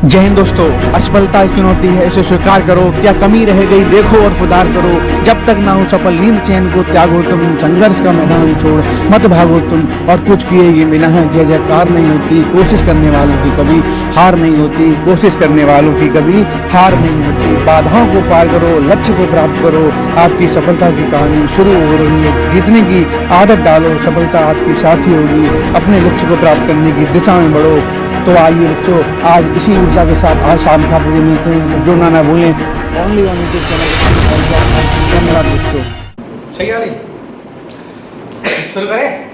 जय हिंद दोस्तों। असफलता एक चुनौती है, इसे स्वीकार करो। क्या कमी रह गई देखो और सुधार करो। जब तक ना हो सफल नींद चैन को त्यागो तुम। संघर्ष का मैदान छोड़ मत भागो तुम। और कुछ किए ये बिना है जय जयकार नहीं होती। कोशिश करने वालों की कभी हार नहीं होती। कोशिश करने वालों की कभी हार नहीं होती। बाधाओं को पार करो, लक्ष्य को प्राप्त करो। आपकी सफलता की कहानी शुरू हो रही है। जीतने की आदत डालो, सफलता आपकी साथी होगी। अपने लक्ष्य को प्राप्त करने की दिशा में बढ़ो। तो आइए बच्चों, आज इसी ऊर्जा के साथ आज शाम 7 बजे मिलते हैं। तो जुड़ना ना भूलें। Only on YouTube channel. धन्यवाद बच्चों। सही है भाई, शुरू करें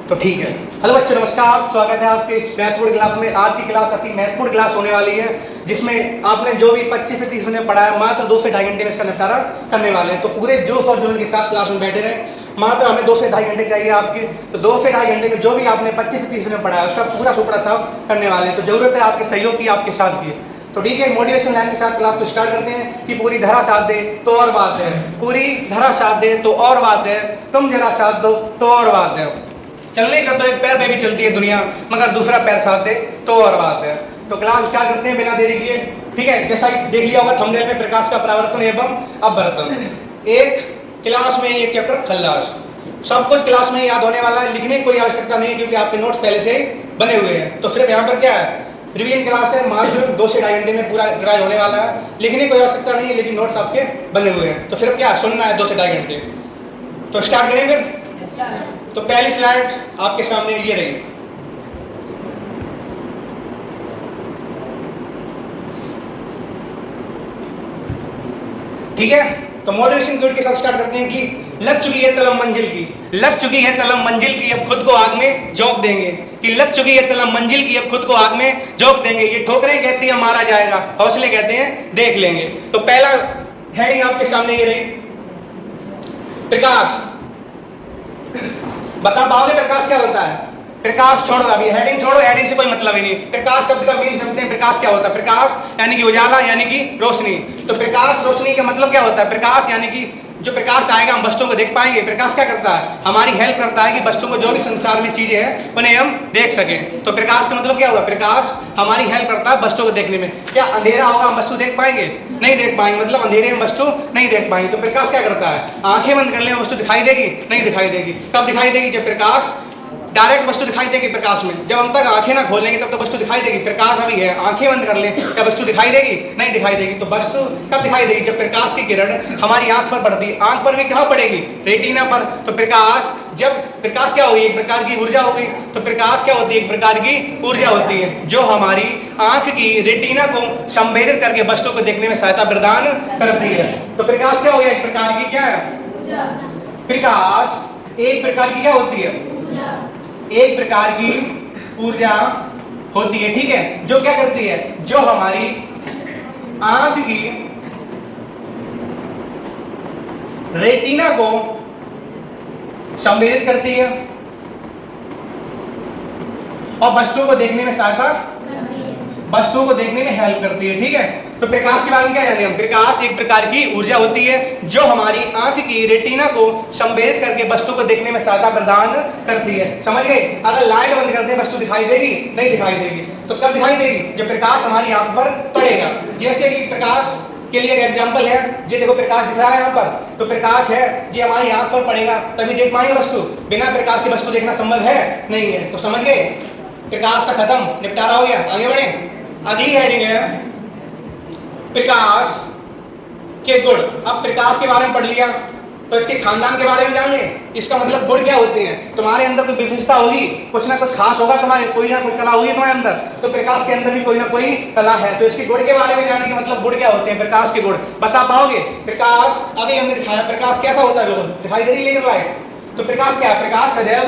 तो ठीक है। हेलो बच्चों, नमस्कार, स्वागत है आपके इस महत्वपूर्ण क्लास में। आज की क्लास अति महत्वपूर्ण क्लास होने वाली है, जिसमें आपने जो भी 25 से 30 मिनट पढ़ा है मात्र 2 से ढाई घंटे में इसका निपटारा करने वाले हैं। तो पूरे जोश और जुनून के साथ क्लास में बैठे रहे। मात्र हमें 2 से ढाई घंटे चाहिए आपके। तो 2 से ढाई घंटे में जो भी आपने 25 से 30 मिनट पढ़ा है उसका पूरा सुपड़ा साफ करने वाले हैं। तो जरूरत है आपके सहयोग की, आपके साथ की। तो ठीक है, मोटिवेशन लाइन के साथ क्लास को स्टार्ट करते हैं कि पूरी धरा साथ दे तो और बात है, पूरी धरा साथ दे तो और बात है, तुम जरा साथ दो तो और बात है। चलने का तो एक पैर पे भी चलती है दुनिया, मगर दूसरा पैर साथ दे तो और बात है। तो क्लास स्टार्ट करते हैं बिना देरी किए। ठीक है, जैसा देख लिया होगा थंबनेल में, प्रकाश का परावर्तन एवं अपवर्तन। एक क्लास में एक चैप्टर खल्लास, सब कुछ क्लास में याद होने वाला है। लिखने की कोई आवश्यकता नहीं है क्योंकि आपके नोट्स पहले से बने हुए हैं। तो सिर्फ यहाँ पर क्या है, रिवीजन क्लास है। मात्र 2 से ढाई घंटे में पूरा रिवाइज होने वाला है। लिखने की कोई आवश्यकता नहीं है, लेकिन नोट्स आपके बने हुए हैं। तो सिर्फ क्या सुनना है 2 से ढाई घंटे। तो स्टार्ट करें फिर। तो पहली स्लाइड आपके सामने ये रही। ठीक है, तो मोटिवेशन क्विट के साथ स्टार्ट करते हैं कि लग चुकी है तलम मंजिल की, लग चुकी है तलम मंजिल की, अब खुद को आग में झोंक देंगे। कि लग चुकी है तलम मंजिल की, अब खुद को आग में झोंक देंगे। ये ठोकरें कहती है मारा जाएगा, हौसले कहते हैं देख लेंगे। तो पहला हेडिंग आपके सामने ये रही, प्रकाश। बता पाओगे प्रकाश क्या होता है? प्रकाश छोड़ो, अभी हेडिंग छोड़ो, हेडिंग से कोई मतलब ही नहीं। प्रकाश शब्द का मीनिंग समझते हैं। प्रकाश क्या होता है? प्रकाश यानी कि उजाला, यानी कि रोशनी। तो प्रकाश रोशनी का मतलब क्या होता है? प्रकाश यानी कि जो प्रकाश आएगा हम वस्तुओं को देख पाएंगे। प्रकाश क्या करता है? हमारी हेल्प करता है कि वस्तुओं को, जो भी संसार में चीजें हैं उन्हें हम देख सकें। तो प्रकाश का मतलब क्या हुआ? प्रकाश हमारी हेल्प करता है वस्तुओं को देखने में। क्या अंधेरा होगा हम वस्तु देख पाएंगे? नहीं देख पाएंगे, मतलब अंधेरे में वस्तु नहीं देख पाएंगे। तो प्रकाश क्या करता है? आंखें बंद कर ले वस्तु दिखाई देगी? नहीं दिखाई देगी। कब दिखाई देगी? जब प्रकाश डायरेक्ट वस्तु दिखाई देगी प्रकाश में। जब हम तक आंखें ना खोलेंगे तब तक वस्तु दिखाई देगी। प्रकाश अभी है, आंखें बंद कर ले, क्या वस्तु दिखाई देगी? नहीं दिखाई देगी। तो वस्तु कब दिखाई देगी? जब प्रकाश की किरण हमारी आंख पर पड़ती है। आंख पर भी कहाँ पड़ेगी? रेटिना पर। तो प्रकाश, जब प्रकाश क्या होगी? एक प्रकार की ऊर्जा होगी। तो प्रकाश क्या होती है? एक प्रकार की ऊर्जा होती है जो हमारी आंख की रेटिना को संवेदित करके वस्तु को देखने में सहायता प्रदान करती है। तो प्रकाश क्या हो गया? एक प्रकार की क्या है? प्रकाश एक प्रकार की क्या होती है? एक प्रकार की ऊर्जा होती है। ठीक है, जो क्या करती है? जो हमारी आंख की रेटिना को संवेदित करती है और वस्तुओं को देखने में सहायता, वस्तुओं को देखने में हेल्प करती है। ठीक है, तो प्रकाश के बारे में क्या जाने हम? प्रकाश एक प्रकार की ऊर्जा होती है जो हमारी आंख की रेटिना को संवेदित करके वस्तु को देखने में सहायता प्रदान करती है। समझ गए? अगर लाइट बंद कर दे वस्तु दिखाई देगी? नहीं दिखाई देगी। तो कब दिखाई देगी? जब प्रकाश हमारी आंख पर पड़ेगा। जैसे कि प्रकाश के लिए एक एग्जाम्पल है, ये देखो प्रकाश दिख रहा है यहाँ पर, तो प्रकाश है ये हमारी आंख पर पड़ेगा तभी देख पाएंगे वस्तु। बिना प्रकाश की वस्तु देखना संभव है नहीं है। तो समझ गए? प्रकाश का खत्म, निपटारा हो गया। आगे बढ़े। अगली हेडिंग है प्रकाश के गुण। अब प्रकाश के बारे में पढ़ लिया तो इसके खानदान के बारे में जान ले। इसका मतलब गुण क्या होते हैं? तुम्हारे अंदर कोई विशेषता होगी, कुछ ना कुछ खास होगा तुम्हारे, कोई ना कोई कला होगी तुम्हारे अंदर। तो प्रकाश के अंदर भी कोई ना कोई कला है। तो इसके गुण के बारे में जानने के मतलब गुण क्या होते हैं? प्रकाश के गुण बता पाओगे? प्रकाश अभी हमने दिखाया, प्रकाश कैसा होता है? बिल्कुल दिखाई दे रही है लाइट। तो प्रकाश क्या है? प्रकाश सदैव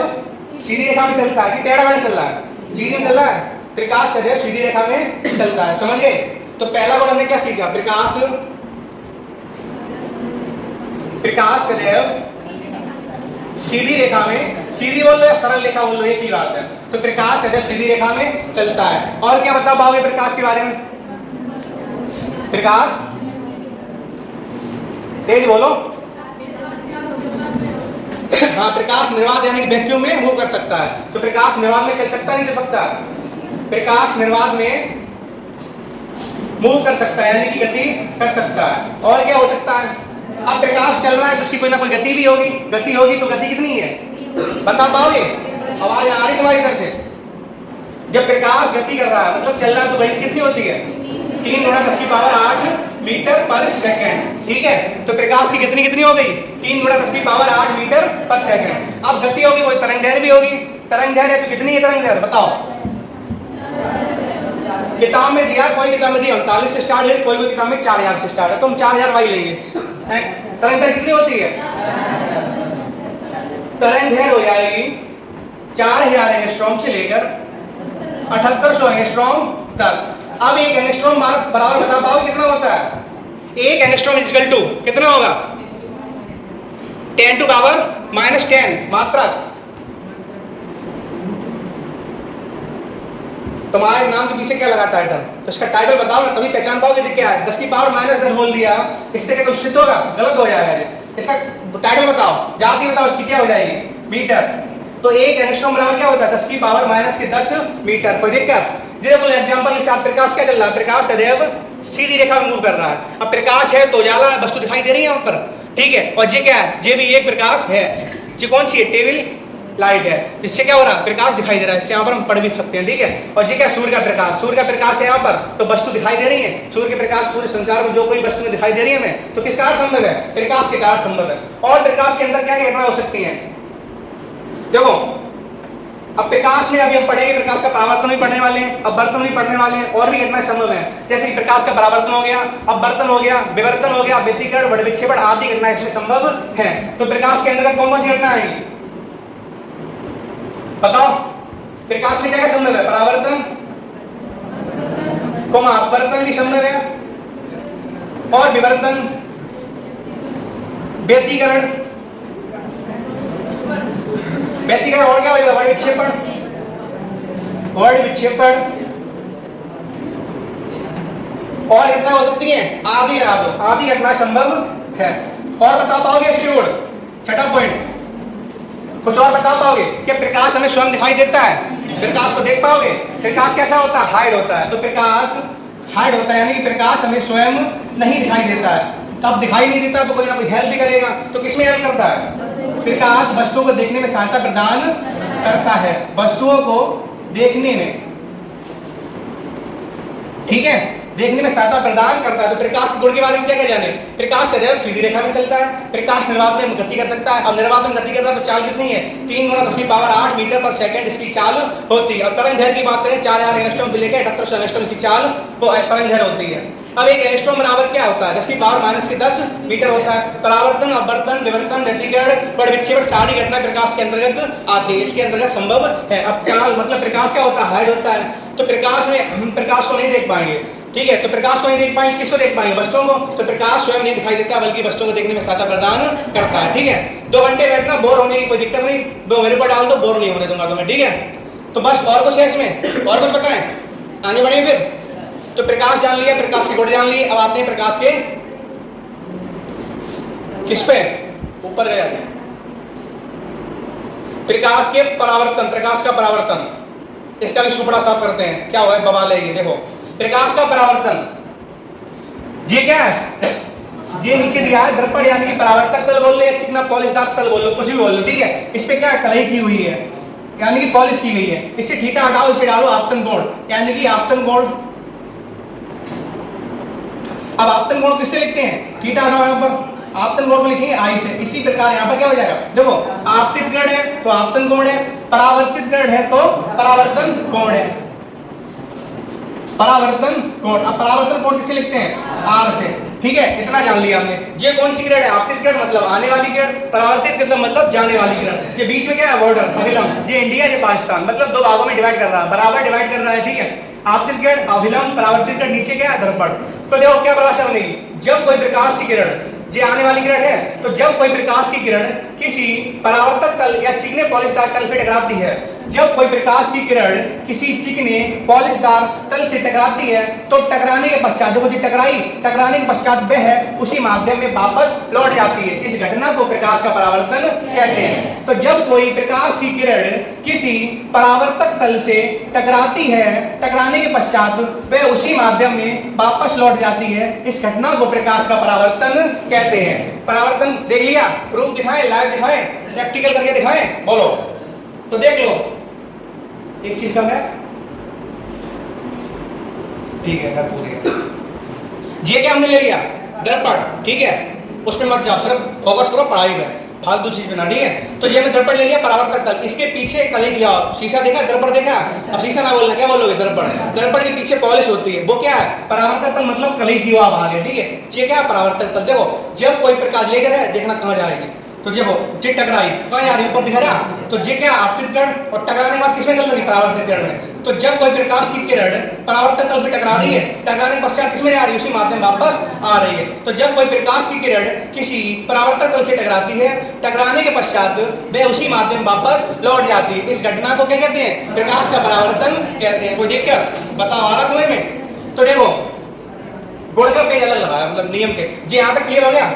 सीधी रेखा में चलता है कि टेढ़ा मेढ़ा चल रहा है? सीधी में चल रहा है। प्रकाश सदैव सीधी रेखा में चलता है। समझ गए? तो पहला गुण हमने क्या सीखा? प्रकाश सदैव सीधी रेखा में, सीधी बोल लो या सरल रेखा बोल लो, एक ही बात है। तो प्रकाश सदैव सीधी रेखा में चलता है। और क्या बता पाओगे प्रकाश के बारे में? प्रकाश तेज बोलो। हाँ, प्रकाश निर्वात यानी वैक्यूम में मूव कर सकता है। तो प्रकाश निर्वात में चल सकता नहीं चल सकता? प्रकाश निर्वात में मूव कर सकता है, यानी कि गति कर सकता है। और क्या हो सकता है? अब प्रकाश चल रहा है तो उसकी कोई ना कोई गति भी होगी, गति होगी तो गति कितनी है बता पाओगे? आवाज आ रही तुम्हारी तरफ से? जब प्रकाश गति कर रहा है मतलब चल रहा है तो गति कितनी होती है? 3 गुणा 10 की पावर 8 मीटर पर सेकंड। ठीक है, तो प्रकाश की कितनी कितनी हो गई? 3 गुणा 10 की पावर 8 मीटर पर सेकंड। अब गति होगी, कोई तरंग दैर्घ्य भी होगी। तरंग दैर्घ्य तो कितनी है तरंग दैर्घ्य बताओ? किताब में दिया, कोई किताब में दिया 39 से स्टार्ट है, कोई किताब में 4000 से स्टार्ट है, तो हम 4000 वाई लेंगे। तरंग दैर्घ्य कितनी होती है? तरंग दैर्घ्य हो जाएगी 4000 एंगस्ट्रॉम से लेकर 7800 एंगस्ट्रॉम तक। अब एक एंगस्ट्रॉम बराबर बता पाओ कितना होता है? एक एंगस्ट्रॉम इज इक्वल टू कितना होगा? 10 टू पावर -10 मात्रक। तुम्हारे नाम के पीछे क्या लगा टाइटल? तो इसका टाइटल बताओ ना, तभी पहचान पाओगे कि क्या है। 10 की पावर -10 बोल दिया, इससे क्या कुछ सिद्ध होगा? गलत हो जाएगा। इसका टाइटल बताओ, जाती बताओ इसकी क्या हो जाएगी? मीटर। तो एक एंगस्ट्रॉम बराबर क्या होता है? 10 की पावर -10 मीटर। कोई दिक्कत? जैसे एग्जांपल के साथ प्रकाश क्या चल रहा है? प्रकाश सदैव सीधी रेखा में मूव कर रहा है। अब प्रकाश है तो उजाला वस्तु दिखाई दे रही है यहाँ पर, ठीक है। और ये क्या है? ये भी एक प्रकाश है। ये कौन सी है? टेबल लाइट है, जिससे क्या हो रहा है? प्रकाश दिखाई दे रहा है। इससे यहाँ पर हम पढ़ भी सकते हैं, ठीक है। और ये क्या? सूर्य का प्रकाश। सूर्य का प्रकाश है यहाँ पर, तो वस्तु दिखाई दे रही है। सूर्य के प्रकाश पूरे संसार में जो कोई वस्तु दिखाई दे रही है हमें, तो किसका संबंध है? प्रकाश के कारण संबंध है। और प्रकाश के अंदर क्या घटना हो सकती है? देखो, अब प्रकाश में अभी हम पढ़ेंगे, प्रकाश का परावर्तन भी पढ़ने वाले हैं, अपवर्तन भी पढ़ने वाले हैं, और भी घटनाएं संभव है। जैसे कि प्रकाश का परावर्तन हो गया, अपवर्तन हो गया, विवर्तन हो गया, व्यतिकरण, बढ़विक्षेपण आदि घटनाएं इसमें संभव है। तो प्रकाश के अंदर कौन कौन सी घटना आएगी बताओ? प्रकाश में क्या क्या संभव है? परावर्तन, अपवर्तन भी संभव है, और विवर्तन, व्यतिकरण, व्यतिकरण और क्या हो जाएगा? वर्ण विक्षेपण, वर्ण विक्षेपण, और घटना हो सकती है आदि आदि घटना संभव है। और बता पाओगे श्योर? छठा पॉइंट कुछ और बता पाओगे? क्या प्रकाश हमें स्वयं दिखाई देता है? प्रकाश को देख पाओगे? प्रकाश कैसा होता है? हाइड होता है। तो प्रकाश हाइड होता है, यानी कि प्रकाश हमें स्वयं नहीं दिखाई देता है। तब दिखाई नहीं देता तो कोई ना कोई हेल्प भी करेगा। तो किसमें हेल्प करता है? प्रकाश वस्तुओं को देखने में सहायता प्रदान करता है, वस्तुओं को देखने में, ठीक है, देखने में सहायता प्रदान करता है। तो प्रकाश के गुण के बारे में क्या जाने? प्रकाश सदैव सीधी रेखा में चलता है, प्रकाश निर्वात में गति कर सकता है। अब निर्वात में गति करता है तो चाल कितनी है? 3 गुणा 10 की पावर 8 मीटर पर सेकंड इसकी चाल होती है। अब तरंग दैर्घ्य की बात करें, 4000 एंगस्ट्रॉम से लेकर 7800 एंगस्ट्रॉम की चाल तरंग दैर्घ्य होती है। अब एक एंगस्ट्रॉम बराबर क्या होता है? 10 की पावर -10 मीटर होता है। परावर्तन, अपवर्तन, विवर्तन, व्यतिकरण, बढ़विक्षेपण सारी घटना प्रकाश के अंतर्गत आती है, इसके अंतर्गत संभव है। अब चाल मतलब प्रकाश क्या होता है? हाइड होता है। तो प्रकाश में हम प्रकाश को नहीं देख पाएंगे, ठीक है। तो प्रकाश को नहीं देख पाएंगे, किसको देख पाएंगे? वस्तुओं को। तो प्रकाश स्वयं नहीं दिखाई देता, बल्कि वस्तुओं को देखने में सहायता प्रदान करता है, ठीक है। 2 घंटे बैठना, बोर होने की कोई दिक्कत नहीं, 2 मेरे पर डाल दो, बोर नहीं होने दूंगा तुम्हें, ठीक है। तो बस और कुछ है इसमें? और कुछ पता है? आगे बढ़िए फिर। तो प्रकाश जान लिया, प्रकाश के गुण जान लिए। अब आते हैं प्रकाश के किस पे? ऊपर गए आते हैं। प्रकाश के परावर्तन, प्रकाश का परावर्तन, इसका भी सुपड़ा साफ करते हैं। क्या हुआ? बवाल है ये। देखो, प्रकाश का परावर्तन, ये क्या है? ये नीचे दिया है दर्पण, यानी कि परावर्तक तल बोल लो या चिकना पॉलिशदार तल बोल लो, कुछ भी बोल लो, ठीक है। इस पे क्या कलाई की हुई है, यानी कि पॉलिश की गई है। इससे थीटा हटाओ, इसे डालो आपतन कोण, यानी कि आपतन कोण। अब आपतन कोण किससे लिखते हैं? थीटा हटाओ, यहाँ पर आपतन कोण को लिखेंगे आई से। इसी प्रकार यहाँ पर क्या हो जाएगा? देखो, आपतित किरण है तो आपतन कोण है, परावर्तित किरण है तो परावर्तन कोण है, परावर्तन कोण। अब परावर्तन कोण किससे लिखते हैं? आर से, ठीक है। इतना जान लिया हमने। ये कौन सी किरण है? आपतित किरण मतलब आने वाली किरण, परावर्तित किरण मतलब जाने वाली किरण। ये बीच में क्या है? बॉर्डर, अभिलंब। ये इंडिया, ये पाकिस्तान, मतलब 2 भागों में डिवाइड कर रहा है, बराबर डिवाइड कर रहा है, ठीक है। आपतित किरण, अभिलंब, परावर्तित किरण, नीचे क्या है? दर्पण। तो देखो क्या परिभाषा बनेगी? जब कोई प्रकाश की किरण, ये आने वाली किरण है, तो जब कोई प्रकाश की किरण किसी परावर्तक तल या चिकने पॉलिशदार तल से टकराती है जब कोई प्रकाश की किरण किसी चिकने पॉलिशदार तल से टकराती है तो टकराने के पश्चात देखो जी टकराने के पश्चात वह उसी माध्यम में वापस लौट जाती है। इस घटना को प्रकाश का परावर्तन कहते हैं। तो जब कोई प्रकाश की किरण किसी परावर्तक तल से टकराती है, टकराने के पश्चात वह उसी माध्यम में वापस लौट जाती है, इस घटना को प्रकाश का परावर्तन कहते हैं। परावर्तन देख लिया, प्रूफ दिखाएं, लाइव दिखाएं, प्रैक्टिकल करके दिखाएं, बोलो तो देख लो। एक चीज कम है, ठीक है, पूरे ये क्या हमने ले लिया दर्पण, ठीक है, उस पर मत जाओ, सिर्फ फोकस करो पढ़ाई में, फालतू चीज बना, ठीक है। तो ये मैं दर्पण ले लिया परावर्तक तल, इसके पीछे कली लिया, शीशा देखा, दर्पण देखा, अब शीशा ना बोलना, क्या बोलोगे, दर्पण। दर्पण के पीछे पॉलिश होती है, वो क्या है, परावर्तक तल, मतलब कली की हुआ भाग है, ठीक है। ये क्या है, परावर्तक तल। देखो जब कोई प्रकाश लेकर है, देखना कहाँ जाएगी, तो देखो जे टकराई कहाँ जा रही, ऊपर दिखा रहा, तो जे क्या आपतित किरण और टकराने के बाद किसमें चल रही, परावर्तित किरण में। तो जब कोई प्रकाश की किरण परावर्तक तल से टकरा रही है, टकराने के पश्चात किसमें जा रही है, उसी माध्यम वापस आ रही है। तो जब कोई प्रकाश की किरण किसी परावर्तक तल से टकराती है, टकराने के पश्चात वह उसी माध्यम वापस लौट जाती है, इस घटना को क्या कहते हैं, प्रकाश का परावर्तन कहते हैं। कोई दिक्कत बताओ आ रहा समझ में। तो देखो गोल का पेज अलग लगाया, मतलब नियम के, जी यहाँ तक क्लियर हो गया।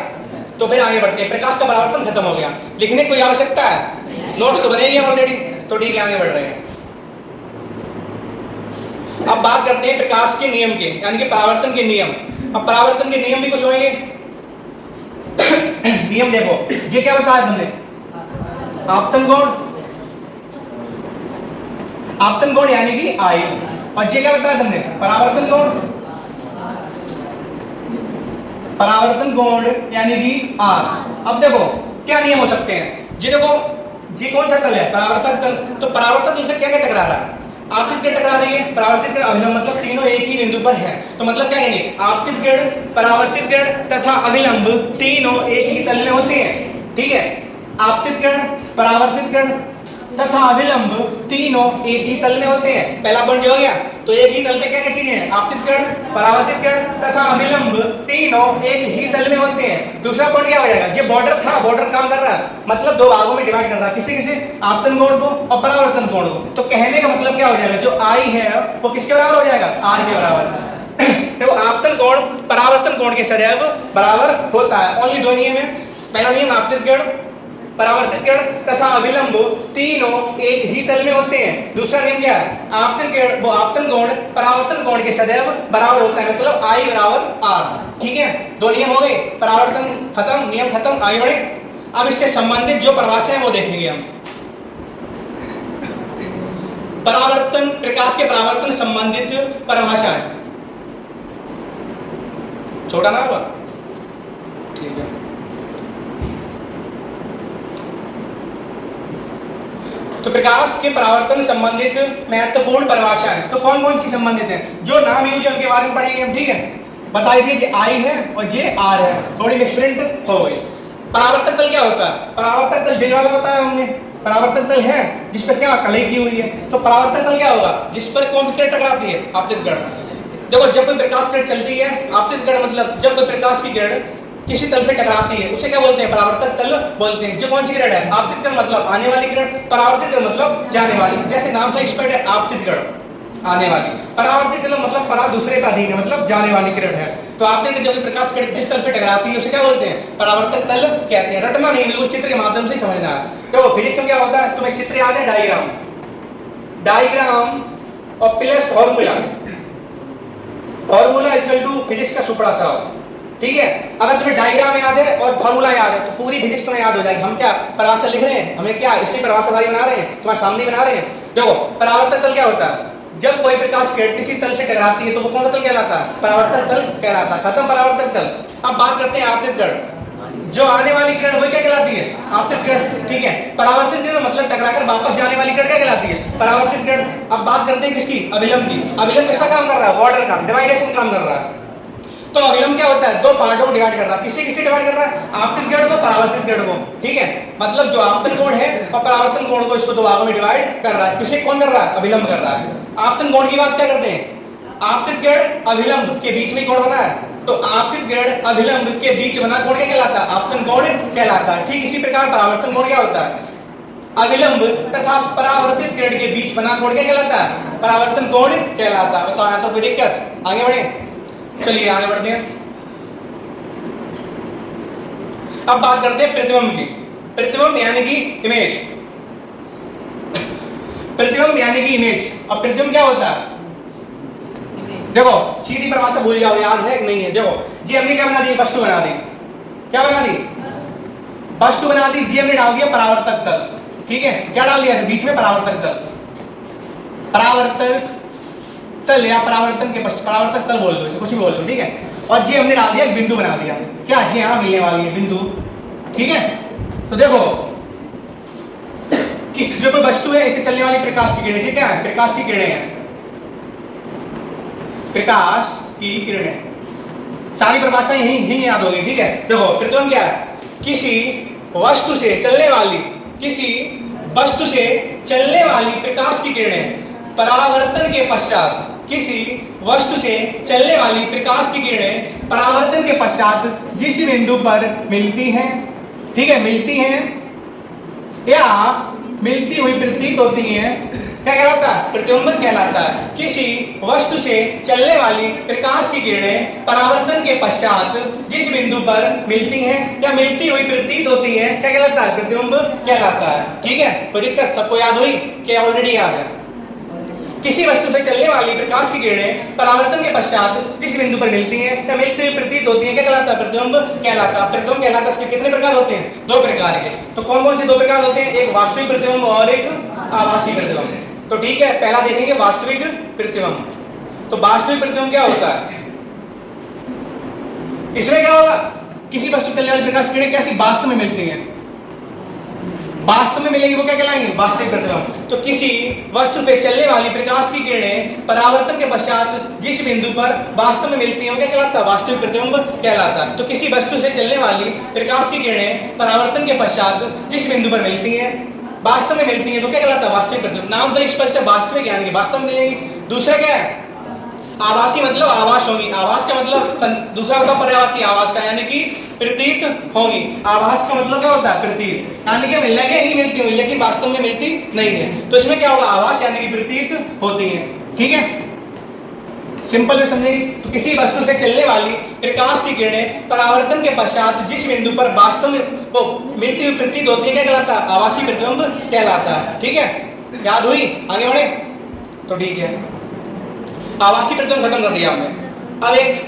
तो फिर आगे बढ़ते हैं, प्रकाश का परावर्तन खत्म हो गया, लिखने की कोई आवश्यकता है, नोट्स तो बने ही हैं ऑलरेडी, तो ठीक है आगे बढ़ रहे हैं। अब बात करते हैं प्रकाश के नियम के, यानी कि परावर्तन के नियम। अब परावर्तन के नियम भी कुछ होंगे। नियम देखो, ये क्या बताया तुमने, आपतन कोण यानी कि आई, और ये क्या बताया तुमने, परावर्तन कोण यानी कि आर। अब देखो क्या नियम हो सकते हैं, जी देखो जी कौन सा तल है, परावर्तक तल, तो परावर्तक तल से क्या क्या टकरा रहा है, आपतित किरण टकरा रही है, परावर्तित किरण, अभिलंब, मतलब तीनों एक ही बिंदु पर है। तो मतलब क्या कहेंगे, आपतित किरण, परावर्तित किरण तथा अभिलंब तीनों एक ही तल में होते हैं, ठीक है। आपतित किरण, परावर्तित किरण तथा अभिलंब तीनों एक ही तल में होते हैं। पहला पॉइंट हो गया। तो एक ही तल पे क्या क्या चीजें हैं, आपतित किरण, परावर्तित किरण तथा अभिलंब तीनों एक ही तल में होते हैं। दूसरा पॉइंट क्या हो जाएगा, जो बॉर्डर था, बॉर्डर काम कर रहा है, मतलब दो भागों में डिवाइड कर रहा है, किसी किसी आपतन कोण को और परावर्तन कोण को। तो कहने का मतलब क्या हो जाएगा, जो आई है वो किसके बराबर हो जाएगा, आर के बराबर। तो आपतन कोण परावर्तन कोण के सदैव बराबर होता है। ओनली दो नियम है, पहला नियम आपतित किरण, परावर्तित किरण तथा अभिलंब तीनों एक ही तल में होते हैं। दूसरा नियम क्या है, आपतन किरण वो आपतन कोण परावर्तन कोण के सदैव बराबर होता है, मतलब आई बराबर आर, ठीक है। दो नियम हो गए, परावर्तन खत्म, नियम खत्म, आगे बढ़े। अब इससे संबंधित जो परिभाषा है वो देखेंगे हम। परावर्तन, प्रकाश के परावर्तन संबंधित परिभाषा है, छोटा ना होगा, ठीक है। तो प्रकाश के परावर्तन संबंधित महत्वपूर्ण परिभाषा है। तो कौन कौन सी संबंधित है, जो नाम यूज है उनके बारे में पढ़ेंगे हम, ठीक है। बताइए ये आई है और ये आर है, थोड़ी मिसप्रिंट हो गई। परावर्तक तल क्या होता है, परावर्तक तल जिस वाला बताया हमने, परावर्तक तल है जिस पर क्या कली की हुई है। तो परावर्तक तल क्या होगा, जिस पर कौन सी किरण टकराती है, आपतित किरण। देखो जब कोई प्रकाश किरण चलती है, आपतित किरण मतलब जब कोई प्रकाश की किरण किसी तल से टकराती है, उसे क्या बोलते हैं, परावर्तक तल बोलते हैं। जो कौन सी किरण है, आपतित किरण मतलब आने वाली किरण, परावर्तित किरण मतलब जाने वाली, जैसे नाम से स्पष्ट है, आपतित किरण आने वाली, परावर्तित किरण मतलब परा दूसरे का अधीन है, मतलब जाने वाली किरण है। तो आपतित किरण जब प्रकाश किरण जिस तल से टकराती है उसे क्या बोलते हैं, परावर्तक तल कहते हैं। रटना नहीं, बिल्कुल चित्र के माध्यम से ही समझना है। तो फिजिक्स में क्या होता है, तुम्हें चित्र याद है, डायग्राम और plus formula equal to physics का सुपड़ा सा, ठीक है। अगर तुम्हें डायग्राम याद है और फॉर्मूला याद है तो पूरी फिजिक्स तुम्हें याद हो जाएगी। हम क्या परिभाषा लिख रहे हैं, हमें क्या इसी परिभाषाधारी बना रहे हैं, तुम्हारे सामने बना रहे हैं। देखो परावर्तक तल क्या होता है, जब कोई प्रकाश किरण किसी तल से टकराती है तो वो कौन सा तल कहलाता है, परावर्तक तल कहलाता है। खत्म परावर्तक तल। अब बात करते हैं आपतित किरण, जो आने वाली किरण वही क्या कहलाती है, आपतित किरण, ठीक है। परावर्तित किरण मतलब टकराकर वापस जाने वाली किरण क्या कहलाती है, परावर्तित किरण। अब बात करते हैं किसकी, अभिलंब की। अभिलंब किसका काम कर रहा है, बॉर्डर का, डिवाइडेशन काम कर रहा है। तो अभिलंब क्या होता है, दो पार्टों को डिवाइड कर रहा है, किसे डिवाइड कर रहा है, आपतित किरण को, परावर्तित किरण को, ठीक है। मतलब जो आपतन कोण है और परावर्तन कोण को, इसको दो भागों में डिवाइड कर रहा है। किसे कौन कर रहा है, अभिलंब कर रहा है। आपतन कोण की बात क्या करते हैं, आपतित किरण अभिलंब के बीच में कोण बना है, तो आपतित किरण अभिलंब के बीच बना कोण क्या कहलाता है, आपतन कोण कहलाता है। ठीक इसी प्रकार परावर्तन कोण क्या होता है, अविलंब तथा परावर्तित किरण के बीच बना कोण क्या कहलाता है? परावर्तन कोण कहलाता है। तो आया तो कोई दिक्कत? आगे बढ़े, चलिए आगे बढ़ते हैं। अब बात करते हैं प्रतिबिंब की। प्रतिबिंब यानी कि इमेज, प्रतिबिंब यानी कि इमेज। और प्रतिबिंब क्या होता है? देखो सीधी परिभाषा भूल जाओ, याद है कि नहीं है? देखो जी हमने क्या बना दी? वस्तु बना दी। क्या बना दी? वस्तु बना दी। जी हमने डाल दिया परावर्तक तल, ठीक है? क्या डाल दिया बीच में? परावर्तक तल। परावर्तक तल या परावर्तन के पश्चात परावर्तक तल बोल दो, कुछ भी बोल दो, ठीक है? और जी हमने डाल दिया बिंदु बना दिया। क्या? जी हाँ मिलने वाली है बिंदु, ठीक है? तो देखो किस जो कोई वस्तु है इससे चलने वाली प्रकाश की किरणें, क्या है? प्रकाश की किरणें हैं, प्रकाश की किरणें। सारी परिभाषा यही याद होगी, ठीक है? देखो प्रतिबिंब क्या है? किसी वस्तु से चलने वाली, किसी वस्तु से चलने वाली प्रकाश की किरणें परावर्तन के पश्चात, किसी वस्तु से चलने वाली प्रकाश की किरणें परावर्तन के पश्चात जिस बिंदु पर मिलती हैं, ठीक है, मिलती हैं या मिलती हुई प्रतीत होती हैं, क्या कहलाता है? प्रतिबिंब कहलाता है। किसी वस्तु से चलने वाली प्रकाश की किरणें परावर्तन के पश्चात जिस बिंदु पर मिलती हैं या मिलती हुई प्रतीत होती हैं, क्या कहलाता है? प्रतिबिंब कहलाता है, ठीक है? कोई दिक्कत? सबको याद हुई कि ऑलरेडी याद है? किसी वस्तु से चलने वाली प्रकाश की किरणें परावर्तन के पश्चात जिस बिंदु पर मिलती हैं या मिलती हुई प्रतीत होती हैं, क्या कहलाता है? प्रतिबिंब कहलाता है। प्रतिबिंब कहलाता है। इसके कितने प्रकार होते हैं? 2 प्रकार के। तो कौन कौन से 2 प्रकार होते हैं? एक वास्तविक प्रतिबिंब और एक आभासी प्रतिबिंब। तो ठीक है, पहला देखेंगे वास्तविक प्रतिबिंब। तो वास्तविक प्रतिबिंब क्या होता है? इसमें क्या होगा? किसी वस्तु चलने वाली प्रकाश की किरणें कैसी? वास्तव में मिलती हैं, वास्तव में मिलेगी, वो क्या कहलाएंगे? वास्तविक प्रतिबिंब। तो किसी वस्तु से चलने वाली प्रकाश की किरणें परावर्तन के पश्चात जिस बिंदु पर वास्तव में मिलती हैं, वो क्या कहलाता है? वास्तविक प्रतिबिंब कहलाता है। तो किसी वस्तु से चलने वाली प्रकाश की किरणें परावर्तन के पश्चात जिस बिंदु पर मिलती हैं, वास्तव में मिलती हैं, तो क्या कहलाता है? वास्तविक प्रतिबिंब। नाम से स्पष्ट है, वास्तविक यानी कि वास्तव में मिलेगी। दूसरा क्या है? आभासी, मतलब आभास होगी। आभास का मतलब दूसरा होता है पर्यायवाची आभास का, यानी कि प्रतीत होगी। आभास का मतलब क्या होता है? प्रतीत, यानी कि मिलने के नहीं मिलती हुई लेकिन वास्तव में मिलती नहीं है। तो इसमें क्या होगा? आभास यानी कि प्रतीत होती है, ठीक है? सिंपल में समझेंगे तो किसी वस्तु से चलने वाली प्रकाश की किरणें परावर्तन के पश्चात जिस बिंदु पर वास्तव में वो मिलती हुई प्रतीत होती है, क्या कहलाता है? आभासी प्रतिबिंब कहलाता है, ठीक है? याद हुई? आगे बढ़े तो ठीक है। आभासी प्रतिबिंब खत्म कर दिया हमने। अब एक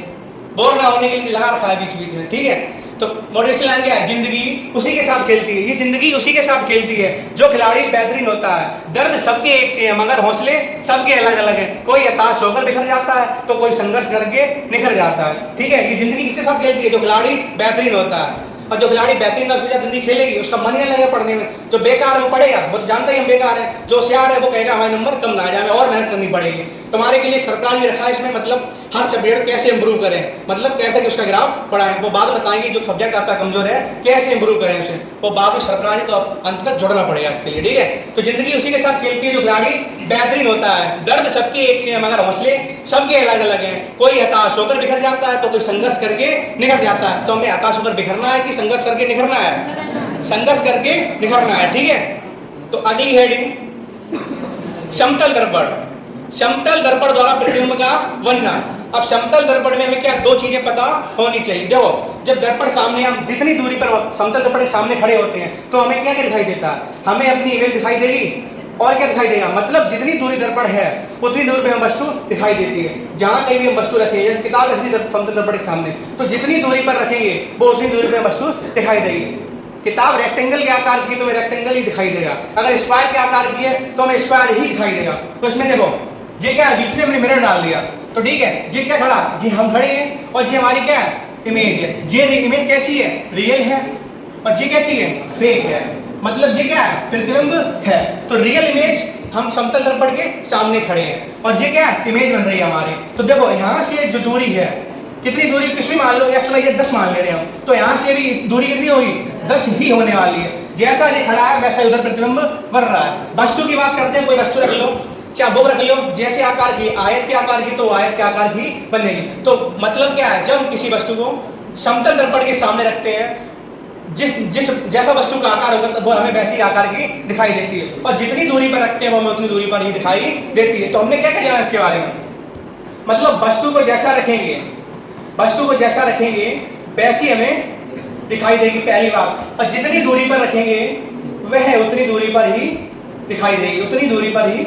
बोर ना होने के लिए लगा रखा है बीच बीच में, ठीक है? तो मोटिवेशन लाइन क्या है? जिंदगी उसी के साथ खेलती है। ये जिंदगी उसी के साथ खेलती है जो खिलाड़ी बेहतरीन होता है। दर्द सबके एक से है मगर हौसले सबके अलग अलग है। कोई हताश होकर बिखर जाता है तो कोई संघर्ष करके निखर जाता है, ठीक है? ये जिंदगी किसके साथ खेलती है? जो खिलाड़ी बेहतरीन होता है। और जो खिलाड़ी बेहतरीन उसके साथ जिंदगी खेलेगी, उसका मन ही लगेगा पढ़ने में। जो बेकार है वो पढ़ेगा, वो तो जानता ही हम बेकार है। जो होशियार है वो कहेगा हमारे नंबर कम ना आ जाए, हमें और मेहनत करनी पड़ेगी। तुम्हारे के लिए सरकार भी रखा है इसमें, मतलब हर सब्जेक्ट कैसे इंप्रूव करें, मतलब कैसे उसका ग्राफ बढ़ाएं, वो बात बताएंगे। जो सब्जेक्ट आपका कमजोर है कैसे इंप्रूव करें उसे, वो बात भी सरकार है, तो अंत तक जुड़ना पड़ेगा इसके लिए, ठीक है? तो जिंदगी उसी के साथ खेलती है जो खिलाड़ी बेहतरीन होता है। दर्द सबके एक से है मगर हौसले सबके अलग अलग हैं। कोई हताश होकर बिखर जाता है तो कोई संघर्ष करके निखर जाता है। तो हमें हताश होकर बिखरना है कि संघर्ष करके निखरना है? संघर्ष करके निखरना है, ठीक है? तो अगली हेडिंग समतल दर्पण। समतल दर्पण द्वारा प्रतिबिंब का वर्णन। अब समतल दर्पण में हमें क्या 2 चीजें पता होनी चाहिए। देखो जब दर्पण सामने, हम जितनी दूरी पर समतल दर्पण के सामने खड़े होते हैं तो हमें क्या क्या दिखाई देता है? हमें अपनी इमेज दिखाई देगी और क्या दिखाई देगा? मतलब जितनी दूरी दर्पण है उतनी दूरी पे हम वस्तु दिखाई देती है। जहां कहीं भी हम वस्तु रखेंगे, किताब रखनी समतल दर्पण के सामने, तो जितनी दूरी पर रखेंगे वो उतनी दूरी पे वस्तु दिखाई देगी। किताब रेक्टेंगल के आकार की तो हमें रेक्टेंगल ही दिखाई देगा, अगर स्क्वायर के आकार की है तो हमें स्क्वायर ही दिखाई देगा। तो इसमें देखो जी क्या है, बीच में हमने मिरर डाल दिया तो ठीक है, जी क्या खड़ा, जी हम खड़े हैं और जी हमारी क्या है, इमेज है। जी इमेज कैसी है, रियल है, और जी कैसी है, फेक है। मतलब जी क्या है, प्रतिबिंब है। तो रियल इमेज हम समतल दर्पण के सामने खड़े हैं और ये क्या है, इमेज बन रही है हमारी। तो देखो यहाँ से जो दूरी है, कितनी दूरी किस भी मान लो, एक्स 10 मान ले रहे हैं, तो यहाँ से भी दूरी कितनी होगी, 10 ही होने वाली है। जैसा ये खड़ा है वैसा उधर प्रतिबिंब बन रहा है। वस्तु की बात करते हैं, कोई वस्तु रख लो, चाहे वो रख लो, जैसे आकार की, आयत के आकार की, तो आयत के आकार की बनेगी। तो मतलब क्या है, जब किसी वस्तु को समतल दर्पण के सामने रखते हैं, जिस जिस जैसा वस्तु का आकार होगा तो वो हमें वैसे ही आकार की दिखाई देती है, और जितनी दूरी पर रखते हैं वो हमें उतनी दूरी पर ही दिखाई देती है। तो हमने क्या किया इसके बारे में, मतलब वस्तु को जैसा रखेंगे, वस्तु को जैसा रखेंगे वैसी हमें दिखाई देगी पहली बात, और जितनी दूरी पर रखेंगे वह उतनी दूरी पर ही दिखाई देगी, उतनी दूरी पर ही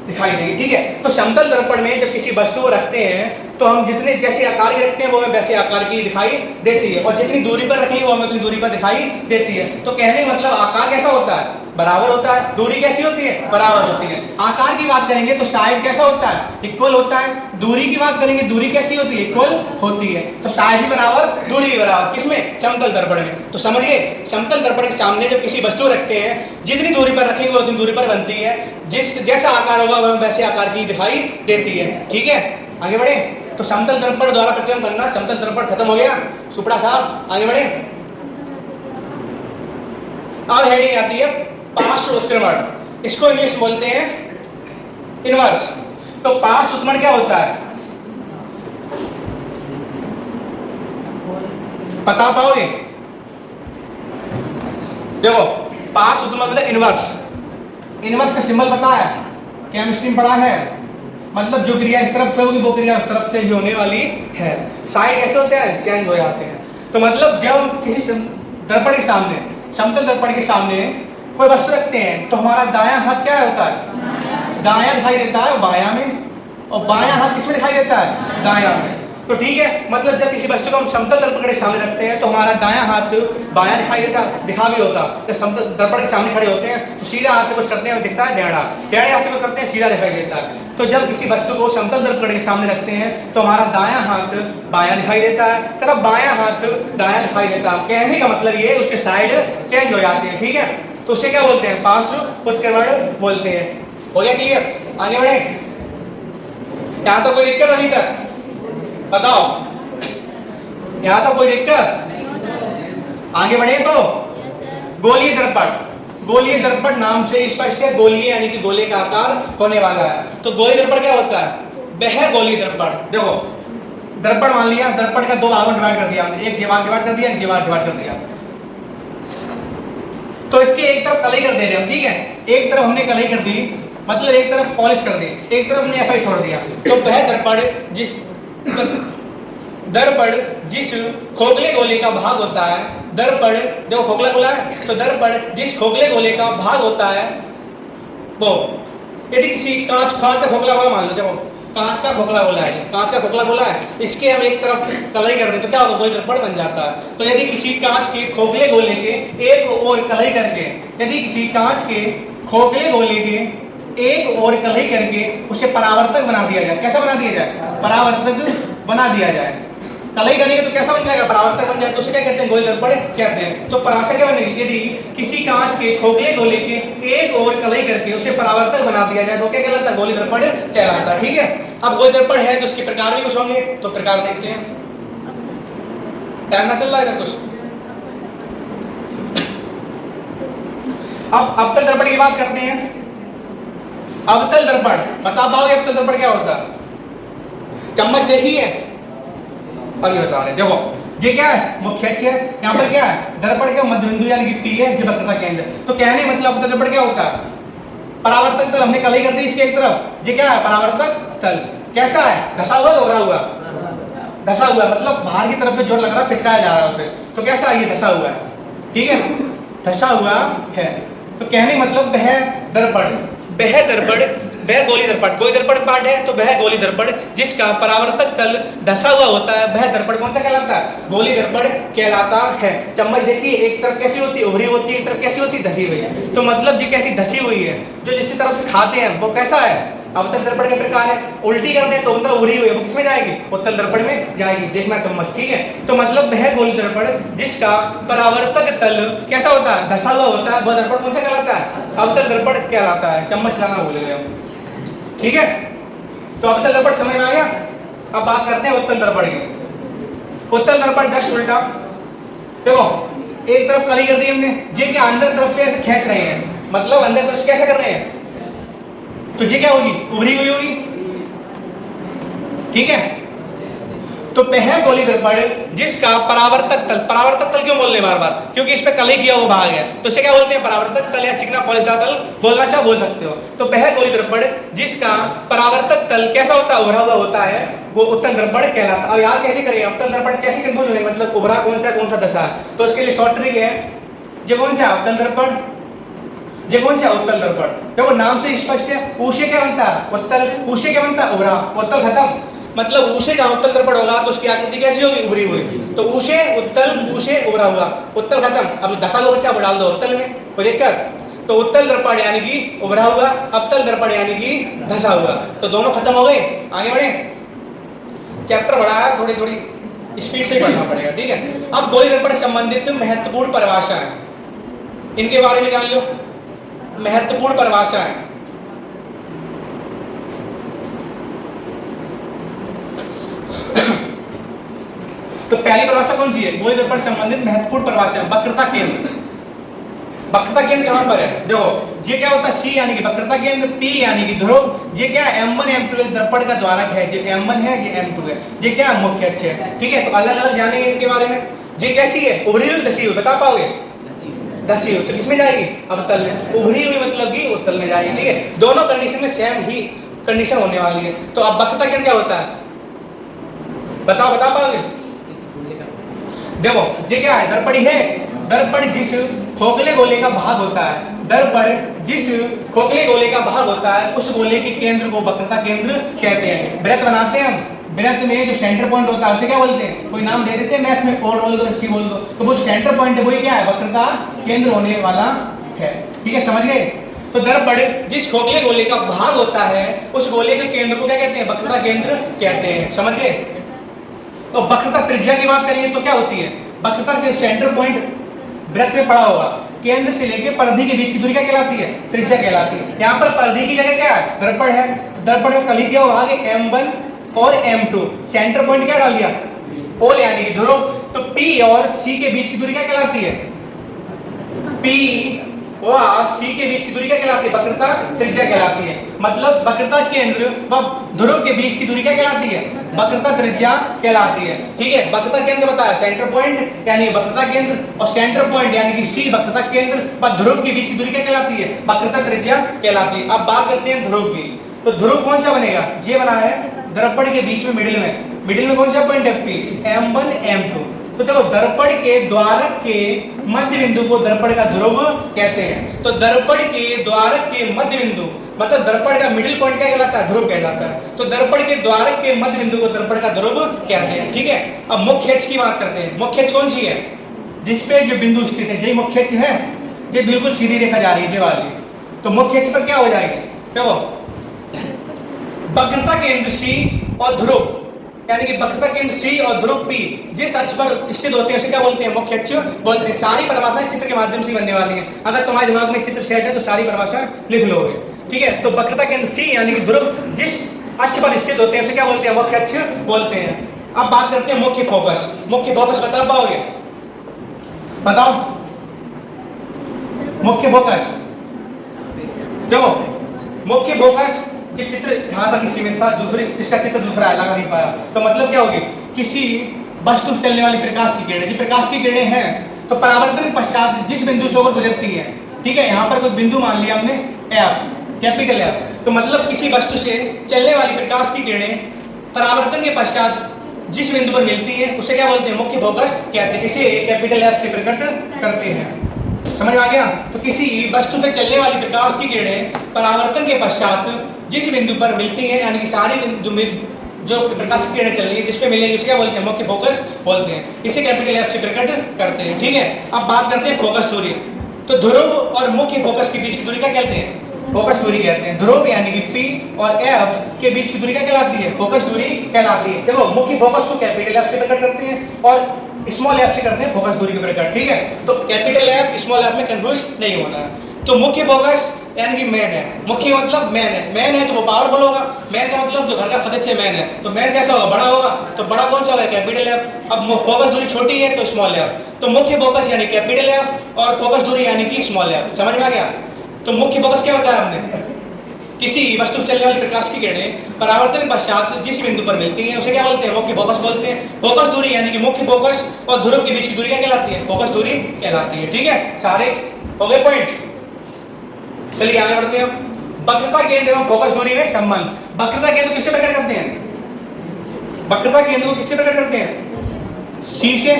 दिखाई देगी। ठीक है, तो समतल दर्पण में जब किसी वस्तु को रखते हैं तो हम जितने जैसे आकार की रखते हैं वो हमें वैसे आकार की दिखाई देती है, और जितनी दूरी पर रखेंगे वो हमें उतनी दूरी पर दिखाई देती है। तो कहने का मतलब आकार कैसा होता है, बराबर होता है, दूरी कैसी होती है, बराबर होती है। आकार की बात करेंगे तो साइज कैसा होता है, इक्वल होता है। दूरी की बात करेंगे, दूरी कैसी होती है, इक्वल होती है। तो साइज भी बराबर, दूरी भी बराबर, किसमें, समतल दर्पण में। तो समझिए, समतल दर्पण के सामने जब किसी वस्तु रखते हैं जितनी दूरी पर रखेंगे वो उतनी दूरी पर बनती है, जिस जैसा आकार होगा वह वैसे आकार की दिखाई देती है। ठीक है, आगे बढ़े। तो समतल दर्पण द्वारा प्रतिबिंब करना, समतल दर्पण खत्म हो गया सुपड़ा साहब, आगे बढ़े। अब हेडिंग आती है पार्श्व उत्क्रमण, इसको इंग्लिश बोलते हैं इनवर्स। तो पार्श्व उत्क्रमण क्या होता है, बता पाओगे? देखो, पार्श्व उत्क्रमण मतलब इनवर्स। इनवर्स का सिंबल पता है, केमिस्ट्री में पढ़ा है, मतलब जो क्रिया इस तरफ से होगी वो क्रिया उस तरफ से भी होने वाली है। साइड कैसे होते हैं, चेंज हो जाते हैं। तो मतलब जब हम किसी दर्पण के सामने, समतल दर्पण के सामने कोई वस्तु रखते हैं तो हमारा दायां हाथ क्या होता है, दायां दिखाई देता है बायां में, और बायां हाथ किसमें दिखाई देता है, दायां में। तो ठीक है, मतलब जब किसी वस्तु को हम समतल दर्पण के सामने रखते हैं तो हमारा दायां हाथ बायां दिखाई देता, दिखा भी होता। जब समतल दर्पण के सामने खड़े होते हैं तो सीधा हाथ से कुछ करते हैं दिखता है टेढ़ा, टेढ़े हाथ से कुछ करते हैं सीधा दिखाई देता है। तो जब किसी वस्तु को समतल दर्पण के सामने रखते हैं तो हमारा दायां हाथ बायां दिखाई देता है, तथा बायां हाथ दायां दिखाई देता है। कहने का मतलब ये उसके साइड चेंज हो जाते हैं। ठीक है, तो उसे क्या बोलते हैं, पार्श्व उत्क्रमण बोलते हैं। हो गया क्लियर, आगे बढ़े। क्या तो कोई दिक्कत अभी तक, बताओ, यहाँ तो कोई दिक्कत? आगे बढ़े तो गोलीय दर्पण, गोलीय दर्पण नाम से स्पष्ट है, गोलीय यानी कि गोले का आकार होने वाला है। तो गोलीय दर्पण क्या होता है, वह गोलीय दर्पण। देखो, दर्पण मान लिया, दर्पण का दो भागों में डिवाइड कर दिया हमने, एक जीवार डिवाइड कर दिया, एक जीवार डिवाइड कर दिया। तो इसकी एक तरफ कलई कर दे रहे हम, ठीक है, एक तरफ हमने कलई कर दी, मतलब एक तरफ पॉलिश कर दी, एक तरफ हमने एफआई छोड़ दिया। तो वह दर्पण जिस खोखले गोले का भाग होता है, दर्पण देखो खोखला गोला है, तो दर्पण जिस खोखले गोले का भाग होता है वो, यदि किसी कांच का खोखला गोला मान लो, देखो कांच का खोखला गोला है, कांच का खोखला गोला है, इसके हम एक तरफ कलई कर दें तो क्या होगा, गोलीय दर्पण बन जाता है। तो यदि किसी कांच के खोखले गोले के एक ओर कलई करके, यदि किसी कांच के खोखले गोले के एक ओर कलई करके उसे परावर्तक बना दिया जाए, कैसा बना दिया जाए, परावर्तक बना दिया जाए। कलई करेंगे तो कैसा बन जाएगा, परावर्तक बन जाएगा। तो उसे क्या कहते हैं, गोलीय दर्पण कहते हैं। तो पराशर क्या बनेगी, यदि किसी कांच के खोखले गोले के एक ओर कलई करके उसे परावर्तक बना दिया जाए तो क्या कहलाता है, गोलीय दर्पण कहलाता है। ठीक है, अब गोलीय दर्पण है तो उसके प्रकार भी कुछ होंगे, तो प्रकार देखते हैं। टाइम ना चल रहा है कुछ। अब अवतल दर्पण की बात करते हैं। अवतल दर्पण बता पाओगे, अवतल दर्पण क्या होता है? चम्मच देखी है, अभी बता रहे। देखो ये क्या है, मुख्य अक्ष है, यहाँ पर क्या है, दर्पण के मध्य बिंदु यानी कि टी है, जो वक्रता केंद्र। तो कहने मतलब अवतल दर्पण क्या होता है, परावर्तक तल हमने कलई कर दी इसके एक तरफ, ये क्या है, परावर्तक तल। कैसा है, धसा हुआ, दोहरा हुआ, धसा हुआ, मतलब बाहर की तरफ से जोर लग रहा है, खिसकाया जा रहा है उसे, तो कैसा है, ये धसा हुआ है। ठीक है, धसा हुआ है। तो कहने मतलब वह दर्पण, वह दर्पण, वह गोलीय दर्पण, गोलीय दर्पण पार्ट है तो वह गोलीय दर्पण जिसका परावर्तक तल धसा हुआ होता है, वह दर्पण कौन सा कहलाता है, गोलीय दर्पण कहलाता है। चम्मच देखिए, एक तरफ कैसी होती है, उभरी होती है, एक तरफ कैसी होती है, धसी हुई है। तो मतलब ये कैसी धसी हुई है, जो जिस तरफ से खाते हैं वो कैसा है, अवतल दर्पण का प्रकार है। उल्टी करते हैं तो मतलब उभरी हुई है, वो किसमें जाएगी, उत्तल दर्पण में जाएगी। देखना चम्मच, ठीक है। तो मतलब वह गोलीय दर्पण जिसका परावर्तक तल कैसा होता है, धसा हुआ होता है, वह दर्पण कौन सा कहलाता है, अवतल दर्पण कहलाता है। चम्मच लाना भूल गए, ठीक है। तो अवतल दर्पण समझ में आ गया। अब बात करते हैं उत्तल दर्पण की। उत्तल दर्पण जस्ट उल्टा, देखो एक तरफ कलई कर दी हमने, जे के अंदर तरफ से ऐसे खींच रहे हैं, मतलब अंदर तरफ से कैसे कर रहे हैं, तो ये क्या होगी, उभरी हुई होगी, ठीक है। तो वह गोली दर्पण जिसका परावर्तक तल क्यों बोल रहे बार बार, क्योंकि इस पे कल ही किया वो भाग है, तो इसे क्या बोलते हैं, परावर्तक तल या चिकना पॉलिस्टर तल बोलना चाहो बोल सकते हो। तो वह गोली दर्पण जिसका परावर्तक तल कैसा होता है, उभरा हुआ होता है, वो उत्तल दर्पण कहलाता है। अब यार कैसे करेंगे, उत्तल दर्पण कैसे कंफ्यूज होंगे, मतलब उभरा कौन सा दशा है, तो इसके लिए शॉर्ट ट्रिक है, ये कौन सा उत्तल दर्पण, ये कौन सा उत्तल दर्पण, देखो नाम से स्पष्ट है, ऊषे क्या बनता है उत्तल, ऊषे क्या बनता है उभरा, उत्तल खत्म, मतलब ऊषे का उत्तल दर्पण होगा तो उसकी आकृति कैसी होगी, उभरी हुई, तो ऊषे उत्तल, ऊषे उभरा हुआ, उत्तल खत्म। अब दशा लो बच्चा, वो डाल दो उत्तल में, कोई दिक्कत, तो उत्तल दर्पण यानी कि उभरा हुआ, अवतल दर्पण यानी कि धसा हुआ, तो दोनों खत्म हो गए। आगे बढ़े, चैप्टर बड़ा है, थोड़ी थोड़ी स्पीड से ही पढ़ना पड़ेगा, ठीक है। अब गोली दर्पण संबंधित महत्वपूर्ण परिभाषा है, इनके बारे में जान लो, महत्वपूर्ण परिभाषा है। तो पहली परिभाषा कौन सी है, गोली दर्पण संबंधित महत्वपूर्ण परिभाषा, वक्रता केंद्र। वक्रता केंद्र कहां पर है, देखो ये क्या होता है, C यानी कि वक्रता केंद्र, P यानी कि ध्रुव, ये क्या है M1 M2 दर्पण का द्वारक है, ये M1 है ये M2 है, ये क्या है मुख्य अक्ष है, ठीक है। तो अलग अलग जानेंगे इनके बारे में। ये कैसी है, उभरी हुई धसी हुई, बता पाओगे, धसी हुई, तो किसमें जाएगी, अवतल में, उभरी हुई मतलब कि उत्तल में जाएगी, ठीक है। दोनों कंडीशन में सेम ही कंडीशन होने वाली है। तो अब वक्रता केंद्र क्या होता है, बताओ, बता पाओगे, देखो ये क्या है, दर्पण है, दर्पण जिस खोखले गोले का भाग होता है, दर्पण जिस खोखले गोले का भाग होता है, उस गोले के केंद्र को वक्रता केंद्र कहते हैं। वृत्त बनाते हैं हम, वृत्त में जो सेंटर पॉइंट होता है उसे क्या बोलते हैं, कोई नाम दे देते हैं मैथ में, कोण बोल दो, सी बोल दो, तो वो सेंटर पॉइंट है, वही क्या है, वक्रता केंद्र होने वाला है, ठीक है, समझ गए। तो दर्पण जिस खोखले गोले का भाग होता है, उस गोले के केंद्र को क्या कहते हैं, वक्रता केंद्र कहते हैं, समझ गए। तो वक्रता त्रिज्या की बात करिए तो क्या होती है, वक्रता से सेंटर पॉइंट वृत्त में पड़ा होगा, केंद्र से लेके परिधि के बीच की दूरी क्या कहलाती है, त्रिज्या कहलाती है। यहाँ पर परिधि की जगह क्या है, दर्पण है, दर्पण में कल ही क्या होगा, M1 और M2, सेंटर पॉइंट क्या डाल दिया, पोल यानी कि ध्रुव, तो P और C के बीच की दूरी क्या कहलाती है, P और C के बीच की दूरी क्या कहलाती है, वक्रता त्रिज्या कहलाती है। मतलब वक्रता केंद्र व ध्रुव के बीच की दूरी क्या कहलाती है, वक्रता त्रिज्या कहलाती है, ठीक है। वक्रता केंद्र बताया सेंटर पॉइंट यानी वक्रता केंद्र, और सेंटर पॉइंट यानी कि C वक्रता केंद्र व ध्रुव के बीच की दूरी क्या कहलाती है, वक्रता त्रिज्या कहलाती है। अब बात करते हैं ध्रुव की, तो ध्रुव कौन सा बनेगा, ये बना है दर्पण के बीच में, मिडिल में कौन सा पॉइंट है, P, M1 M2। तो देखो दर्पण के द्वारक के मध्य बिंदु को दर्पण का ध्रुव कहते हैं। तो दर्पण के द्वारक के मध्य बिंदु मतलब दर्पण का मिडिल पॉइंट क्या कहलाता है, ध्रुव कहलाता है। तो दर्पण के द्वारक के मध्य बिंदु को दर्पण का ध्रुव कहते हैं, ठीक है। अब मुख्य अक्ष की बात करते हैं। मुख्य अक्ष कौन सी है, जिसपे जो बिंदु स्थित है, यही मुख्य अक्ष है, ये बिल्कुल सीधी रेखा जा रही है, ये वाली। तो मुख्य अक्ष पर क्या हो जाएगी, देखो वक्रता केंद्र C और ध्रुव यानी कि वक्रता केंद्र C और ध्रुव P जिस अक्ष पर स्थित होते हैं उसे क्या बोलते हैं, मुख्य अक्ष बोलते हैं। सारी परिभाषाएं चित्र के माध्यम से बनने वाली हैं। अगर तुम्हारे दिमाग में चित्र सेट है तो सारी परिभाषा लिख लोगे, ठीक है। तो वक्रता केंद्र C यानी कि ध्रुव जिस अक्ष पर स्थित होते हैं उसे क्या बोलते हैं, मुख्य अक्ष बोलते हैं। अब बात करते हैं मुख्य फोकस। मुख्य फोकस बता पाओगे, बताओ मुख्य फोकस। देखो मुख्य फोकस जो चित्र यहाँ तक सीमित था, दूसरे इसका चित्र दूसरा है, लगा नहीं पाया। तो मतलब क्या होगी, किसी वस्तु से चलने वाली प्रकाश की किरणें, जो प्रकाश की किरणें हैं तो परावर्तन के पश्चात जिस बिंदु से होकर गुजरती है, ठीक है। यहाँ पर कोई बिंदु मान लिया हमने F, कैपिटल F। तो मतलब किसी वस्तु से चलने वाली प्रकाश की किरणें परावर्तन के पश्चात जिस बिंदु पर मिलती है उसे क्या बोलते हैं, मुख्य फोकस कहते हैं। इसे कैपिटल F से प्रकट करते हैं, समझ में आ गया। तो किसी वस्तु से चलने वाली प्रकाश की किरणें परावर्तन के पश्चात जिस बिंदु पर मिलती है, यानी कि सारी जो प्रकाश की किरणें चल रही है जिस पे मिलेंगे उसे क्या बोलते हैं, मुख्य फोकस बोलते हैं। इसे कैपिटल F से प्रकट करते हैं, ठीक है। अब बात करते हैं फोकस दूरी। तो ध्रुव और मुख्य फोकस के बीच की दूरी क्या कहते हैं, फोकस दूरी कहते हैं। ध्रुव यानी कि P और F के बीच की दूरी क्या कहलाती है, फोकस दूरी कहलाती है। देखो मुख्य फोकस को कैपिटल F से प्रकट करते हैं और स्मॉल f से करते हैं फोकस दूरी के प्रकट, ठीक है। तो कैपिटल F स्मॉल f में कंफ्यूज नहीं होना है। तो मुख्य फोकस यानी कि मैन है, मुख्य मतलब मैन है। मैन है तो वो पावरफुल होगा, मैन का मतलब जो घर का सदस्य मैन है, तो मैन कैसा होगा, बड़ा होगा। तो बड़ा कौन सा होगा, कैपिटल F। अब फोकस दूरी छोटी है तो स्मॉल f। तो मुख्य फोकस यानी कैपिटल F और फोकस दूरी यानी कि स्मॉल f। समझ में आ गया। तो मुख्य फोकस क्या बताया हमने, किसी वस्तु से चलने वाले प्रकाश की किरणें परावर्तन के पश्चात जिस बिंदु पर मिलती हैं उसे क्या बोलते हैं? मुख्य फोकस बोलते हैं। फोकस दूरी यानी कि मुख्य फोकस और ध्रुव के बीच की दूरी क्या कहलाती है? फोकस दूरी कहलाती है। ठीक है, सारे हो गए पॉइंट। चलिए आगे बढ़ते हैं। वक्रता केंद्र एवं फोकस दूरी में संबंध। वक्रता केंद्र किससे प्रकट करते हैं? वक्रता केंद्र को किससे प्रकट करते हैं? सी से।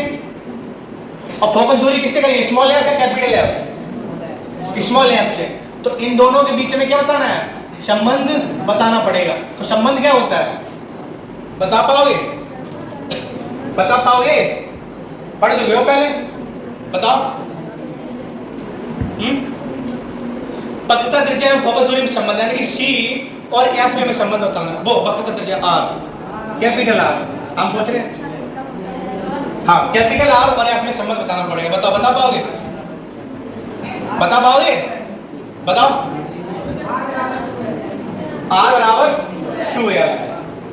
और फोकस दूरी किससे करेंगे? स्मॉल एफ या कैपिटल एफ? स्मॉल एफ से। तो इन दोनों के बीच में क्या बताना है? संबंध बताना पड़ेगा। तो संबंध क्या होता है? बता पाओगे? बता पाओगे? पढ़ चुके हो पहले? बताओ। वक्रता त्रिज्या एवं फोकस दूरी में संबंध यानी कि सी और एफ में संबंध बताना। वो वक्रता त्रिज्या आर, कैपिटल आर हम पूछ रहे हैं। हाँ, कैपिटल आर और एफ में संबंध बताना पड़ेगा। बताओ, बता पाओगे? बता पाओगे? बताओ। R बराबर 2F,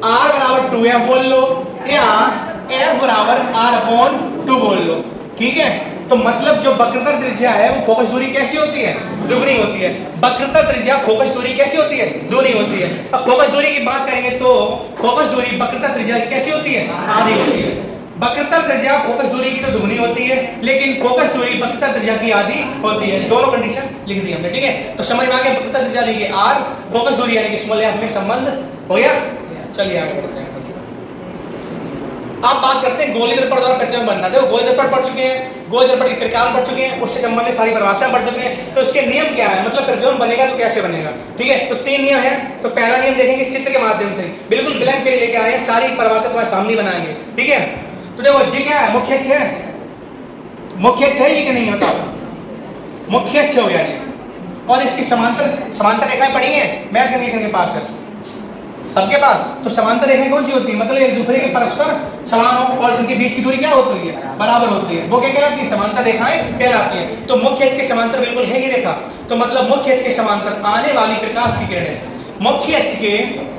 R बराबर 2F बोल लो या F बराबर R/2 बोल लो। ठीक है, तो मतलब जो वक्रता त्रिज्या है वो फोकस दूरी कैसी होती है? दुगनी होती है। वक्रता त्रिज्या फोकस दूरी कैसी होती है? दुगनी होती है। अब फोकस दूरी की बात करेंगे तो फोकस दूरी वक्रता त्रिज्या की कैसी होती है? आधी होती है। वक्रता त्रिज्या फोकस दूरी की तो दुगनी होती है, लेकिन फोकस दूरी वक्रता त्रिज्या की आधी होती है। दोनों कंडीशन लिख दी हमने। ठीक है, तो समझ में आ गया। वक्रता त्रिज्या लिखिए R, फोकस दूरी यानी कि स्मॉल एफ में संबंध हो गया। चलिए आगे बढ़ते हैं। अब बात करते हैं गोलीय दर्पण द्वारा प्रतिबिंब बनना। देखो गोलीय दर्पण पढ़ चुके हैं, गोलीय दर्पण की प्रकार पढ़ चुके हैं, उससे संबंधित सारी परिभाषा पढ़ चुके हैं। तो इसके नियम क्या है, मतलब प्रतिबिंब बनेगा तो कैसे बनेगा। ठीक है, तो 3 नियम है। तो पहला नियम देखेंगे चित्र के माध्यम से, बिल्कुल ब्लैंक पेज लेके आए हैं, सारी परिभाषा तुम्हारे सामने बनाएंगे। ठीक है, तो देखो जी क्या है? मुख्य अक्ष है। मुख्य अक्ष है ये कि नहीं? बताओ। मुख्य अक्ष हो गया ये, और इसकी समांतर रेखाएं पड़ी हैं मैथ गणित के पास है सबके पास। तो समांतर रेखाएं कौन सी होती है? मतलब एक दूसरे के परस्पर समान हो और उनके बीच की दूरी क्या होती है? बराबर होती है। वो क्या कहलाती है? समांतर रेखाएं कहलाती है। तो मुख्य अक्ष के समांतर बिल्कुल है ये रेखा। तो मतलब मुख्य अक्ष के समांतर आने वाली प्रकाश की किरणें, मुख्य अक्ष के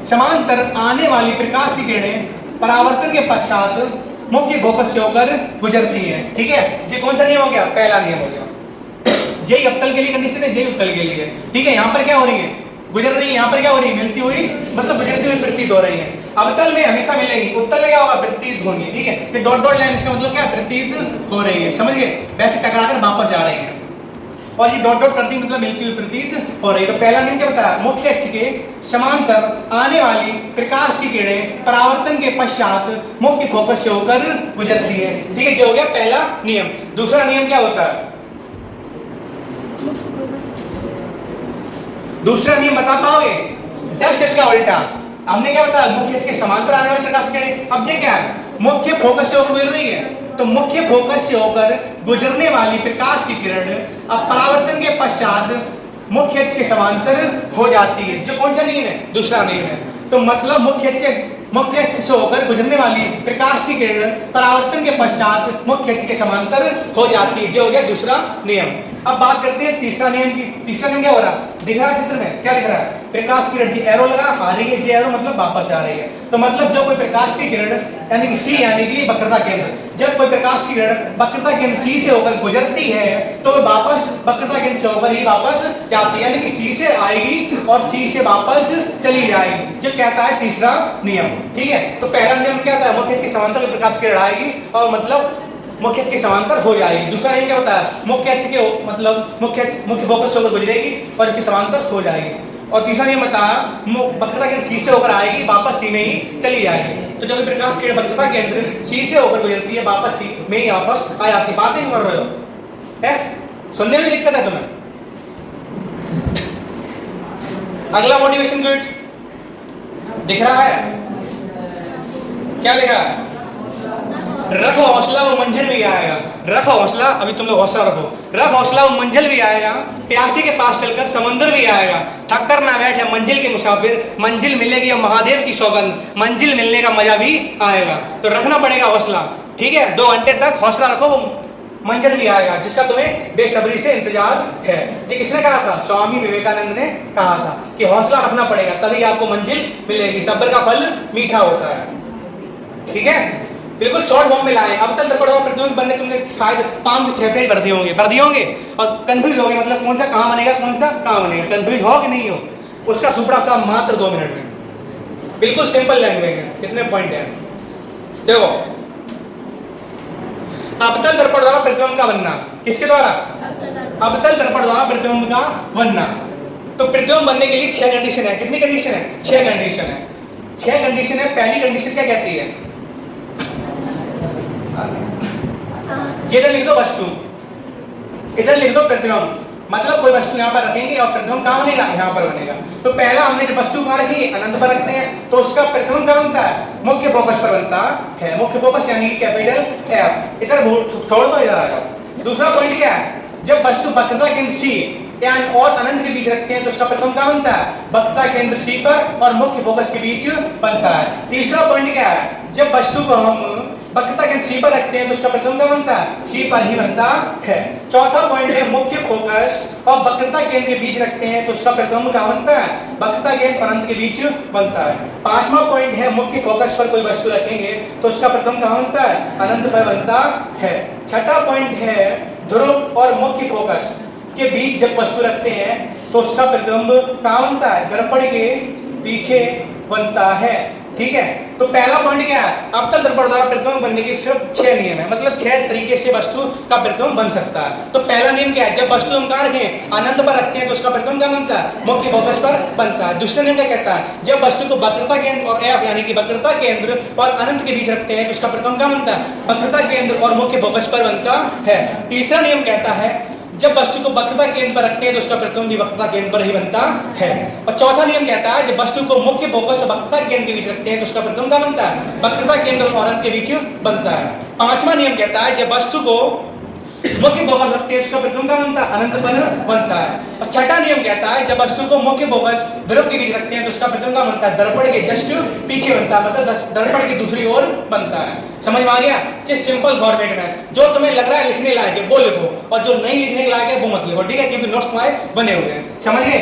समांतर आने वाली प्रकाश की किरणें परावर्तन के पश्चात मुख्य फोकस से होकर गुजरती है। ठीक है, ये कौन सा नियम हो गया? पहला नियम हो गया। यही अवतल के लिए कंडीशन है, यही उत्तल के लिए। ठीक है, यहाँ पर क्या हो रही है? गुजर रही है। यहाँ पर क्या हो रही है? मिलती हुई, मतलब गुजरती हुई प्रतीत हो रही है। अवतल में हमेशा मिलेंगी, उत्तल में क्या होगा? प्रतीत होंगी। ठीक है, तो डॉट डॉट लाइन इसका मतलब क्या? प्रतीत हो रही है। समझ गए? वैसे टकराकर वापस जा रही है, और ये डॉट डॉट करती मतलब मिलती हुई प्रतीत हो रही है। तो पहला नियम क्या बताया? मुख्य अक्ष के समांतर आने वाली प्रकाश की किरणें परावर्तन के पश्चात मुख्य फोकस से होकर गुजरती है। ठीक है, जो हो गया पहला नियम। दूसरा नियम क्या होता है? दूसरा नियम बता पाओगे? जस्ट इसका उल्टा। हमने क्या बताया? मुख्य अक्ष के समांतर आने वाली प्रकाश की किरणें। अब ये क्या है? मुख्य फोकस से होकर गुजर रही है, तो मुख्य फोकस से होकर गुजरने वाली प्रकाश की किरण अब परावर्तन के पश्चात मुख्य अक्ष के समांतर हो जाती है। जो कौन सा नियम है? दूसरा नियम है। तो मतलब मुख्य अक्ष से होकर गुजरने वाली प्रकाश की किरण परावर्तन के पश्चात मुख्य अक्ष के समांतर हो जाती है। जो हो गया दूसरा नियम। अब बात करते हैं तीसरा नियम की। तीसरा नियम क्या हो रहा है? दिख रहा है चित्र में? क्या दिख रहा है? प्रकाश की किरण की एरो लगा आ रही है, ये एरो मतलब वापस आ रही है। तो मतलब जो कोई प्रकाश की किरण यानी कि सी यानी कि वक्रता केंद्र, जब कोई प्रकाश की किरण वक्रता केंद्र सी से होकर गुजरती है तो वापस वक्रता केंद्र से होकर ही वापस जाती है, यानी कि सी से आएगी और सी से वापस चली जाएगी। जो कहता है तीसरा नियम। ठीक है, तो पहला नियम क्या था? मुख्य अक्ष के समांतर प्रकाश की किरण आएगी और मतलब मुख्य अक्ष के समांतर हो जाएगी। दूसरा नियम क्या बताया? मुख्य अक्ष के मतलब मुख्य फोकस से होकर गुजरेगी और इसके समांतर हो जाएगी। और तीसरा नियम बताया वक्रता केंद्र सी से होकर आएगी, वापस सी में ही चली जाएगी। तो जब प्रकाश की वक्रता केंद्र सी से होकर गुजरती है, वापस सी में ही वापस आ जाती है। बातें कर रहे हो है? सुनने में दिक्कत है तुम्हें? अगला मोटिवेशन क्विट दिख रहा है? क्या लिखा है? रखो हौसला वो मंजिल भी आएगा। रखो हौसला, अभी तुम लोग हौसला रखो। रख हौसला वो मंजिल भी आएगा, प्यासी के पास चलकर समंदर भी आएगा। थक कर ना बैठे मंजिल के मुसाफिर, मंजिल मिलेगी और महादेव की सौगंध, मंजिल मिलने का मजा भी आएगा। तो रखना पड़ेगा हौसला। ठीक है, 2 घंटे तक हौसला रखो, वो मंजिल भी आएगा जिसका तुम्हें बेसब्री से इंतजार है। ये किसने कहा था? स्वामी विवेकानंद ने कहा था कि हौसला रखना पड़ेगा, तभी आपको मंजिल मिलेगी। सब्र का फल मीठा होता है। ठीक है, बिल्कुल शॉर्ट फॉर्म में लाए। अब तक दर्पण और प्रतिबिंब बनने तुमने शायद 5 से 6 पेज भर दिए होंगे और कंफ्यूज हो गए, मतलब कौन सा कहाँ बनेगा, कौन सा कहाँ बनेगा। कंफ्यूज हो कि नहीं हो? उसका सुपड़ा सा मात्र 2 मिनट में, बिल्कुल सिंपल लैंग्वेज है। कितने पॉइंट है देखो। अवतल दर्पण द्वारा प्रतिबिंब का बनना, किसके द्वारा? अवतल दर्पण द्वारा प्रतिबिंब का बनना। तो प्रतिबिंब बनने के लिए 6 कंडीशन है। कितनी कंडीशन है? 6 कंडीशन है। 6 कंडीशन है। पहली कंडीशन क्या कहती है? इधर लिख दो वस्तु, इधर लिख दो प्रतिबिंब। मतलब कोई वस्तु यहाँ पर रखेंगे और प्रतिबिंब कहाँ बनेगा? यहाँ पर बनेगा। तो पहला हमने जब वस्तु कहाँ रखी? अनंत पर रखते हैं, तो उसका प्रतिबिंब कहाँ बनता है? मुख्य फोकस पर बनता है। मुख्य फोकस यानी कि कैपिटल एफ। इधर छोड़ दो, इधर आ जाओ। दूसरा पॉइंट क्या है? जब वस्तु वक्रता केंद्र सी और अनंत के बीच रखते हैं तो उसका प्रतिबिंब कहाँ बनता है? वक्रता केंद्र सी पर और मुख्य फोकस के बीच बनता है। तीसरा पॉइंट क्या है? जब वस्तु को हम वक्रता केंद्र सी पर रखते हैं तो उसका प्रतिबिंब क्या बनता है? सी पर ही बनता है। चौथा पॉइंट है मुख्य फोकस और वक्रता केंद्र के बीच रखते हैं तो उसका प्रतिबिंब क्या बनता है? वक्रता केंद्र और अनंत के बीच बनता है। पांचवा पॉइंट है मुख्य फोकस पर कोई वस्तु रखेंगे तो उसका प्रतिबिंब कहाँ बनता है? अनंत पर बनता है। छठा पॉइंट है ध्रुव और मुख्य फोकस के बीच जब वस्तु रखते हैं तो उसका प्रतिबिंब कहाँ बनता है? दर्पण के पीछे बनता है। ठीक है। तो पहला पॉइंट क्या है? अवतल दर्पण द्वारा प्रतिबिंब बनने के सिर्फ 6 नियम है, मतलब 6 तरीके से वस्तु का प्रतिबिंब बन सकता है। तो पहला नियम क्या है? जब वस्तु हम कहाँ रखें? अनंत पर रखते हैं तो उसका प्रतिबिंब क्या बनता है? मुख्य फोकस पर बनता है। दूसरा नियम क्या कहता है? जब वस्तु को वक्रता केंद्र और एफ यानी कि वक्रता केंद्र और अनंत के बीच रखते हैं तो उसका प्रतिबिंब क्या बनता है? वक्रता केंद्र और मुख्य फोकस पर बनता है। तीसरा नियम कहता है जब वस्तु को वक्रता केंद्र पर रखते हैं तो उसका प्रतिबिंब भी वक्रता केंद्र पर ही बनता है। और चौथा नियम कहता है जब वस्तु को मुख्य फोकस और वक्रता केंद्र के बीच रखते हैं तो उसका प्रतिबिंब क्या बनता है? वक्रता केंद्र और अनंत के बीच बनता है। पांचवा नियम कहता है जब वस्तु को मुख्य फोकस रखते हैं उसका प्रतिबिंब क्या बनता है? अनंत पर बनता है। और छठा नियम कहता है जब वस्तु को मुख्य फोकस ध्रुव के बीच रखते हैं तो उसका प्रतिबिंब क्या बनता है? दर्पण के जस्ट पीछे बनता है, मतलब दर्पण की दूसरी ओर बनता है। समझ में आ गया? जिस सिंपल फॉर्मेट में जो तुम्हें लग रहा है लिखने लायक है वो लिखो और जो नहीं लिखने लायक है वो मत लिखो। ठीक है? क्योंकि नोट्स तुम्हारे बने हुए हैं। समझ गए?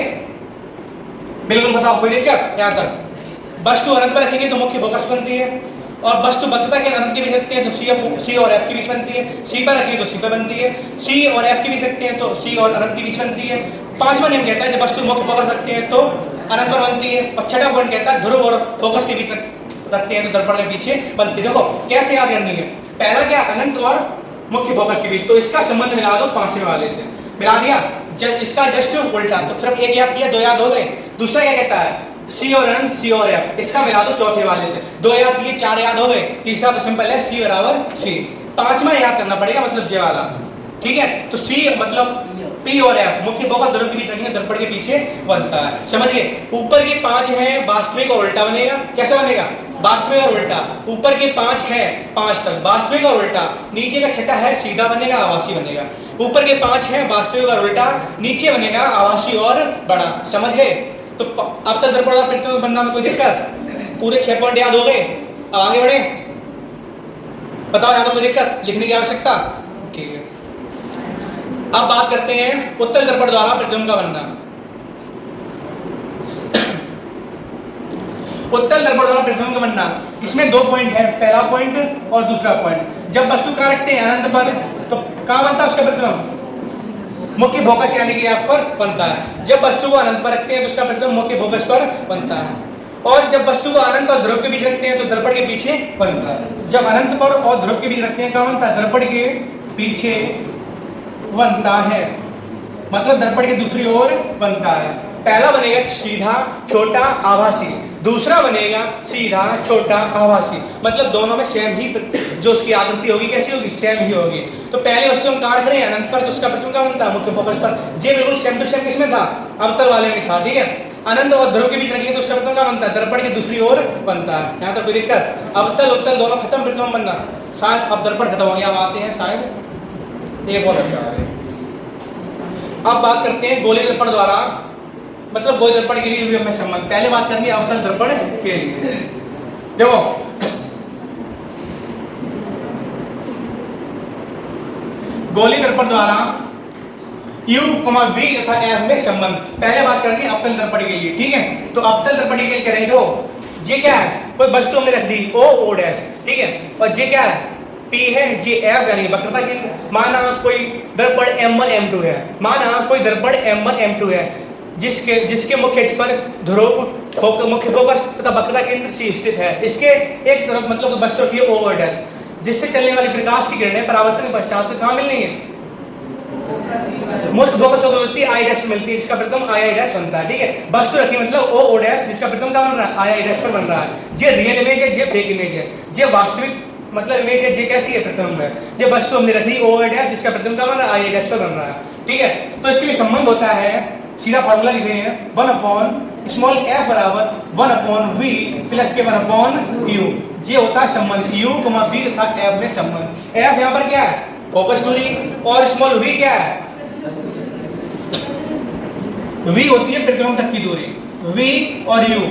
बिल्कुल। बताओ कोई दिक्कत? यहाँ तक वस्तु अनंत पर रखेंगे तो मुख्य फोकस बनती है और वस्तु वक्रता के अनंत के बीच रखते हैं तो सी और एफ के बीच बनती है। सी पर रखेंगे तो सी पर बनती है। सी और एफ के बीच रखते हैं तो सी और अनंत के बीच बनती है। पांचवा नियम कहता है जब वस्तु मुख्य फोकस रखते हैं तो अनंत पर बनती है। और छठा पॉइंट कहता है ध्रुव और फोकस के बीच रखते हैं तो दर्पण के पीछे बनती है। देखो कैसे याद करनी है। पहला क्या? अनंत और मुख्य फोकस के बीच, तो इसका संबंध मिला दो पांचवें वाले से। मिला दिया? इसका जस्ट उल्टा, तो सिर्फ एक याद किया, 2 याद हो गए। दूसरा क्या कहता है? सी और अनंत, सी और एफ, इसका मिला दो चौथे वाले से। 2 याद किए, 4 याद हो गए। तीसरा तो सिंपल है, सी बराबर सी। पांचवा याद करना पड़ेगा, मतलब जे वाला। ठीक है? तो सी मतलब पी और एफ मुख्य फोकस ध्रुव के बीच रखेंगे, दर्पण के पीछे बनता है। समझिए? ऊपर के 5 हैं वास्तविक और उल्टा बनेगा। कैसे बनेगा? वास्तविक और उल्टा। ऊपर के 5 हैं 5 तक वास्तविक और उल्टा। नीचे का छठा है सीधा बनेगा, आवासी बनेगा। ऊपर के 5 हैं वास्तविक और उल्टा, नीचे बनेगा आवासी और बड़ा। समझ गए? तो अब तक दर्पण और प्रतिबिंब बनना में कोई दिक्कत? पूरे 6 पॉइंट याद हो गए। अब आगे बढ़े। बताओ यहाँ तो कोई दिक्कत? लिखने की आवश्यकता? ठीक है। अब बात करते हैं उत्तल दर्पण द्वारा प्रतिबिंब का बनना। उत्तल दर्पण द्वारा प्रतिबिंब का बनना, इसमें 2 पॉइंट है, पहला पॉइंट और दूसरा पॉइंट। जब वस्तु कहाँ रखते हैं? अनंत पर, तो कहाँ बनता है उसका प्रतिबिंब? मुख्य फोकस यानी कि एफ पर बनता है। जब वस्तु को अनंत पर रखते हैं तो उसका प्रतिबिंब मुख्य फोकस पर बनता है। और जब वस्तु को अनंत और ध्रुव के बीच रखते हैं तो दर्पण के पीछे बनता है। जब अनंत पर और ध्रुव के बीच रखते हैं कहाँ बनता है? दर्पण के पीछे बनता है, मतलब दर्पण की दूसरी ओर बनता है। पहला बनेगा सीधा छोटा आभासी, दूसरा बनेगा सीधा छोटा आभासी, मतलब दोनों में सेम ही जो उसकी आकृति होगी कैसी होगी? सेम ही होगी। तो पहली वस्तु हम कहाँ खड़े हैं? अनंत पर, तो उसका प्रतिबिंब क्या बनता है? मुख्य फोकस पर। ये बिल्कुल सेम टू सेम किसमें था? अवतल वाले में था। ठीक है? अनंत और ध्रुव के बीच रखिए तो उसका प्रतिबिंब क्या बनता है? दर्पण की दूसरी ओर बनता है। यहाँ तक कोई दिक्कत? अवतल उत्तल दोनों खत्म, प्रतिबिंब बनना। शायद अब दर्पण खत्म हो गया, अब आते हैं शायद ये बहुत अच्छा है। अब बात करते हैं गोलीय दर्पण द्वारा, मतलब गोलीय दर्पण के लिए भी हमें संबंध। पहले बात करनी है अवतल दर्पण के लिए। देखो गोलीय दर्पण द्वारा U, V तथा F में संबंध। पहले बात करनी है अवतल दर्पण के लिए। ठीक है? तो अवतल दर्पण के लिए करेंगे तो ये क्या है? कोई वस्तु हमने रख दी O डैश, ठीक है? और ये क्या है? P है, G F यानी वक्रता केंद्र। माना कोई दर्पण M1 M2 है, माना कोई दर्पण M1 M2 है। जिसके जिसके मुख्य अक्ष पर ध्रुव मुख्य फोकस तथा वक्रता केंद्र सी स्थित है। इसके एक तरफ मतलब वस्तु की ओ और डैश, जिससे चलने वाली प्रकाश की किरणें परावर्तन के पश्चात कहाँ मिलनी है? मुख्य फोकस होती आई डैश मिलती है, इसका प्रथम आई डैश बनता है। ठीक है, वस्तु रखी मतलब ओ डैश, जिसका प्रथम क्या बन रहा है? आई डैश पर बन रहा है। ये रियल इमेज है, ये फेक इमेज है। ये वास्तविक मतलब इमेज है, ये कैसी है? प्रथम है। ये वस्तु हमने रखी ओ डैश, इसका प्रथम क्या बन रहा है? आई डैश पर बन रहा है। ठीक है, तो इसके लिए संबंध होता है, सीधा फार्मूला लिख रहे हैं, 1/स्मॉल f बराबर 1/v प्लस के 1/u। ये होता है संबंध u, v तथा f में संबंध। f यहाँ पर क्या है? फोकस दूरी, और स्मॉल v क्या है? v होती है प्रतिबिंब तक की दूरी, v और u।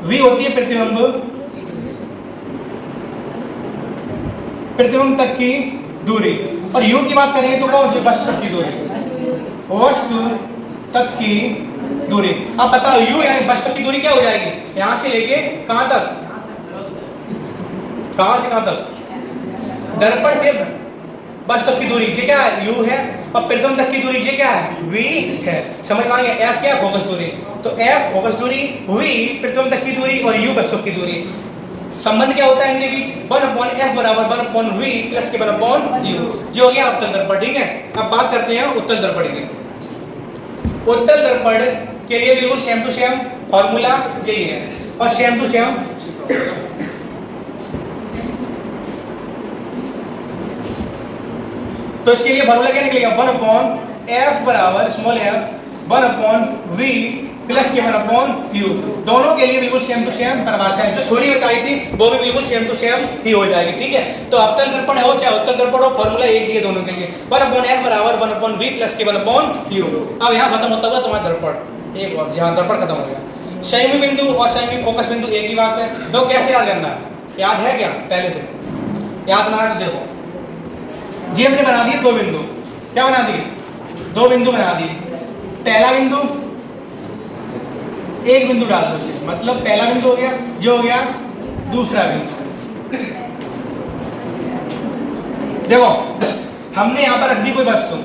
v होती है प्रतिबिंब तक की दूरी, और u की बात करेंगे तो कौन सी? वस्तु तक की दूरी, वस्तु तक की दूरी। अब बताओ u यानी वस्तु तक की दूरी क्या हो जाएगी? यहां से लेके कहां तक? कहां से कहां तक? दर्पण से वस्तु तक की दूरी ये क्या है? u है, और प्रतिबिंब तक की दूरी ये क्या है? v है। समझ में आ गया? f क्या है? फोकस दूरी। तो f फोकस दूरी, v प्रतिबिंब तक की दूरी, और u वस्तु तक की दूरी। संबंध क्या होता है इनके बीच? 1/f बराबर 1/v प्लस के 1/u। जो हो गया उत्तल दर्पण। ठीक है, अब बात करते हैं उत्तल दर्पण की। उत्तल दर्पण के लिए बिल्कुल सेम टू सेम फॉर्मूला यही है, और सेम टू सेम तो इसके लिए फॉर्मूला क्या निकलेगा? 1/f बराबर स्मॉल f 1/v प्लस के 1/u। दोनों के लिए बिल्कुल सेम टू सेम परिभाषा है, जो थोड़ी बताई थी वो भी बिल्कुल सेम टू सेम ही हो जाएगी। ठीक है, तो अवतल दर्पण हो चाहे उत्तल दर्पण हो, फॉर्मूला एक ही है दोनों के लिए, 1/f बराबर 1/v प्लस के 1/u। अब यहाँ खत्म होता हुआ तुम्हारा दर्पण, एक बात यहाँ दर्पण खत्म हो गया। संयमी बिंदु और संयमी फोकस बिंदु एक ही बात है। तो कैसे याद करना है? याद है क्या? पहले से याद ना है तो देखो, जी हमने बना दिए दो बिंदु। क्या बना दिए? दो बिंदु बना दिए। पहला बिंदु, एक बिंदु डाल दो, मतलब पहला बिंदु हो गया, जो हो गया दूसरा बिंदु। देखो हमने यहां पर रख दी कोई वस्तु,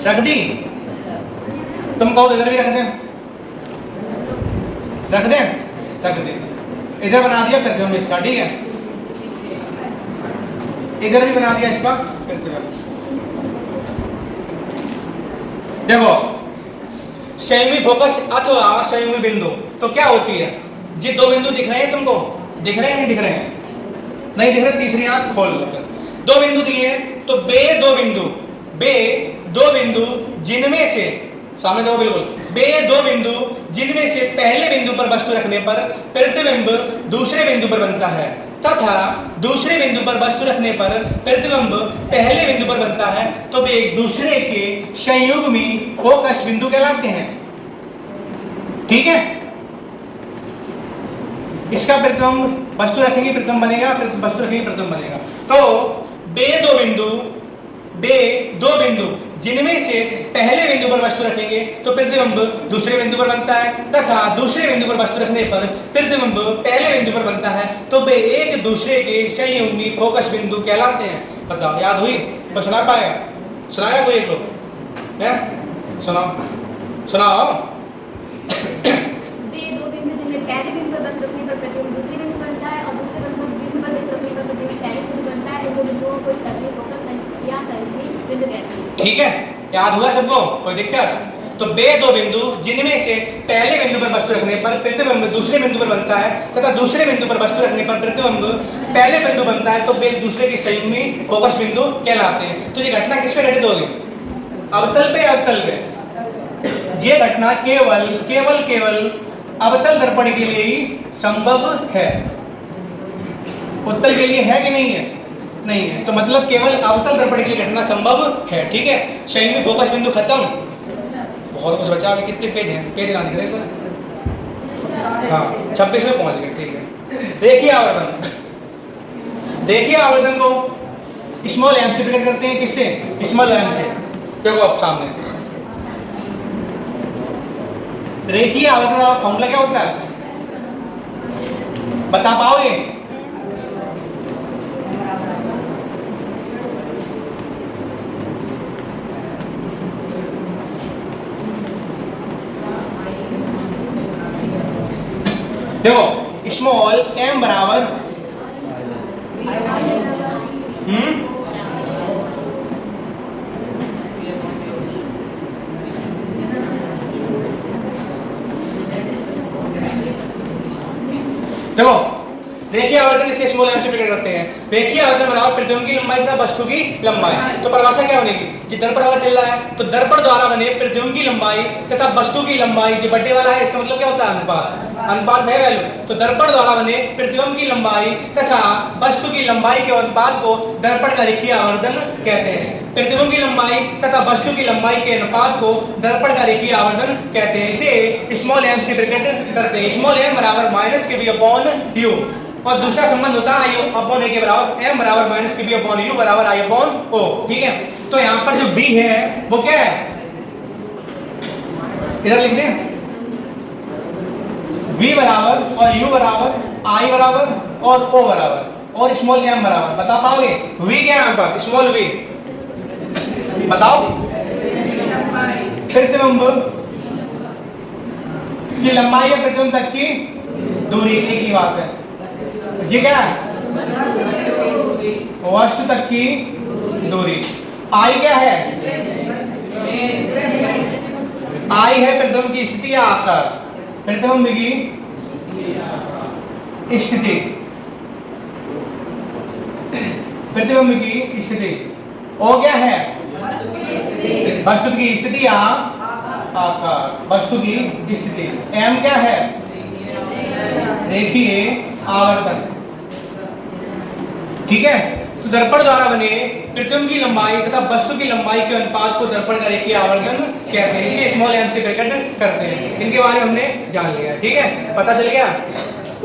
रख दी, तुम कहो इधर भी रख दें, रख दें, रख दें। इधर बना दिया प्रतिबिंब इसका, ठीक है, इधर भी बना दिया इसका प्रतिबिंब। देखो संयमी फोकस अथवा संयमी बिंदु तो क्या होती है? ये दो बिंदु दिख रहे हैं तुमको? दिख रहे हैं नहीं दिख रहे हैं? नहीं दिख रहे, तीसरी आंख खोल लो। दो बिंदु दिए तो बे दो बिंदु जिनमें से, सामने देखो बिल्कुल, बे दो बिंदु जिनमें से पहले बिंदु पर वस्तु रखने पर प्रतिबिंब दूसरे बिंदु पर बनता है, तथा दूसरे बिंदु पर वस्तु रखने पर प्रतिबिंब पहले बिंदु पर बनता है, तो वे एक दूसरे के संयुग्मी फोकस बिंदु कहलाते हैं। ठीक है, इसका प्रतिबिंब वस्तु रखेंगे प्रतिबिंब बनेगा, वस्तु रखेंगे प्रतिबिंब बनेगा। तो बे दो बिंदु जिनमें से पहले बिंदु पर वस्तु रखेंगे तो प्रतिबिंब दूसरे बिंदु पर बनता है, तथा दूसरे बिंदु पर वस्तु रखने पर प्रतिबिंब पहले बिंदु पर बनता है, तो वे एक दूसरे के संयुग्मी फोकस बिंदु कहलाते हैं। बताओ याद हुई? तो सुना पाएगा? सुनाया कोई एक लोग है? सुनाओ। दो बिंदु जिनमें पहले बिंदु पर वस्तु रखने पर प्रतिबिंब दूसरे बिंदु पर बनता है, और दूसरे बिंदु पर वस्तु रखने पर प्रतिबिंब पहले बिंदु बनता है। इन दो बिंदुओं को संयुग्मी फोकस या संयुग्मी बिंदु कहते हैं। ठीक है, याद हुआ सबको? कोई दिक्कत? तो बे दो बिंदु जिनमें से पहले बिंदु पर वस्तु रखने पर प्रतिबिंब दूसरे बिंदु पर बनता है, तथा दूसरे बिंदु पर वस्तु रखने पर प्रतिबिंब पहले बिंदु बनता है, तो वे एक दूसरे के संयुग्मी फोकस बिंदु कहलाते हैं। तो ये घटना किस पे घटित होगी? अवतल पे, अवतल पे। ये घटना केवल अवतल दर्पण के लिए ही संभव है। उत्तल के लिए है कि नहीं है? नहीं है। तो मतलब केवल अवतल दर्पण के लिए घटना संभव है। ठीक है, संयुग्मी फोकस बिंदु खत्म। बहुत कुछ बचा, अभी कितने पेज हैं? पेज ना दिख रहे? हाँ 26 में पहुंच गए। ठीक है, देखिए आवर्धन को स्मॉल एम से प्रकट करते हैं। किससे? स्मॉल एम से। देखो अब सामने रेखीय आवर्धन का फॉर्मूला क्या होता है? बता पाओगे? देखो स्मॉल m बराबर देखो देखिए आवर्तन इसे स्मॉल m से प्रकट करते हैं। देखिए आवर्तन बराबर प्रतिबिंब की लंबाई तथा वस्तु की लंबाई। तो परिभाषा क्या बनेगी, जो दर्पण हवा चल रहा है तो दर्पण द्वारा बने प्रतिबिंब की लंबाई तथा वस्तु की लंबाई जो बटे वाला है, इसका मतलब क्या होता है, अनुपात। अनुपात है वैल्यू। तो दर्पण द्वारा बने प्रतिबिंब की लंबाई तथा वस्तु की लंबाई के अनुपात को दर्पण का रेखीय आवर्धन कहते हैं। प्रतिबिंब की लंबाई तथा वस्तु की लंबाई के अनुपात को दर्पण का रेखीय आवर्धन कहते हैं। इसे स्मॉल m से प्रकट करते हैं। स्मॉल m बराबर माइनस के बी अपॉन यू, और दूसरा संबंध होता है आई अपॉन ए के बराबर, m बराबर माइनस के बी अपॉन यू बराबर आई अपॉन ओ। ठीक है, तो यहाँ पर जो b है वो क्या है, इधर लिख दें v बराबर और u बराबर, i बराबर और o बराबर और स्मॉल m बराबर। बता पाओगे v क्या है यहाँ पर, स्मॉल v बताओ। प्रतिबिंब की लंबाई है प्रतिबिंब तक की दूरी, एक ही बात है जी। क्या है, वस्तु तक की दूरी। आई क्या है, आई है प्रतिबिंब की स्थिति या आकार, प्रतिबिंब की स्थिति, प्रतिबिंब की स्थिति। ओ क्या है, वस्तु की स्थिति या आकार, वस्तु की स्थिति। एम क्या है, रेखीय आवर्तन। ठीक है, तो दर्पण द्वारा बने प्रतिबिंब की लंबाई तथा वस्तु की लंबाई के अनुपात को दर्पण का रेखीय आवर्तन कहते हैं। इसे स्मॉल m से प्रकट करते हैं। इनके बारे में हमने जान लिया। ठीक है, पता चल गया।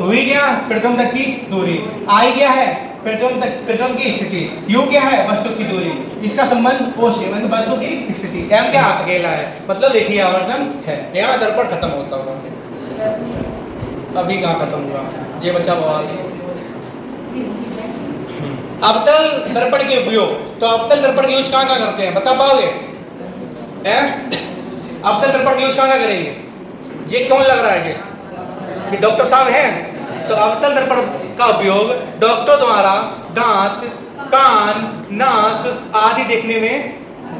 v क्या, प्रतिबिंब तक की दूरी। i क्या है, प्रतिबिंब तक, प्रतिबिंब की स्थिति। u क्या है, वस्तु की दूरी। इसका संबंध o से, मतलब वस्तु की स्थिति। m क्या, अकेला है, मतलब रेखीय आवर्तन है। यहाँ दर्पण खत्म होता होगा। अभी कहाँ खत्म हुआ, ये बचा बवाल। अवतल दर्पण के उपयोग, तो अवतल दर्पण के यूज कहाँ कहाँ करते हैं, बता पाओगे? अवतल दर्पण के यूज कहाँ कहाँ करेंगे? ये कौन लग रहा है, ये डॉक्टर साहब हैं। तो अवतल दर्पण का उपयोग डॉक्टर द्वारा दांत, कान, नाक आदि देखने में,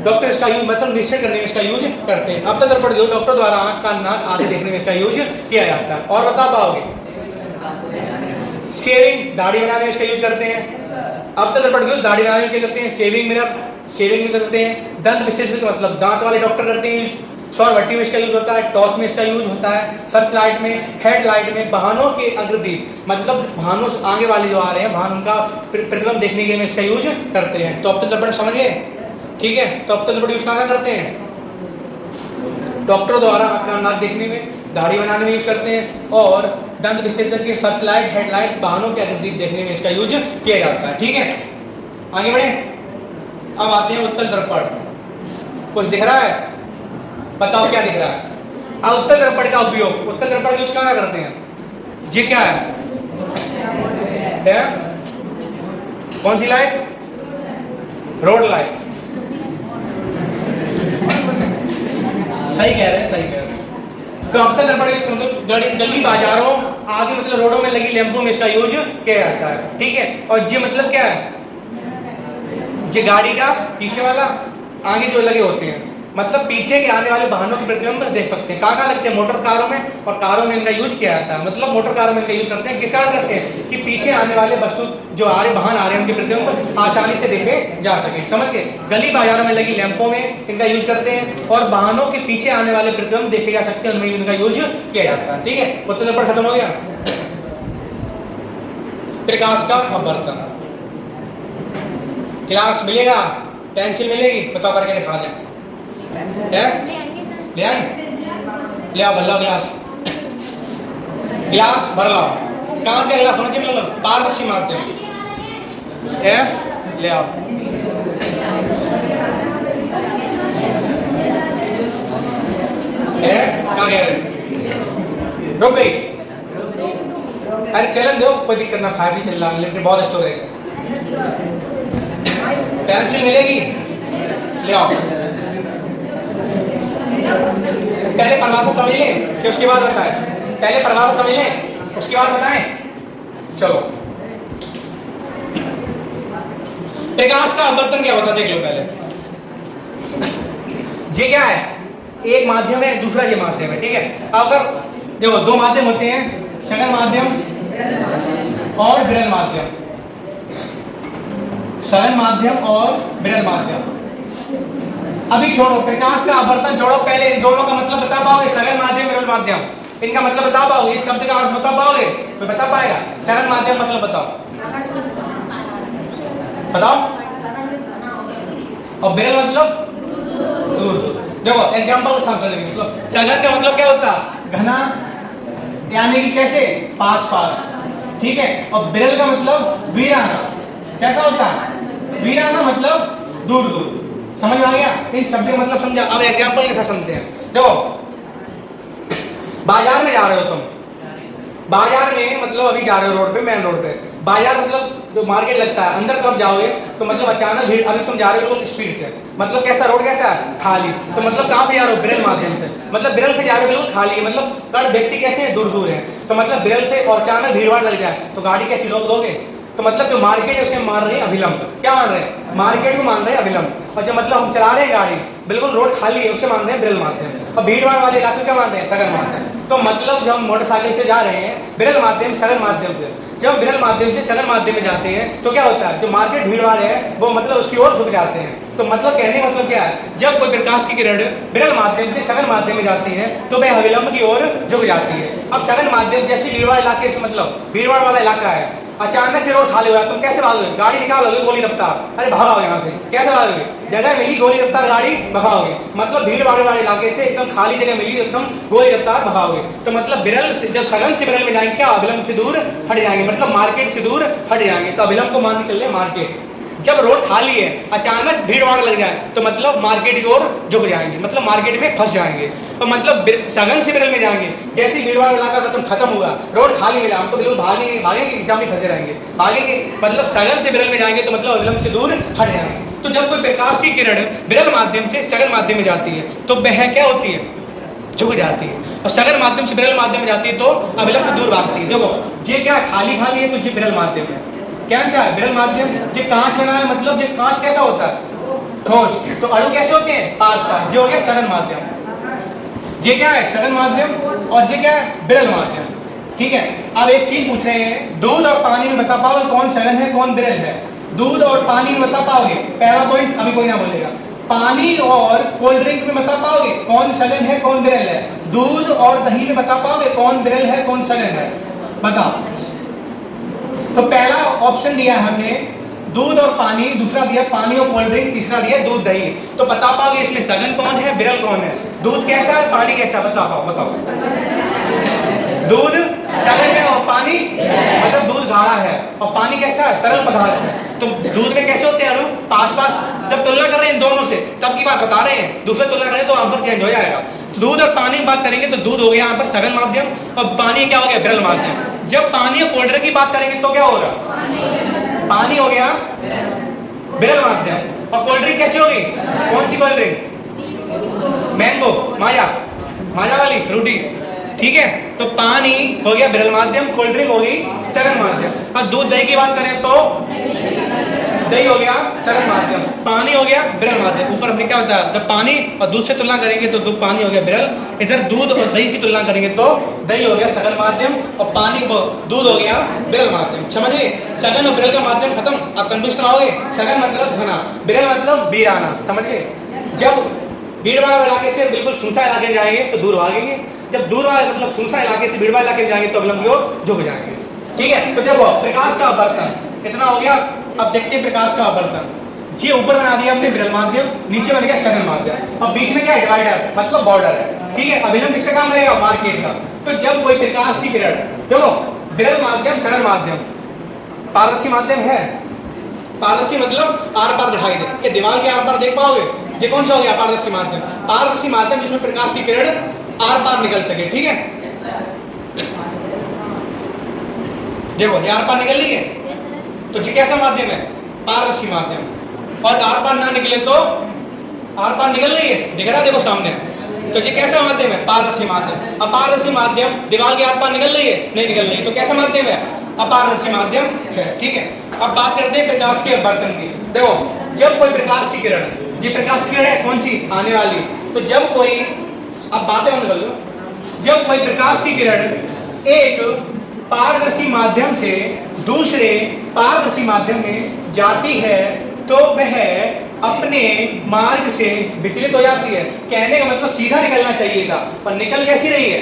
डॉक्टर इसका यूज मतलब निश्चय करने में इसका यूज करते हैं। अवतल दर्पण जो डॉक्टर द्वारा आंख, कान, नाक आदि देखने में इसका यूज किया जाता है। और बता पाओगे? शेविंग, दाढ़ी बनाने में इसका यूज करते हैं। अवतल दर्पण जो दाढ़ी बनाने में क्या करते हैं, शेविंग मिरर, शेविंग में करते हैं। दंत विशेषज्ञ मतलब दांत वाले डॉक्टर करते हैं यूज। सौर भट्टी में इसका यूज होता है, टॉर्च में इसका यूज होता है, सर्च लाइट में, हेड लाइट में, वाहनों के अग्रदीप मतलब वाहनों से आगे वाले जो आ रहे हैं वाहन, उनका प्रतिबिंब देखने के लिए इसका यूज करते हैं। तो अवतल दर्पण समझ गए? ठीक है, तो अवतल दर्पण यूज कहाँ करते हैं? डॉक्टर द्वारा नाक देखने में, दाढ़ी बनाने में यूज करते हैं, और दंत विशेषज्ञ सर्च लाइट, हेडलाइट, वाहनों के अग्रदीप देखने में इसका यूज किया जाता है। ठीक है, आगे बढ़े। अब आते हैं उत्तल दर्पण। कुछ दिख रहा है, बताओ क्या दिख रहा है? अब उत्तल दर्पण का उपयोग, उत्तल दर्पण यूज कहाँ करते हैं? ये क्या है? कौन सी लाइट? Road light. सही कह रहे हैं, सही कह रहे हैं। तो अवतल दर्पण मतलब गली बाजारों आदि मतलब रोडों में लगी लैंपों में इसका यूज किया जाता है। ठीक है, और ये मतलब क्या है, ये गाड़ी का पीछे वाला, आगे जो लगे होते हैं मतलब पीछे के आने वाले वाहनों के प्रतिबिंब देख सकते हैं। कहाँ कहाँ लगते हैं? मोटर कारों में, और कारों में इनका यूज किया जाता है। मतलब मोटर कारों में इनका यूज करते हैं, किस कारण करते हैं कि पीछे आने वाले वस्तु जो आ रहे वाहन आ रहे हैं उनके प्रतिबिंब आसानी से देखे जा सके। समझ गए? गली बाजारों में लगी लैंपों में इनका यूज करते हैं, और वाहनों के पीछे आने वाले प्रतिबिंब देखे जा सकते हैं, उनमें इनका यूज किया जाता है। ठीक है, उत्तल दर्पण खत्म हो गया। प्रकाश का अपवर्तन। क्लास मिलेगा, पेंसिल मिलेगी, बताओ करके दिखा दें। ले आए, ले आओ, भर लो गिलास, गिलास भर लो। कहाँ से गिलास होना चाहिए? मतलब पारदर्शी मारते हैं। ले आओ, कहाँ गए? रुक गई। अरे चलन दो, कोई दिक्कत ना, 5G चल रहा है, लेकिन बहुत स्टोर है। पेंसिल मिलेगी, ले आओ। पहले परिभाषा समझ लें, फिर उसके बाद होता है। पहले परिभाषा समझ लें, उसके बाद बताएं, चलो प्रकाश का अपवर्तन क्या होता है देख लो पहले। ये क्या है, एक माध्यम है, दूसरा ये माध्यम है, ठीक है। अगर देखो दो माध्यम होते हैं, सघन माध्यम और विरल माध्यम, सघन माध्यम और विरल माध्यम। अभी छोड़ो प्रकाश का अपवर्तन छोड़ो, पहले इन दोनों का मतलब बता पाओगे, सघन माध्यम विरल माध्यम, इनका मतलब बता पाओगे, इस शब्द का अर्थ बता पाओगे, तो बता पाएगा। सघन माध्यम मतलब बताओ, बताओ। और विरल मतलब दूर दूर। देखो एग्जांपल के साथ चलेंगे। मतलब सघन का मतलब क्या होता है, घना, यानी कि कैसे, पास पास, ठीक है। और विरल का मतलब वीराना, कैसा होता है, वीराना मतलब दूर दूर। समझ में आ गया, इन शब्द का मतलब समझा। अब एग्जांपल के साथ समझते हैं। देखो बाजार में जा रहे हो तुम, बाजार में मतलब अभी जा रहे हो रोड पे, मेन रोड पे, बाजार मतलब जो मार्केट लगता है, अंदर कब जाओगे तो मतलब अचानक भीड़, अभी तुम जा रहे हो स्पीड से, मतलब कैसा रोड कैसा है, खाली, तो मतलब कहां से जा रहे हो, विरल माध्यम से, मतलब विरल से जा रहे हो, बिल्कुल खाली है, मतलब कण व्यक्ति कैसे हैं, दूर दूर है, तो मतलब विरल से, और अचानक भीड़ भाड़ लग जाए तो गाड़ी कैसी रोक दोगे, तो मतलब जो मार्केट है उसे मान रहे हैं अभिलंब। क्या मान रहे हैं, मार्केट को मान रहे हैं अभिलंब। और जो मतलब हम चला रहे हैं गाड़ी, बिल्कुल रोड खाली है, उसे मान रहे हैं विरल माध्यम। और भीड़ भाड़ वाले इलाके क्या मान रहे हैं, सघन माध्यम। तो मतलब जब हम मोटरसाइकिल से जा रहे हैं विरल माध्यम सघन माध्यम से, जब विरल माध्यम से सघन माध्यम में जाते हैं तो क्या होता है, जो मार्केट भीड़ भाड़ है वो मतलब उसकी ओर झुक जाते हैं। तो मतलब कहने का मतलब क्या है, जब कोई प्रकाश की किरण विरल माध्यम से सघन माध्यम में जाती है तो वह अभिलंब की ओर झुक जाती है। अब सघन माध्यम जैसे भीड़ भाड़ इलाके से, मतलब भीड़ भाड़ वाला इलाका है, अचानक से रोड खाली हुआ, तुम कैसे भागोगे, गाड़ी निकालोगे गोली रफ्तार, अरे भागो यहाँ से, कैसे भागोगे, जगह मिली गोली रफ्तार गाड़ी भगाओगे, मतलब भीड़ भाड़ वाले इलाके से एकदम खाली जगह मिली एकदम गोली रफ्तार भगाओगे। तो मतलब विरल से, जब सघन से विरल में जाएंगे क्या, अभिलंब से दूर हट जाएंगे, मतलब मार्केट से दूर हट जाएंगे, तो अभिलंब को मान के चल रहे मार्केट। जब रोड खाली है अचानक भीड़ भाड़ लग जाए तो मतलब मार्केट की ओर झुक जाएंगे, मतलब मार्केट में फंस जाएंगे। तो मतलब सघन से विरल में जाएंगे, जैसे भीड़ भाड़ इलाका खत्म खत्म हुआ, रोड खाली मिला, हम तो बिल्कुल भागेंगे भागेंगे, एग्जाम में फंसे रहेंगे, भागेंगे, मतलब सघन से विरल में जाएंगे तो मतलब अभिलंब से दूर हट जाएंगे। तो जब कोई प्रकाश की किरण विरल माध्यम से सघन माध्यम में जाती है तो वह क्या होती है, झुक जाती है, और सघन माध्यम से विरल माध्यम में जाती है तो अभिलंब से दूर भागती है। देखो ये क्या खाली खाली है, तो ये विरल माध्यम है, कैसा है विरल माध्यम। ये कांच बना है, मतलब ये कांच कैसा होता है, ठोस, तो अणु कैसे होते हैं, पास पास, जो हो गया सघन माध्यम। ये क्या है, सघन माध्यम, और ये क्या है, विरल माध्यम, ठीक है। अब एक चीज पूछ रहे हैं, दूध और पानी में बता पाओगे कौन सघन है कौन विरल है, दूध और पानी में बता पाओगे, पहला पॉइंट अभी कोई ना बोलेगा। पानी और कोल्ड ड्रिंक में बता पाओगे कौन सघन है कौन विरल है, दूध और दही में बता पाओगे कौन विरल है कौन सघन है, बताओ। तो पहला ऑप्शन दिया है हमने दूध और पानी, दूसरा दिया पानी और कोल्ड ड्रिंक, तीसरा दिया दूध दही। तो बता पाओगे इसमें सघन कौन है विरल कौन है, दूध कैसा है पानी कैसा है, बता पाओ, बताओ। दूध सघन है और पानी मतलब दूध गाढ़ा है, और पानी कैसा है, तरल पदार्थ है। तो दूध में कैसे होते हैं अणु, पास पास। जब तुलना कर रहे हैं इन दोनों से तब की बात बता रहे हैं, दूसरे तुलना करें तो आंसर चेंज हो जाएगा। दूध और पानी की बात करेंगे तो दूध हो गया यहाँ पर सघन माध्यम, और पानी क्या हो गया, विरल माध्यम। जब पानी और कोल्ड ड्रिंक की बात करेंगे तो क्या होगा, पानी हो गया विरल माध्यम, और कोल्ड ड्रिंक कैसी होगी, कौन सी कोल्ड ड्रिंक, मैंगो, माजा, माजा वाली फ्रूटी, ठीक है। तो पानी हो गया विरल माध्यम, कोल्ड ड्रिंक होगी सघन माध्यम। और दूध दही की बात करें तो दही हो गया सघन माध्यम, पानी हो गया विरल माध्यम। ऊपर हमने क्या बताया, जब पानी और दूध से तुलना करेंगे तो पानी हो गया विरल, इधर दूध और दही की तुलना करेंगे तो दही हो गया सघन माध्यम, और पानी को दूध हो गया विरल माध्यम। समझिए, सघन और विरल का माध्यम खत्म। आप कंफ्यूज ना होगे, सघन मतलब घना, विरल मतलब वीराना, समझ गए। जब भीड़ भाड़ इलाके से बिल्कुल सुनसान इलाके में जाएंगे तो दूर भागेंगे, जब दूर मतलब सुनसान इलाके से भीड़ भाड़ इलाके में जाएंगे तो अभिलंब की ओर झुक जाएंगे, ठीक है। तो देखो प्रकाश का अपवर्तन इतना हो गया। अब देखते हैं प्रकाश का अपवर्तन। ये ऊपर बना दिया हमने विरल माध्यम, नीचे बन गया सघन माध्यम, और बीच में क्या है, डिवाइडर मतलब बॉर्डर है, ठीक है। अभिलंब किसका काम करेगा, मार्केट का। तो जब कोई प्रकाश की किरण, देखो विरल माध्यम सघन माध्यम, पारदर्शी माध्यम है, पारदर्शी मतलब आर पार दिखाई दे, ये दीवार के आर पार देख पाओगे, ये कौन सा हो गया, पारदर्शी माध्यम। पारदर्शी माध्यम जिसमें प्रकाश की किरण आर पार निकल सके, ठीक है। देखो ये आर पार निकल रही है, तो ये कैसा माध्यम है, पारदर्शी माध्यम। और आर पार ना निकले तो, आर पार निकल रही है, दिख रहा है देखो सामने, तो ये कैसा माध्यम है? पारदर्शी माध्यम। अपारदर्शी माध्यम दीवार के आर पार निकल रही है? नहीं निकल रही, तो कैसा माध्यम है? अपारदर्शी माध्यम है। ठीक है, अब बात करते हैं प्रकाश के अपवर्तन की। देखो, जब कोई प्रकाश की किरण, ये प्रकाश की किरण है कौन सी? आने वाली। तो जब कोई, अब बातें बंद कर लो, जब कोई प्रकाश की किरण एक पारदर्शी माध्यम से दूसरे पारदर्शी माध्यम में जाती है तो वह अपने मार्ग से विचलित हो जाती है। कहने का मतलब सीधा निकलना चाहिए था, पर निकल कैसी रही है?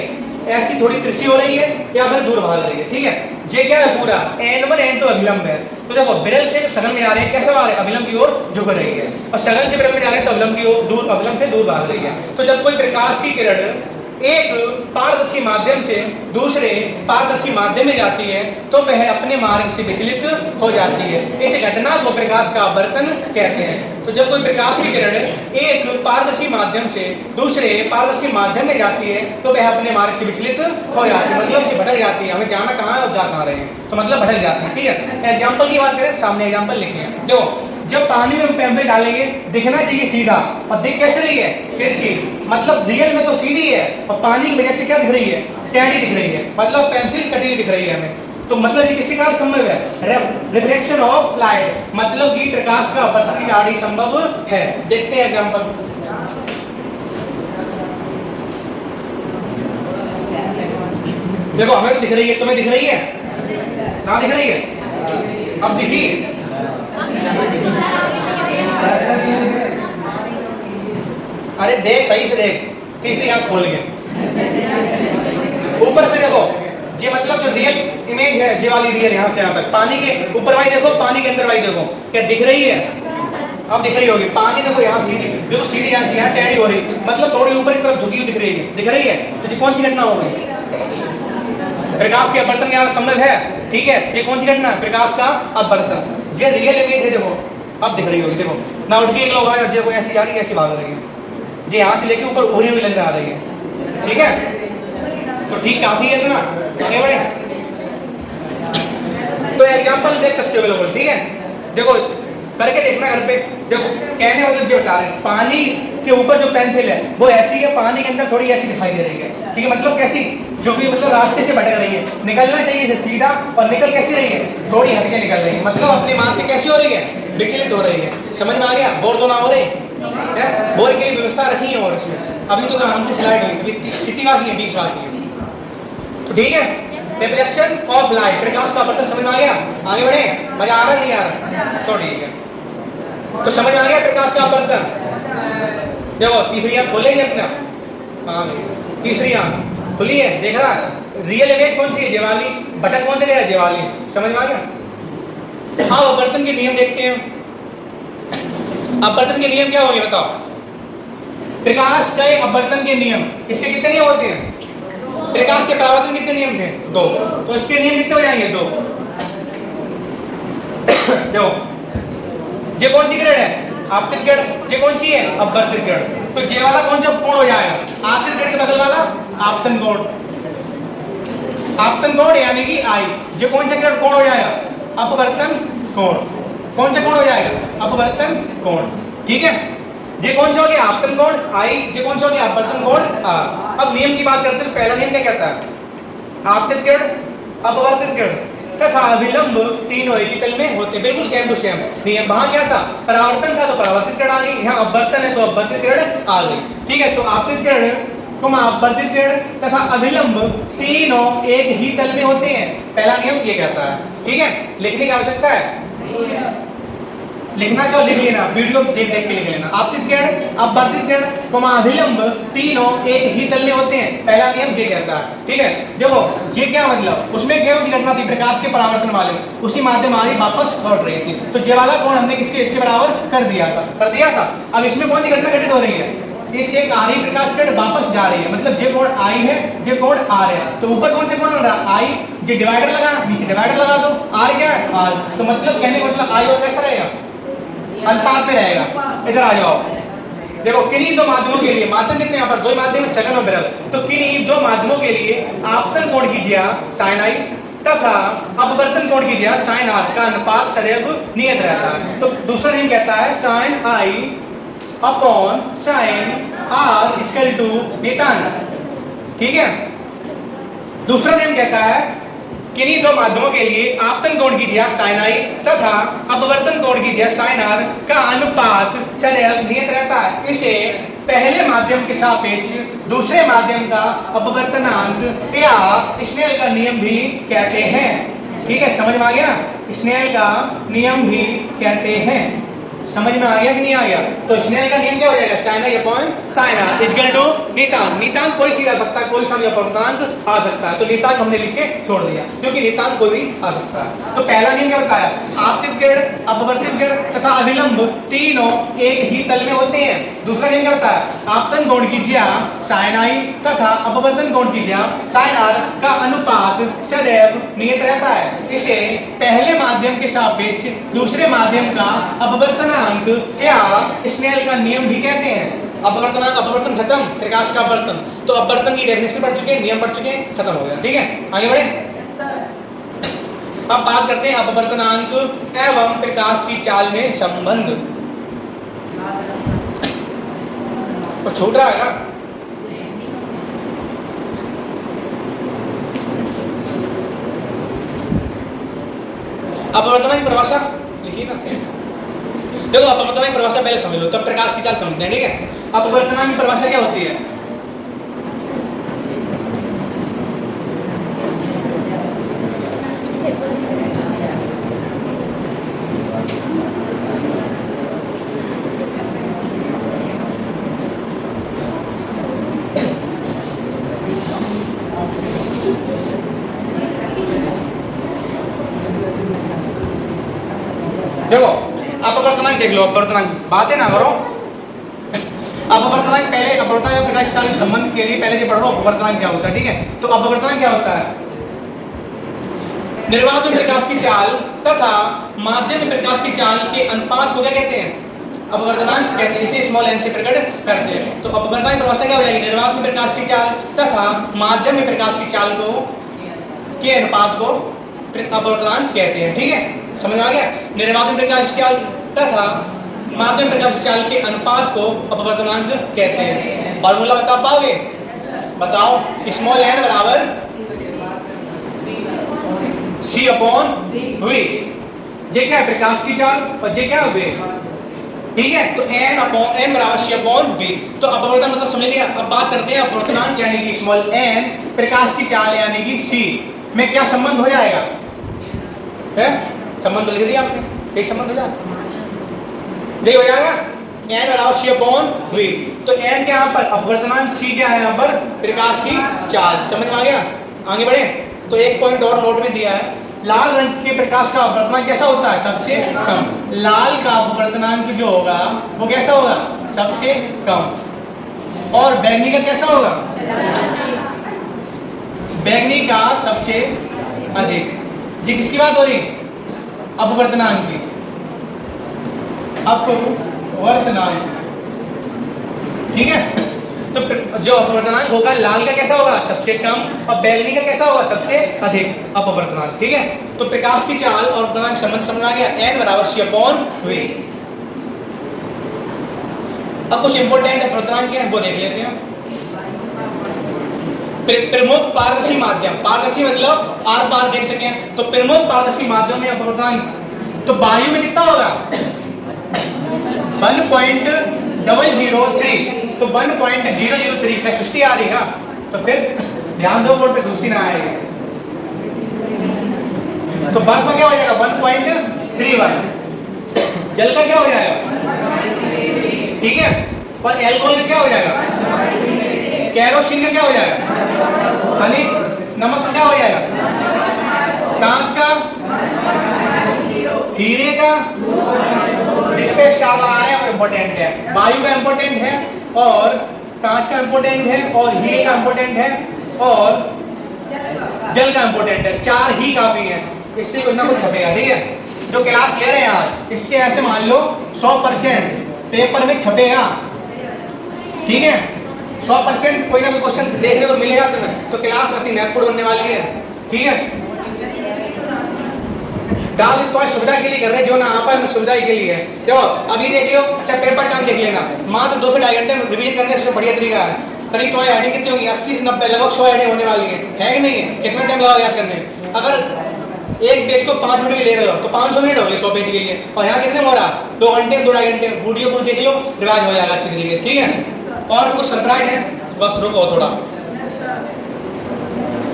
ऐसी थोड़ी तिरछी हो रही है या फिर दूर भाग रही है। ठीक है, ये क्या है? पूरा n1 n2 अभिलंब है। तो देखो, विरल से सघन में आ रहे हैं, कैसे आ रहे हैं? अभिलंब की ओर झुक रही है, और सघन से विरल में जा रहे हैं तो अभिलंब की ओर दूर, अभिलंब से दूर भाग रही है। तो जब कोई प्रकाश की किरण एक पारदर्शी माध्यम से दूसरे पारदर्शी माध्यम में जाती है तो वह अपने मार्ग से विचलित हो जाती है। इस घटना को प्रकाश का अपवर्तन कहते हैं। तो जब कोई प्रकाश की किरण एक पारदर्शी माध्यम से दूसरे पारदर्शी माध्यम में जाती है तो वह अपने मार्ग से विचलित हो जाती है, मतलब कि भटक जाती है। हमें जाना कहाँ है और जा कहाँ रहे हैं, तो मतलब भटक जाती है। ठीक है, एग्जाम्पल की बात करें, सामने एग्जाम्पल लिखे हैं। देखो, जब पानी में पेंसिल डालेंगे दिखना चाहिए सीधा, और दिख कैसे रही है? तिरछी। मतलब रियल में तो सीधी है, और पानी की वजह से क्या दिख रही है? टेढ़ी दिख रही है, मतलब पेंसिल कटी हुई दिख रही है हमें। तो मतलब ये किसी कारण संभव है? रिफ्लेक्शन ऑफ लाइट, मतलब कि प्रकाश का अपवर्तन की आड़ी संभव है। देखते हैं एग्जांपल। देखो, हमें तो दिख रही है, तुम्हें दिख रही है ना? दिख रही है, अब दिखी। अरे देख, सही से देख, तीसरी आंख खोल के ऊपर से देखो। ये मतलब जो रियल इमेज है, ये वाली रियल, यहाँ से यहाँ तक पानी के ऊपर वाली देखो, पानी के अंदर वाली देखो, क्या दिख रही है? अब दिख रही होगी। पानी देखो यहाँ सीधी, देखो सीधी यहाँ टेढ़ी हो रही, मतलब थोड़ी ऊपर की तरफ झुकी हुई दिख रही है। दिख रही है, तो ये कौन सी घटना हो गई? प्रकाश के अपवर्तन के संबंध है। ठीक है, ये कौन सी घटना है? प्रकाश का अपवर्तन। ये रियल इमेज है, देखो अब दिख रही होगी। देखो ना, उठ के एक लोग आए, देखो ऐसी जा रही है, ऐसी भाग रही है, जी यहाँ से लेके ऊपर उड़ी हुई लग रहा रही है। ठीक है, तो ठीक काफी है ना, आगे बढ़े। तो एग्जांपल देख सकते हो बिल्कुल। ठीक है, देखो करके देखना घर पे। देखो, कहने मतलब जो बता रहे हैं, पानी के ऊपर जो पेंसिल है वो ऐसी है, पानी के अंदर थोड़ी ऐसी दिखाई दे रही है। ठीक है, मतलब कैसी? जो भी मतलब रास्ते से भटक रही है, निकलना चाहिए इसे सीधा, और निकल कैसी रही है? थोड़ी हटके निकल रही है, मतलब अपने मार्ग से कैसी हो रही है? विचलित हो रही है। समझ में आ गया? बोर तो ना हो रही है, बोर की व्यवस्था रखी है। और इसमें अभी तो हमसे स्लाइड हुई, कितनी बार की है? 20 बार की है। तो ठीक है, रिफ्लेक्शन ऑफ लाइट, प्रकाश का अपवर्तन समझ में आ गया? आगे बढ़े, मजा आ रहा है नहीं आ रहा? तो ठीक है, तो समझ में आ गया प्रकाश का अपवर्तन। देखो, तीसरी आंख खोलेंगे अपना। हाँ, तीसरी आंख खुली है, देख रहा? रियल इमेज कौन सी है? जेवाली। भटक कौन से गया? जेवाली। समझ में आ गया? अब अपवर्तन के नियम देखते हैं। अपवर्तन के नियम क्या होंगे बताओ? प्रकाश के अपवर्तन के नियम, इसके कितने नियम होते हैं? प्रकाश के परावर्तन कितने नियम थे? 2। तो इसके नियम कितने हो जाएंगे? 2। देखो, ये कौन सी किरण है? आपतित किरण। ये कौन सी है? अपवर्तित किरण। तो ये वाला कौन सा कोण हो जाएगा? आपतित किरण के बगल वाला आपतन कोण। आपतन कोण यानी कि आई। ये कौन सा किरण कोण हो जाएगा? अपवर्तन कोण। कौन सा कोण हो जाएगा? अपवर्तन कोण। ठीक है, ये कौन सा हो गया? आपतन कोण आई। ये कौन सा हो गया? अपवर्तन कोण आर। अब नियम की बात करते हैं। पहला नियम क्या कहता है? आपतित किरण, अपवर्तित किरण तथा अभिलंब तीनों एक ही तल में होते, बिल्कुल सेम टू सेम नियम। वहां क्या था? परावर्तन था तो परावर्तित किरण आ गई, यहाँ अपवर्तन है तो अपवर्तित किरण आ गई। ठीक है, तो आपतित किरण, अपवर्तित किरण तथा अभिलंब तीनों एक ही तल में होते हैं। पहला नियम ये कहता है। ठीक है, लिखने की आवश्यकता है? लिखना चाहो लिख लेना, वीडियो देख देख के लिख लेना। आपतित किरण, अपवर्तित किरण, अभिलंब तीनों एक ही तल में होते हैं। पहला नियम ये कहता है। ठीक है, देखो ये क्या मतलब? उसमें क्या घटना थी? प्रकाश के परावर्तन वाले उसी माध्यम आ रही, वापस लौट रही थी। तो ये वाला कोण हमने किसके इसके बराबर कर दिया था। अब इसमें कौन सी घटना घटित हो रही है? इसके एक आ रही प्रकाश किरण वापस जा रही है, मतलब ये कोण आई है, ये कोण आर है। तो ऊपर कौन से कोण लग रहा? आई। ये डिवाइडर लगा, नीचे डिवाइडर लगा दो। आर क्या है? आर। तो मतलब कहने का मतलब आई और कैसा रहेगा? अनुपात में रहेगा। इधर आ जाओ, देखो किन्हीं दो माध्यमों के लिए, माध्यम कितने यहाँ पर? 2 माध्यम, सघन और विरल। तो किन्हीं 2 माध्यमों के लिए आपतन कोण की ज्या sin i तथा अपवर्तन कोण की ज्या sin r का अनुपात सदैव नियत रहता है। तो दूसरा नियम कहता है sin i upon sin R equal to नीतान। ठीक है, दूसरा नियम कहता है किन्हीं दो माध्यमों के लिए आपतन कोण की दिशा sin i तथा अपवर्तन कोण की दिशा sin r का अनुपात सदैव नियत रहता है। इसे पहले माध्यम के सापेक्ष दूसरे माध्यम का अपवर्तनांक या स्नेल का नियम भी कहते हैं। ठीक है, समझ में आ गया? स्नेल का नियम भी कहते हैं। समझ में आ गया कि नहीं आ गया? तो स्नेल का नियम क्या हो जाएगा? sin i upon sin r equal to नीतांक। नीतांक कोई सी आ सकता है, कोई सा भी अपवर्तनांक आ सकता है। तो नीतांक हमने लिख के छोड़ दिया क्योंकि नीतांक कोई भी आ सकता है। तो पहला नियम क्या बताया? आपतित किरण, अपवर्तित किरण तथा अभिलंब तीनों एक ही तल में होते हैं। दूसरा नियम क्या बताया? आपतन कोण की ज्या sin i तथा अपवर्तन कोण की ज्या sin r का अनुपात सदैव नियत रहता है। इसे पहले माध्यम के सापेक्ष दूसरे माध्यम का अपवर्तनांक या स्नेल का नियम भी कहते हैं। अपवर्तनांक, अपवर्तन खत्म, प्रकाश का अपवर्तन। तो अपवर्तन की डेफिनेशन पढ़ चुके हैं, नियम पढ़ चुके हैं, खत्म हो गया। ठीक है, आगे बढ़े। अब बात करते हैं अपवर्तनांक एवं प्रकाश की चाल में संबंध। तो छूट रहा है ना? अपवर्तनांक की परिभाषा लिखी ना। देखो, अपवर्तनांक की परिभाषा पहले समझ लो, तब प्रकाश की चाल समझते हैं। ठीक है, अपवर्तनांक की परिभाषा क्या होती है? देखो, अपवर्तनांक देख लो। अपवर्तनांक बातें ना करो। अपवर्तनांक पहले, अपवर्तनांक और प्रकाश चाल के संबंध के लिए पहले जो पढ़ लो अपवर्तनांक क्या होता है। ठीक है, तो अपवर्तनांक क्या होता है? निर्वात में प्रकाश की चाल तथा माध्यम में प्रकाश की चाल के अनुपात को क्या कहते हैं? अपवर्तनांक कहते हैं। इसे स्मॉल n से प्रकट करते हैं। तो अपवर्तनांक की परिभाषा क्या हो जाएगी? निर्वात में प्रकाश की चाल तथा माध्यम में प्रकाश की चाल को के अनुपात को अपवर्तनांक कहते हैं। ठीक है, समझ में आ गया? निर्वात में प्रकाश की चाल तथा माध्यम प्रकाश की चाल के अनुपात को अपवर्तनांक कहते हैं। फॉर्मूला बता पाओगे? बताओ। स्मॉल n बराबर c अपॉन v। ये क्या है? प्रकाश की चाल, और ये क्या है? वेग। ठीक है, तो n बराबर c अपॉन v। तो अपवर्तन मतलब समझ लिया। अब बात करते हैं अपवर्तनांक यानी कि स्मॉल n प्रकाश की चाल यानी कि c में क्या संबंध हो जाएगा? है संबंध तो लिख दिया आपने, कई संबंध हो जाएगा, नहीं हो जाएगा? n बराबर c अपॉन v। तो n क्या यहाँ पर अपवर्तनांक, c क्या है यहाँ पर? प्रकाश की चाल। समझ में आ गया? आगे बढ़े। तो एक पॉइंट और नोट में दिया है, लाल रंग के प्रकाश का अपवर्तनांक कैसा होता है? सबसे कम। लाल का अपवर्तनांक जो होगा वो कैसा होगा? सबसे कम। और बैंगनी का कैसा होगा? बैंगनी का सबसे अधिक। ये किसकी बात हो रही? अपवर्तनांक की। अपवर्तनांक। ठीक है, तो जो अपवर्तनांक होगा लाल का कैसा होगा? सबसे कम। और बैंगनी का कैसा होगा? सबसे अधिक अपवर्तनांक। ठीक है, तो प्रकाश की चाल और अपवर्तनांक संबंध समझ आ गया। n बराबर c अपॉन v। अब कुछ इंपॉर्टेंट अपवर्तनांक क्या है वो देख लेते हैं। प्रमुख पारदर्शी माध्यम, पारदर्शी मतलब आर पार देख सके, तो प्रमुख पारदर्शी माध्यम में अपवर्तनांक तो वायु में कितना होगा? 1.003। तो 1.003 का सृष्टि आ रही है, तो फिर ध्यान दो बोर्ड पे दूसरी ना आएगी। तो बर्फ का क्या हो जाएगा? 1.31। जल का क्या हो जाएगा? ठीक है, और एल्कोहल का क्या हो जाएगा? कैरोसिन का क्या हो जाएगा? खनिज नमक का क्या हो जाएगा? कांच का, हीरे का, डिस्पेस का है और इम्पोर्टेंट है। वायु का इम्पोर्टेंट है और कांच का इम्पोर्टेंट है और हीरे का इम्पोर्टेंट है और जल का इम्पोर्टेंट है। 4 ही काफी है, इससे कोई ना कुछ छपेगा। ठीक है, जो क्लास ले रहे हैं आज, इससे ऐसे मान लो 100% पेपर में छपेगा। ठीक है, 100% कोई ना कोई क्वेश्चन देखने को मिलेगा तुम्हें। तो क्लास अति महत्वपूर्ण बनने वाली है। ठीक है, डाल तुम्हारी सुविधा के लिए कर रहे हैं, जो ना आप सुविधा के लिए है। देखो अभी देख लो, अच्छा पेपर टाइम देख लेना, मात्र 2 से 2.5 घंटे में रिवीजन करने से बढ़िया तरीका है। करीब तुम्हारी हेडिंग कितनी होगी, 80 से 90, लगभग 100 हेडिंग होने वाली है कि नहीं है? कितना टाइम लगा याद करने में? अगर एक पेज को 5 मिनट भी ले रहे हो तो 500 मिनट हो गए 100 पेज के लिए, और यहाँ कितने हो रहा 2 घंटे 2.5 घंटे, वीडियो पूरी देख लो, रिवाइज हो जाएगा अच्छी तरीके से, ठीक है। और भी कुछ संप्राय है, बस रुको थोड़ा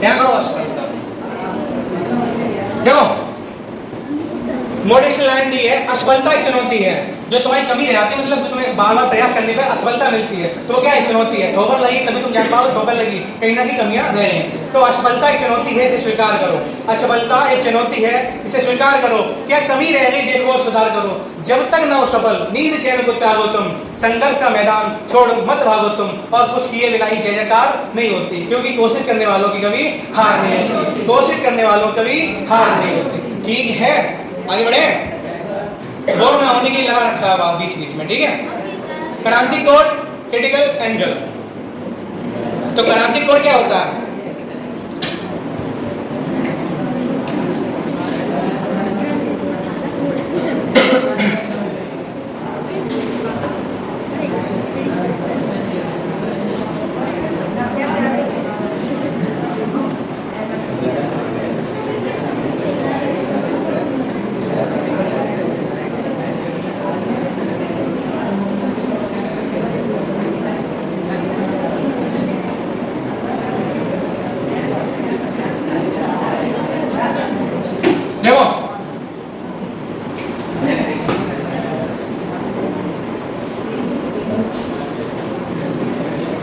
यहाँ करो बस। देखो मोटिवेशन लाइन दी है, असफलता एक चुनौती है, जो तुम्हारी कमी रह जाती है, मतलब जो तुम्हें बार बार प्रयास करने पर असफलता मिलती है, तो वो क्या है? चुनौती है। ठोकर लगी तभी तुम जान पाओ, ठोकर लगी कहीं ना कहीं कमियां रह रही हैं। तो असफलता एक चुनौती है, इसे स्वीकार करो। असफलता एक चुनौती है, इसे स्वीकार करो। क्या कमी रह गई देखो और सुधार करो। जब तक न हो सफल नींद चैन को त्यागो तुम, संघर्ष का मैदान छोड़ मत भागो तुम, और कुछ किए बिना ही जय जयकार नहीं होती, क्योंकि कोशिश करने वालों की कभी हार नहीं होती। कोशिश करने वालों की कभी हार नहीं होती। ठीक है, आगे बढ़े। बोर ना होने के लिए लगा रखा है बीच बीच में, ठीक है। क्रांति कोड, क्रिटिकल एंगल। तो क्रांति कोड क्या होता है?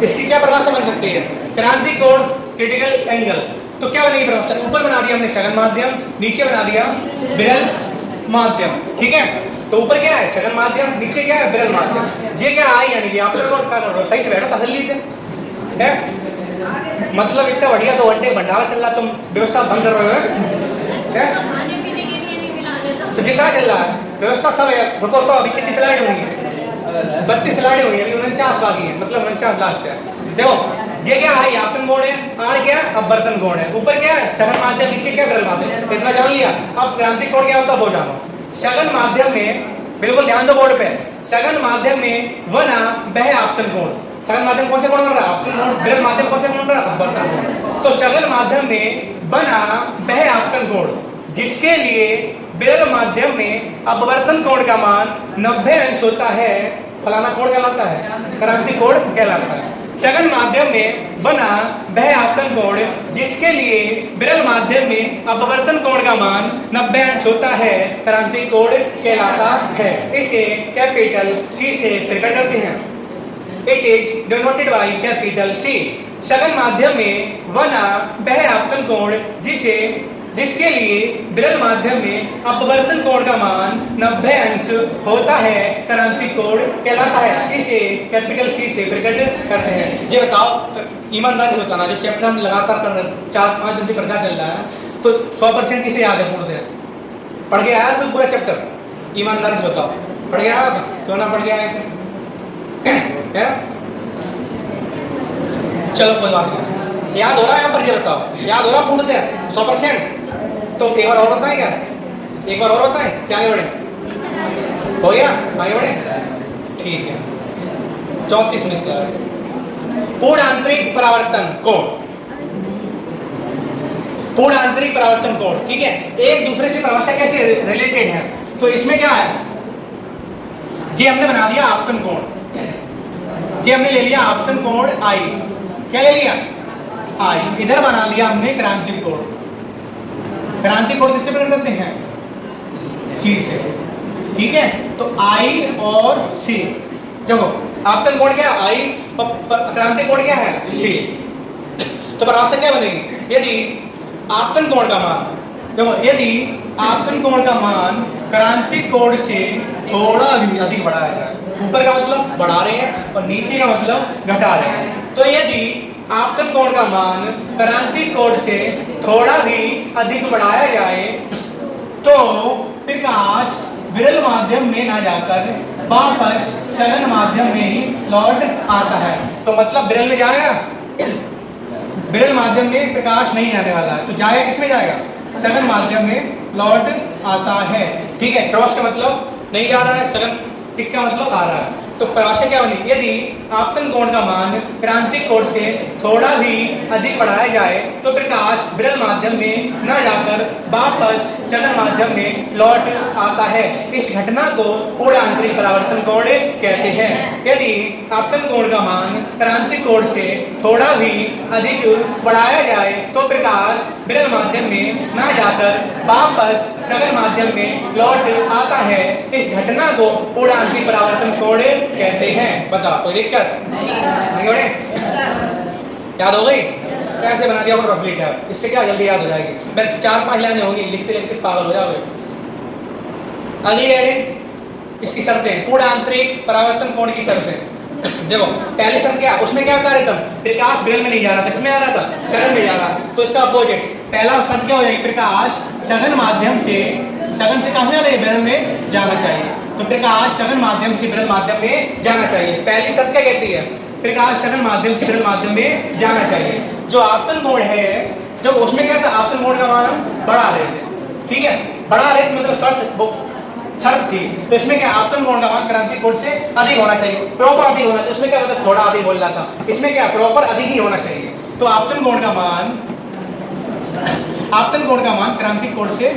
इसकी क्या परिभाषा बन सकती है? क्रांति कोण, क्रिटिकल एंगल। तो क्या बनेगी परिभाषा? ऊपर बना दिया हमने सघन माध्यम, नीचे बना दिया विरल माध्यम, ठीक है। तो ऊपर क्या है? सघन माध्यम, नीचे क्या है? विरल माध्यम। ये क्या आई यानी कि आप लोग क्या कर रहे हो? सही से बैठो तसल्ली से, है मतलब इतना बढ़िया 2 घंटे भंडारा चल रहा, तुम व्यवस्था भंग कर रहे हो, है? तो ये क्या चल रहा है? व्यवस्था सब है। रुको तो अभी कितनी स्लाइड हुई है? 32 स्लाइड हुई है, अभी 49 बाकी है, मतलब 49 लास्ट है। देखो ये क्या है? आपतन कोण है, आर क्या है? अपवर्तन कोण है। ऊपर क्या है? सघन माध्यम, नीचे क्या? विरल माध्यम। इतना जान लिया। अब क्रांति कोण क्या होता है वो जानो। सघन माध्यम में, बिल्कुल ध्यान दो बोर्ड पे, सघन माध्यम में वना बह आपतन कोण। सघन माध्यम कौन सा कोण बन रहा है? आपतन कोण। विरल माध्यम कौन सा कोण बन रहा है? अपवर्तन कोण। तो सघन माध्यम में बना बह आपतन कोण, जिसके लिए विरल माध्यम में अपवर्तन कोण का मान 90 अंश होता है, फलाना कोण कहलाता है? क्रांति कोण कहलाता है। सघन माध्यम में बना वह आपतन कोण जिसके लिए विरल माध्यम में अपवर्तन कोण का मान 90 अंश होता है, क्रांति कोण कहलाता है। इसे कैपिटल सी से प्रकट करते हैं। It is denoted by capital C. सघन माध्यम में बना वह आपतन कोण जिसके लिए विरल माध्यम में अपवर्तन कोण का मान 90 अंश होता है, क्रांति कोण कहलाता है। इसे कैपिटल सी से प्रकट करते हैं। ये बताओ तो ईमानदारी से बताना, जो चैप्टर हम लगातार कर रहे 4-5 दिन से प्रचार चल रहा है, तो 100% किसे याद है? पूर्णतः पढ़ के आया कोई पूरा चैप्टर? ईमानदारी से बताओ, पढ़ के आया? क्यों ना पढ़ के आए थे? चलो कोई बात नहीं, याद हो रहा है यहाँ पर? ये बताओ याद हो रहा पूर्णतः 100%? तो एक बार और बताएं क्या? एक बार और बताएं क्या? आगे बढ़े? हो गया? आगे बढ़े? ठीक है। 34वीं स्लाइड। पूर्ण आंतरिक परावर्तन कोण। पूर्ण आंतरिक परावर्तन कोण, ठीक है। एक दूसरे से परिभाषा कैसे रिलेटेड है? तो इसमें क्या है? ये हमने बना दिया आपतन कोण, ये हमने ले लिया आपतन कोण आई। क्या ले लिया? आई। इधर बना लिया हमने क्रांति कोण। क्रांति कोण किससे प्रकट करते हैं? सी से, ठीक है। तो आई और सी। देखो आपतन कोण क्या है? आई, और क्रांति कोण क्या है? सी। तो परिभाषा क्या बनेगी? यदि आपतन कोण का मान, देखो यदि आपतन कोण का मान क्रांति कोण से थोड़ा भी अधिक बढ़ाया जाए, ऊपर का मतलब बढ़ा रहे हैं और नीचे का मतलब घटा रहे हैं, तो यदि आपतन कोण का मान क्रांति कोण से थोड़ा भी अधिक बढ़ाया जाए तो प्रकाश विरल माध्यम में ना जाकर वापस सघन माध्यम में ही लौट आता है। तो मतलब विरल में जाएगा, विरल माध्यम में प्रकाश नहीं आने वाला है, तो जाएगा किसमें? जाएगा सघन माध्यम में लौट आता है। ठीक है, क्रॉस का मतलब नहीं जा रहा है, सगन टिक का मतलब आ रहा है। तो परिभाषा क्या बनी, यदि आपतन कोण का मान क्रांतिक कोण से थोड़ा भी अधिक बढ़ाया जाए तो प्रकाश विरल माध्यम में न जाकर वापस सघन माध्यम में लौट आता है। इस घटना को पूर्ण आंतरिक परावर्तन कोण कहते हैं। यदि आपतन कोण का मान क्रांतिक कोण से थोड़ा भी अधिक बढ़ाया जाए तो प्रकाश विरल माध्यम में न जाकर वापस सघन माध्यम में लौट आता है। इस घटना को पूर्ण आंतरिक परावर्तन कोण कहते हैं। बताओ कोई दिक्कत? आगे बढ़े? याद हो गई? कैसे बना दिया रफली टैब, इससे क्या जल्दी याद हो जाएगी। मैं 4-5 लाइनें होंगी, लिखते लिखते पागल हो जाओगे। अगली है इसकी शर्तें, पूर्ण आंतरिक परावर्तन कोण की शर्तें। देखो पहली शर्त क्या, उसमें क्या बता रहे थे, प्रकाश विरल में नहीं जा रहा था, किसमें आ रहा था, सघन में जा रहा। तो इसका अपोजिट पहला शर्त क्या हो जाएगी, प्रकाश सघन माध्यम से, सघन से कहां जाना है, विरल में जाना चाहिए। तो प्रकाश सघन माध्यम से विरल माध्यम में जाना चाहिए। पहली शर्त क्या कहती है, प्रकाश सघन माध्यम से विरल माध्यम में जाना चाहिए। जो आपतन कोण है, जो उसमें क्या था, आपतन कोण का मान हम बढ़ा रहे थे, ठीक है, बढ़ा रहे थे मतलब शर्त थी। तो इसमें क्या, आपतन कोण का मान क्रांतिक कोण से अधिक होना चाहिए, प्रॉपर अधिक होना चाहिए। उसमें क्या मतलब थोड़ा अधिक बोल रहा था, इसमें क्या प्रॉपर अधिक ही होना चाहिए। तो आपतन कोण का मान, आपतन कोण का मान क्रांतिक कोण से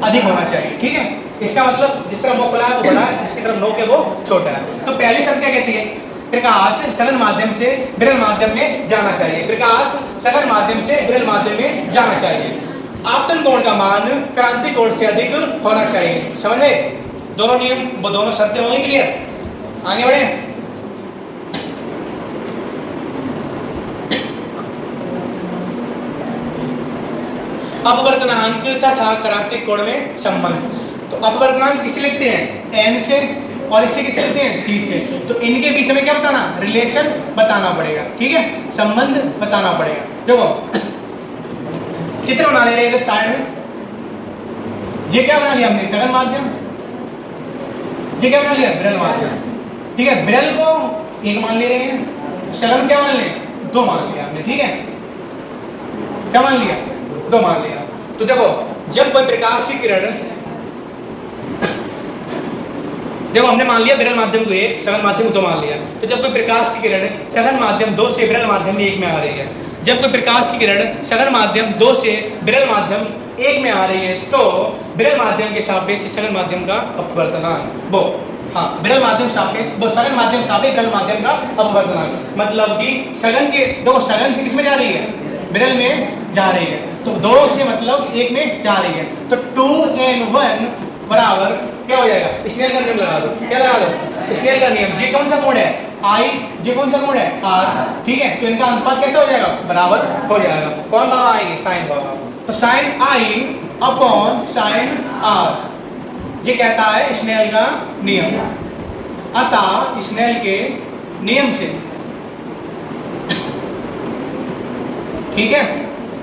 अधिक होना चाहिए। ठीक है, इसका मतलब जिस तरह वो खुला है वो बड़ा है, जिसकी तरफ नोक है वो छोटा है। तो पहली शर्त क्या कहती है, प्रकाश सघन माध्यम से विरल माध्यम में जाना चाहिए। प्रकाश सघन माध्यम से विरल माध्यम में जाना चाहिए। आपतन कोण का मान क्रांतिक कोण से अधिक होना चाहिए। समझ में? दोनों नियम, वो दोनों शर्तें होंगी क्लियर? आगे बढ़े। अपवर्तनांक तथा क्रांतिक कोण में संबंध। तो अपवर्तनांक किसे लिखते हैं, एन से, और इससे किसे लिखते हैं, सी से। तो इनके बीच में क्या बताना, रिलेशन बताना पड़ेगा। ठीक है, संबंध बताना पड़ेगा। देखो चित्र बना ले रहे हैं साइड में, ये क्या बना लिया हमने, सघन माध्यम, ये क्या बना लिया, विरल माध्यम। ठीक है, विरल को 1 मान ले रहे हैं, सघन क्या मान ले, 2 मान लिया हमने। ठीक है, क्या मान लिया, 2 मान लिया। तो देखो जब कोई प्रकाश की किरण, देखो हमने मान लिया विरल माध्यम को 1, सघन माध्यम को 2 मान लिया। तो जब कोई प्रकाश की किरण सघन माध्यम 2 से विरल माध्यम में 1 में आ रही है, जब कोई प्रकाश की किरण सघन माध्यम 2 से विरल माध्यम 1 में आ रही है, तो विरल माध्यम के सापेक्ष सघन माध्यम का अपवर्तनांक, वो हाँ विरल माध्यम सापेक्ष, वो सघन माध्यम सापेक्ष विरल माध्यम का अपवर्तनांक, मतलब कि सघन के, देखो सघन से किसमें जा रही है, विरल में जा रही है। तो 2 से मतलब 1 में जा रही है। तो 2n1 बराबर क्या हो जाएगा, स्नेल का नियम लगा दो। क्या लगा दो, स्नेल का नियम। ये कौन सा कोण है, I, ये कौन सा कोण है, R। ठीक है, तो इनका अनुपात कैसे हो जाएगा, बराबर हो जाएगा। कौन बाबा आएगी, साइन बाबा। तो sine I upon sine R, ये कहता है स्नेल का नियम। अतः स्नेल के नियम से, ठीक है,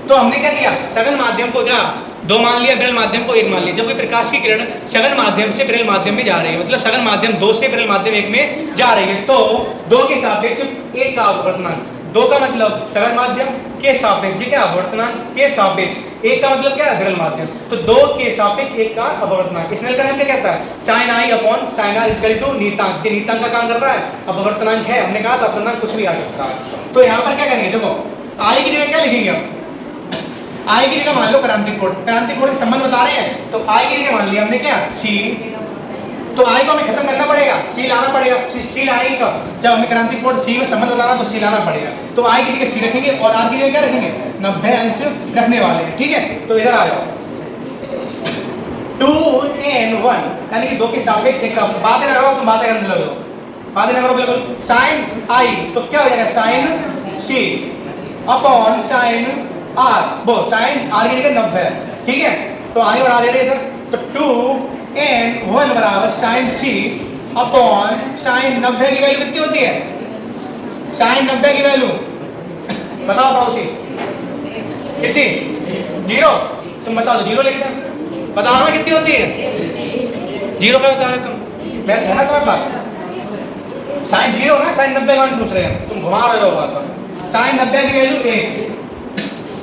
तो हमने क्या किया, सघन माध्यम को क्या 2 मान लिया, विरल माध्यम को 1 मान लिया। जब कोई प्रकाश की किरण सघन माध्यम से विरल माध्यम में जा रही है, मतलब सघन माध्यम 2 से विरल माध्यम 1 में जा रही है, तो 2 के सापेक्ष 1 का अपवर्तनांक, 2 का मतलब सघन माध्यम के सापेक्ष, क्या अपवर्तनांक के सापेक्ष, 1 का मतलब क्या है, विरल माध्यम। तो 2 के सापेक्ष 1 का अपवर्तनांक। स्नेल का नियम क्या कहता है, sine I upon sine R equal to नीतांक। ये नीतांक का काम कर रहा है, अपवर्तनांक है, हमने कहा था अपवर्तनांक कुछ भी आ सकता है। तो यहाँ पर क्या करेंगे, देखो I की जगह क्या लिखेंगे हम, I की जगह मान लो क्रांतिक कोण, क्रांतिक कोण के संबंध बता रहे हैं, तो I की जगह मान लिया हमने क्या, C। तो I को हमें खत्म करना पड़ेगा, C लाना पड़ेगा। C लाएगा, जब हमें क्रांतिक कोण C में संबंध बताना तो C लाना पड़ेगा। तो I की जगह C रखेंगे और R की जगह क्या रखेंगे, 90 अंश रखने वाले हैं। ठीक है, तो इधर आ जाओ, 2n1 यानी कि 2 के सापेक्ष 1 का, बातें लगाओ तुम, बातें करने लगो, बातें ना करो बिल्कुल। साइन I तो क्या हो जाएगा, sine C upon sine R, वो साइन R की जगह 90 है। ठीक है, तो आगे बढ़ा दे रहे इधर, तो 2n1 बराबर साइन C अपॉन साइन 90 की वैल्यू कितनी होती है, साइन 90 की वैल्यू बताओ पड़ोसी कितनी, 0। तुम बता दो, 0 लिख दो, बताओ ना कितनी होती है, 0 का बता रहे तुम, मैं होना तुम्हारे पास साइन 0 ना, साइन 90 का पूछ रहे हैं, तुम घुमा रहे हो बात पर। साइन 90 की वैल्यू 1,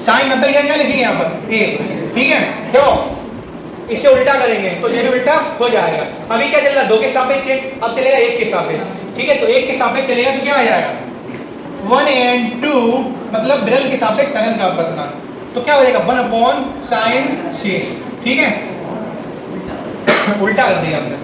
साइन 90 क्या लिखेंगे यहाँ पर 1। ठीक है, देखो इसे उल्टा करेंगे तो ये भी उल्टा हो जाएगा। अभी क्या चल रहा है, 2 के सापेक्ष है, अब चलेगा 1 के सापेक्ष। ठीक है, तो 1 के सापेक्ष चलेगा तो क्या आ जाएगा 1 and 2 मतलब विरल के सापेक्ष सघन का अपवर्तनांक, तो क्या हो जाएगा 1/sin c। ठीक है, उल्टा कर दिया हमने,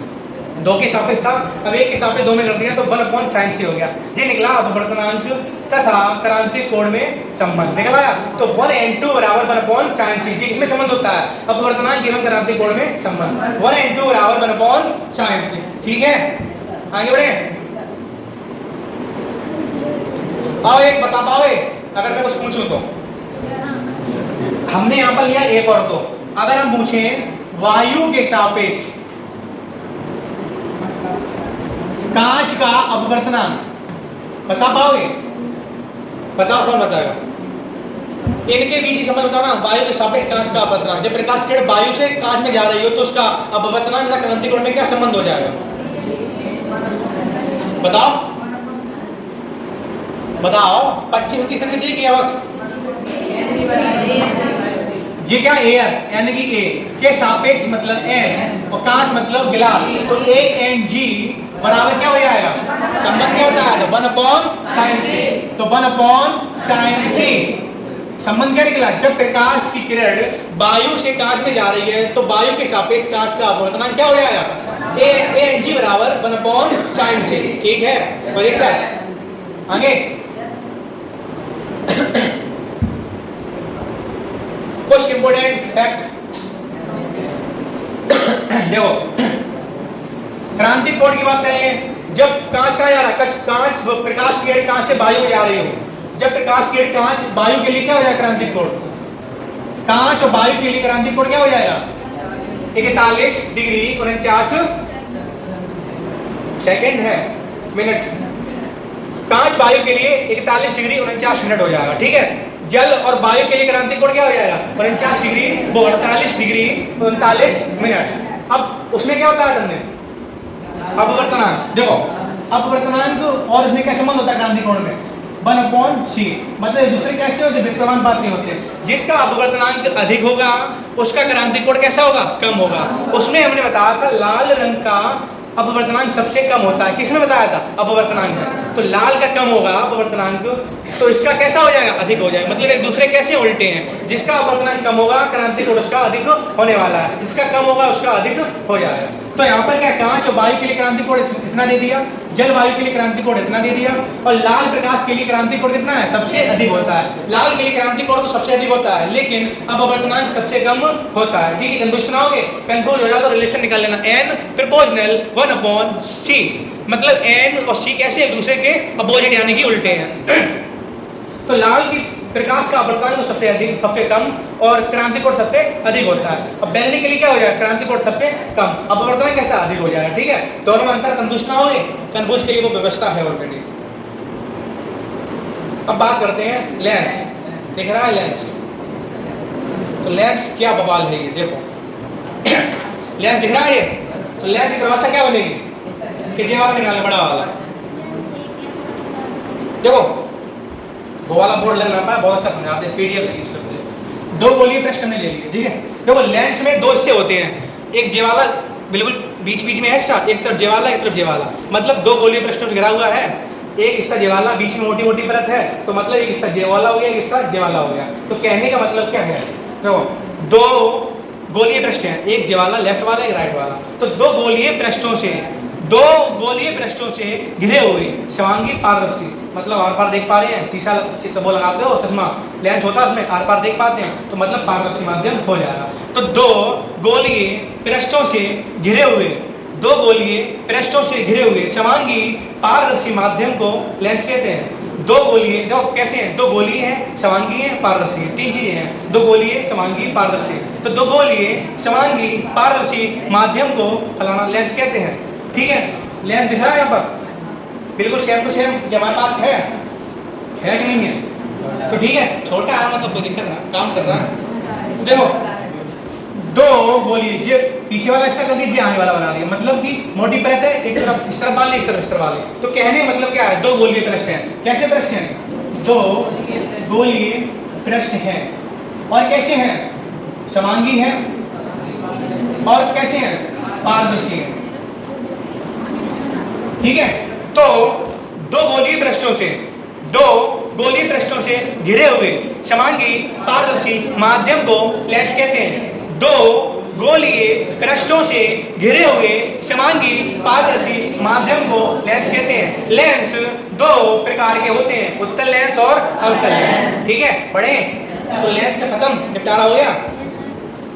2 के सापेक्ष था, अब 1 के सापेक्ष 2 में कर दिया तो 1/sin c हो गया। ये निकला अपवर्तनांक तथा क्रांतिक कोण में संबंध निकल आया। तो 1 and 2 बराबर 1/sin c। किसमें संबंध होता है, अपवर्तनांक एवं क्रांतिक कोण में संबंध। 1 and 2 बराबर 1/sin c। ठीक है, आगे बढ़े। आओ एक बता पाओगे अगर मैं कुछ पूछूं तो, हमने यहां पर लिया एक और दो, अगर हम पूछें वायु के सापेक्ष कांच का अपवर्तनांक बता पाओगे, बताओ कौन बताएगा, इनके बीच ही संबंध बताओ ना, वायु के सापेक्ष कांच का अपवर्तनांक। जब प्रकाश किरण वायु से कांच में जा रही हो तो उसका अपवर्तनांक तथा क्रांतिक कोण में क्या संबंध हो जाएगा, बताओ बताओ। 25 समझ चाहिए कि आवाज, ये क्या एयर यानी कि ए के सापेक्ष मतलब एन और कांच मतलब गिलास, तो ए एन जी बराबर क्या हो जाएगा, संबंध क्या होता है 1/sin c। तो 1/sin c संबंध क्या निकला, जब प्रकाश की किरण वायु से कांच में जा रही है तो वायु के सापेक्ष कांच का अपवर्तनांक क्या हो जाएगा ए एन जी बराबर 1/sin c। ठीक है, करेक्ट है। आगे कुछ इंपोर्टेंट फैक्ट देखो, क्रांतिक कोण की बात करेंगे। जब कांच कहा जा रहा है, कांच प्रकाश की किरण कांच से वायु में जा रही हो, जब प्रकाश की किरण कांच वायु के लिए क्या हो जाएगा क्रांतिक कोण, कांच और वायु के लिए क्रांतिक कोण क्या हो जाएगा 41 डिग्री 49 सेकंड है मिनट, कांच वायु के लिए 41 डिग्री 49 मिनट हो जाएगा। ठीक है, जल और वायु के लिए क्रांतिक कोण क्या हो जाएगा 49 डिग्री 48 डिग्री 39 मिनट। अब उसमें क्या होता है तुमने अपवर्तनांक देखो, अपवर्तनांक और इसमें क्या संबंध होता है क्रांतिक कोण में 1/c, मतलब एक दूसरे कैसे होते हैं, विपरीत बात नहीं होते। जिसका अपवर्तनांक अधिक होगा उसका क्रांतिक कोण कैसा होगा, कम होगा। उसमें हमने बताया था लाल रंग का अपवर्तनांक सबसे कम होता है, किसने बताया था अपवर्तनांक, तो लाल का कम होगा अपवर्तनांक, तो इसका कैसा हो जाएगा अधिक हो जाएगा। मतलब एक दूसरे कैसे उल्टे हैं, जिसका अपवर्तनांक कम होगा क्रांतिक कोण उसका अधिक होने वाला है, जिसका कम होगा उसका अधिक हो जाएगा। तो यहाँ पर क्या कांच और वायु के लिए क्रांतिक कोण इतना दे दिया, जल वायु के लिए क्रांतिक कोण इतना दे दिया, और लाल प्रकाश के लिए क्रांतिक कोण कितना है सबसे अधिक होता है। लाल के लिए क्रांतिक कोण तो सबसे अधिक होता है लेकिन अपवर्तनांक सबसे कम होता है। ठीक है, कंफ्यूज ना होगे, कंफ्यूज हो जाए तो रिलेशन निकाल लेना, n प्रोपोर्शनल 1/c, मतलब n और c कैसे एक दूसरे के अपोजिट यानी कि उल्टे हैं। तो लाल की प्रकाश का अपवर्तनांक सबसे अधिक सबसे कम और क्रांतिक कोण सबसे अधिक होता है। अब बैगनी के लिए क्या हो जाएगा क्रांतिक कोण सबसे कम, अपवर्तनांक कैसा अधिक हो जाएगा। ठीक है, दोनों में अंतर कंफ्यूज ना होगे, कंफ्यूज के लिए वो व्यवस्था है ऑलरेडी। अब बात करते हैं लेंस, दिख रहा है लेंस, तो लेंस क्या बवाल है ये देखो, लेंस दिख रहा है ये, तो लेंस की परिभाषा क्या बनेगी कि ये वाला निकालना बड़ा वाला, देखो वो वाला बोर्ड लेना पाया बहुत अच्छा समझाते हैं, पीडीएफ है इस पे, 2 गोलीय पृष्ठ हमने ले लिए। ठीक है, देखो लेंस में 2 हिस्से होते हैं, एक जे वाला बिल्कुल बीच बीच में है हिस्सा, एक तरफ जे वाला एक तरफ जे वाला, मतलब 2 गोलीय पृष्ठों से घिरा हुआ है, एक हिस्सा जे वाला बीच में मोटी मोटी परत है, तो मतलब एक हिस्सा जे वाला हो गया एक हिस्सा जे वाला हो गया। तो कहने का मतलब क्या है, देखो 2 गोलीय पृष्ठ हैं, एक जे वाला लेफ्ट वाला एक राइट वाला, तो 2 गोलीय पृष्ठों से घिरे हुए समांगी पारदर्शी, मतलब आर पार देख पा रहे हैं, शीशा वो लगाते हो चश्मा लेंस होता है उसमें आर पार देख पाते हैं, तो मतलब पारदर्शी माध्यम हो जाएगा। तो 2 गोलीय पृष्ठों से घिरे हुए समांगी पारदर्शी माध्यम को लेंस कहते हैं। 2 गोलीय देखो कैसे हैं, 2 गोलीय हैं समांगी हैं पारदर्शी, 3 चीजें हैं, 2 गोलीय समांगी पारदर्शी, तो 2 गोलीय समांगी पारदर्शी माध्यम को फलाना लेंस कहते हैं। ठीक है, लेंस दिख रहा है यहाँ पर बिल्कुल सेम टू सेम जो हमारे पास है कि नहीं है, तो ठीक है छोटा है मतलब कोई दिक्कत ना, काम कर रहा है। तो देखो 2 गोली जो पीछे वाला हिस्सा कर दीजिए, आगे वाला बना दिया, मतलब कि मोटी परत है, एक तरफ इस तरफ वाली एक तरफ इस तरफ वाली, तो कहने मतलब क्या है 2 गोलीय पृष्ठ है। कैसे पृष्ठ हैं, 2 गोलीय पृष्ठ हैं और कैसे हैं समांगी हैं और कैसे हैं, पारदर्शी हैं। ठीक है, तो दो गोलीय पृष्ठों से घिरे हुए समांगी पारदर्शी माध्यम को लेंस कहते हैं। दो गोलीय पृष्ठों से घिरे हुए समांगी पारदर्शी माध्यम को लेंस कहते हैं। लेंस दो प्रकार के होते हैं, उत्तल लेंस और अवतल लेंस। ठीक है, पढ़े तो लेंस का खत्म, निपटारा हो गया।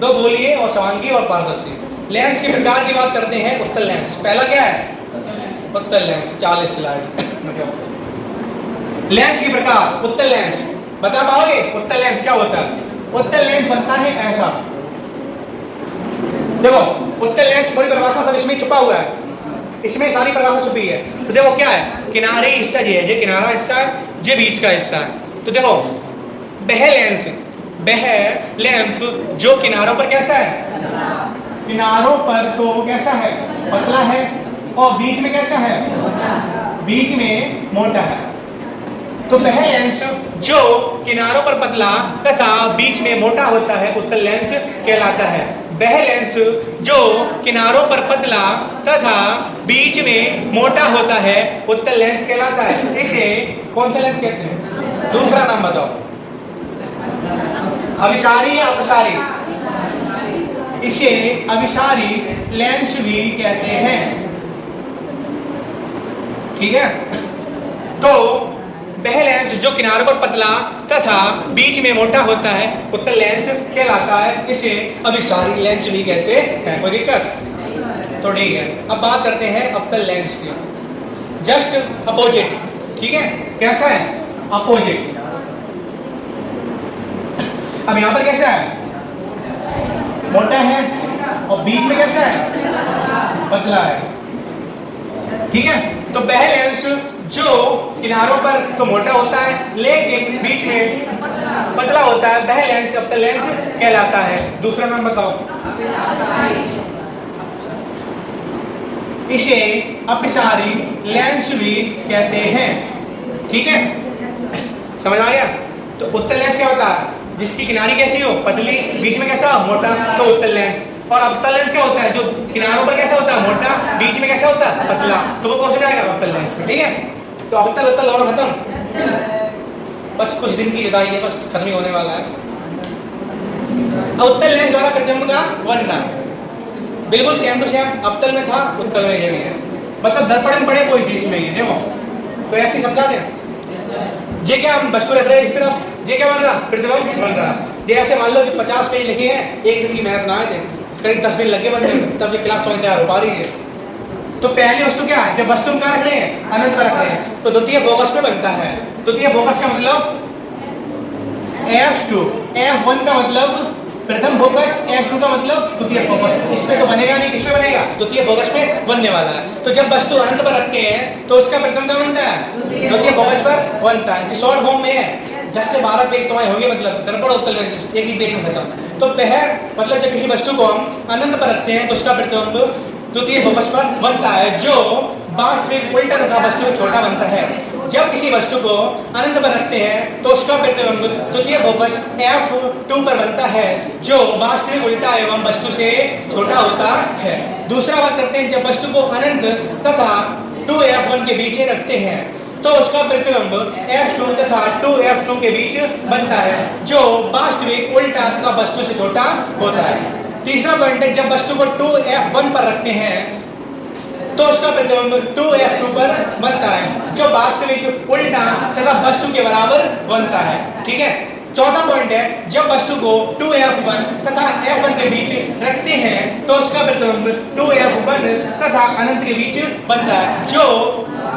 दो गोलीय और समांगी और पारदर्शी लेंस के प्रकार की बात करते हैं। उत्तल लेंस पहला क्या है, उत्तल लेंस। 40 स्लाइड लेंस की प्रकार। उत्तल लेंस बता पाओगे, उत्तल लेंस क्या होता है? उत्तल लेंस बनता है ऐसा, देखो उत्तल लेंस पूरी परिभाषा सब इसमें छुपा हुआ है, इसमें सारी परिभाषा छुपी है। तो देखो क्या है, किनारे हिस्सा ये किनारा हिस्सा है, ये बीच का हिस्सा है। तो देखो बह लेंस जो किनारों पर कैसा है, किनारों पर तो कैसा है, पतला है, और बीच में कैसा है, बीच में मोटा है। तो बह लेंस जो किनारों पर पतला तथा बीच में मोटा होता है उत्तल लेंस कहलाता है। बह लेंस जो किनारों पर पतला तथा बीच में मोटा होता है उत्तल लेंस कहलाता है। इसे कौन सा लेंस कहते हैं? दूसरा नाम बताओ, अभिसारी या अपसारी? इसे अभिसारी लेंस भी कहते हैं। ठीक है, तो बह लेंस जो किनारों पर पतला तथा बीच में मोटा होता है उत्तल लेंस कहलाता है। इसे अभिसारी लेंस भी कहते हैं। कोई दिक्कत? तो ठीक है, अब बात करते हैं अवतल लेंस की। Just opposite. ठीक है, कैसा है, अपोजिट। अब यहाँ पर कैसा है, मोटा है, और बीच में कैसा है, पतला है। ठीक है, तो बह लेंस जो किनारों पर तो मोटा होता है लेकिन बीच में पतला होता है, बह लेंस अवतल लेंस कहलाता है। दूसरा नाम बताओ, इसे अपसारी लेंस भी कहते हैं। ठीक है, समझ आ गया? तो उत्तल लेंस क्या होता है, जिसकी किनारी कैसी हो, पतली, बीच में कैसा, मोटा, तो उत्तल लेंस। और अवतल लेंस क्या होता है, जो किनारों पर कैसा होता है, मोटा, बीच में कैसा होता है, पतला, तो वो कौन सा जाएगा, अवतल लेंस में। ठीक है, तो अवतल उत्तल दोनों खत्म, बस कुछ दिन की जुदाई है, बस खत्म ही होने वाला है। अवतल लेंस द्वारा प्रतिबिंब का वर्णन बिल्कुल सेम टू सेम अवतल में था, उत्तल में ये भी है। मतलब दर्पण में पड़े कोई चीज में ये देखो, तो ऐसे समझा दें। जे क्या हम वस्तु रख रहे हैं इस तरफ, जे क्या बन रहा, प्रतिबिंब बन रहा। जैसे मान लो कि 50 पेज लिखे हैं, एक दिन की मेहनत ना है, करीब 10 दिन लगे बनने में, तब ये क्लास तो तैयार हो पा रही है। तो पहली वस्तु क्या है, जब वस्तु हम क्या रख रहे हैं, अनंत पर रख रहे हैं, तो द्वितीय फोकस पे बनता है। द्वितीय फोकस का मतलब F2, F1 का मतलब प्रथम फोकस, F2 का मतलब द्वितीय फोकस। इस पे तो बनेगा नहीं, किस पे बनेगा, द्वितीय फोकस पे बनने वाला है। तो जब वस्तु अनंत पर रखते हैं तो उसका प्रथम का बनता है, द्वितीय फोकस पर बनता है। जो शॉर्ट फॉर्म में है 10 से 12 पेज तुम्हारे होंगे, मतलब दर्पण उत्तल लेंस एक ही पेज में खत्म। तो पहर मतलब जब किसी वस्तु को हम अनंत पर रखते हैं तो उसका प्रतिबिंब द्वितीय फोकस पर बनता है, जो वास्तविक उल्टा तथा वस्तु छोटा बनता है। जब किसी वस्तु को अनंत पर रखते हैं तो उसका प्रतिबिंब द्वितीय फोकस F2 पर बनता है, जो वास्तविक उल्टा एवं वस्तु से छोटा होता है। दूसरा बात करते हैं, जब वस्तु को अनंत तथा 2F1 के बीच रखते हैं तो उसका प्रतिबिंब F2 तथा 2F2 के बीच बनता है, जो वास्तविक उल्टा तथा वस्तु से छोटा होता है। तीसरा पॉइंट है, जब वस्तु को 2F1 पर रखते हैं तो उसका प्रतिबिंब 2F2 पर बनता है, जो वास्तविक उल्टा तथा वस्तु के बराबर बनता है। ठीक है, चौथा पॉइंट है, जब वस्तु को 2F1 तथा F1 के बीच रखते हैं तो उसका प्रतिबिंब 2F1 तथा अनंत के बीच बनता है, जो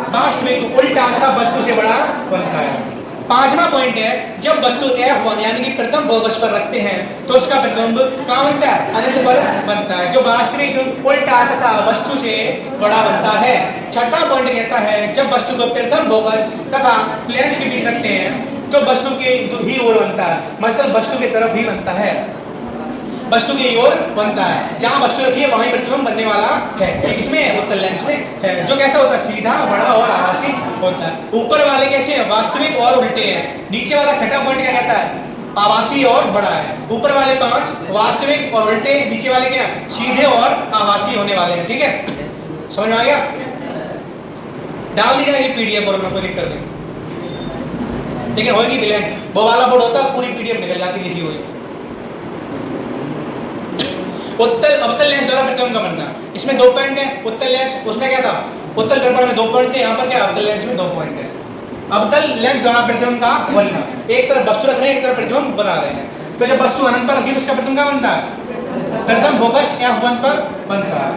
वास्तविक उल्टा तथा वस्तु से बड़ा बनता है। पांचवा पॉइंट है, जब वस्तु F1 यानी कि प्रथम फोकस पर रखते हैं तो उसका प्रतिबिंब कहाँ बनता है, अनंत पर बनता है, जो वास्तविक उल्टा तथा वस्तु से बड़ा बनता है। छठा पॉइंट कहता है, जब वस्तु को प्रथम फोकस तथा लेंस के बीच रखते हैं तो वस्तु के ही ओर बनता है, मतलब वस्तु की तरफ ही बनता है, वस्तु की ओर बनता है। जहां वस्तु रखी है वहीं प्रतिबिंब बनने वाला है। इसमें उत्तल लेंस में है, जो कैसा होता है, सीधा, बड़ा और आभासी होता है। ऊपर वाले कैसे हैं, वास्तविक और उल्टे हैं। नीचे वाला छठा पॉइंट क्या कहता है, आभासी और बड़ा है। ऊपर वाले 5 वास्तविक और उल्टे, नीचे वाले क्या सीधे और आभासी होने वाले हैं। ठीक है, समझ में आ गया? डाल दी जाएगी पीडीएफ और कोई दिक्कत नहीं, लेकिन होगी ब्लैंक। वो वाला बोर्ड होता है पूरी पीडीएफ निकल जाती लिखी हुई। उत्तल अवतल लेंस द्वारा प्रतिबिंब का बनना, इसमें 2 पॉइंट है। उत्तल लेंस उसमें क्या था, उत्तल दर्पण में 2 पॉइंट थे, यहाँ पर क्या अवतल लेंस में 2 पॉइंट है। अवतल लेंस द्वारा प्रतिबिंब का बनना, एक तरफ वस्तु रख रहे हैं, एक तरफ प्रतिबिंब बना रहे हैं। तो जब वस्तु अनंत पर रखी तो उसका प्रतिबिंब क्या बनता है, प्रथम फोकस F1 पर बनता है।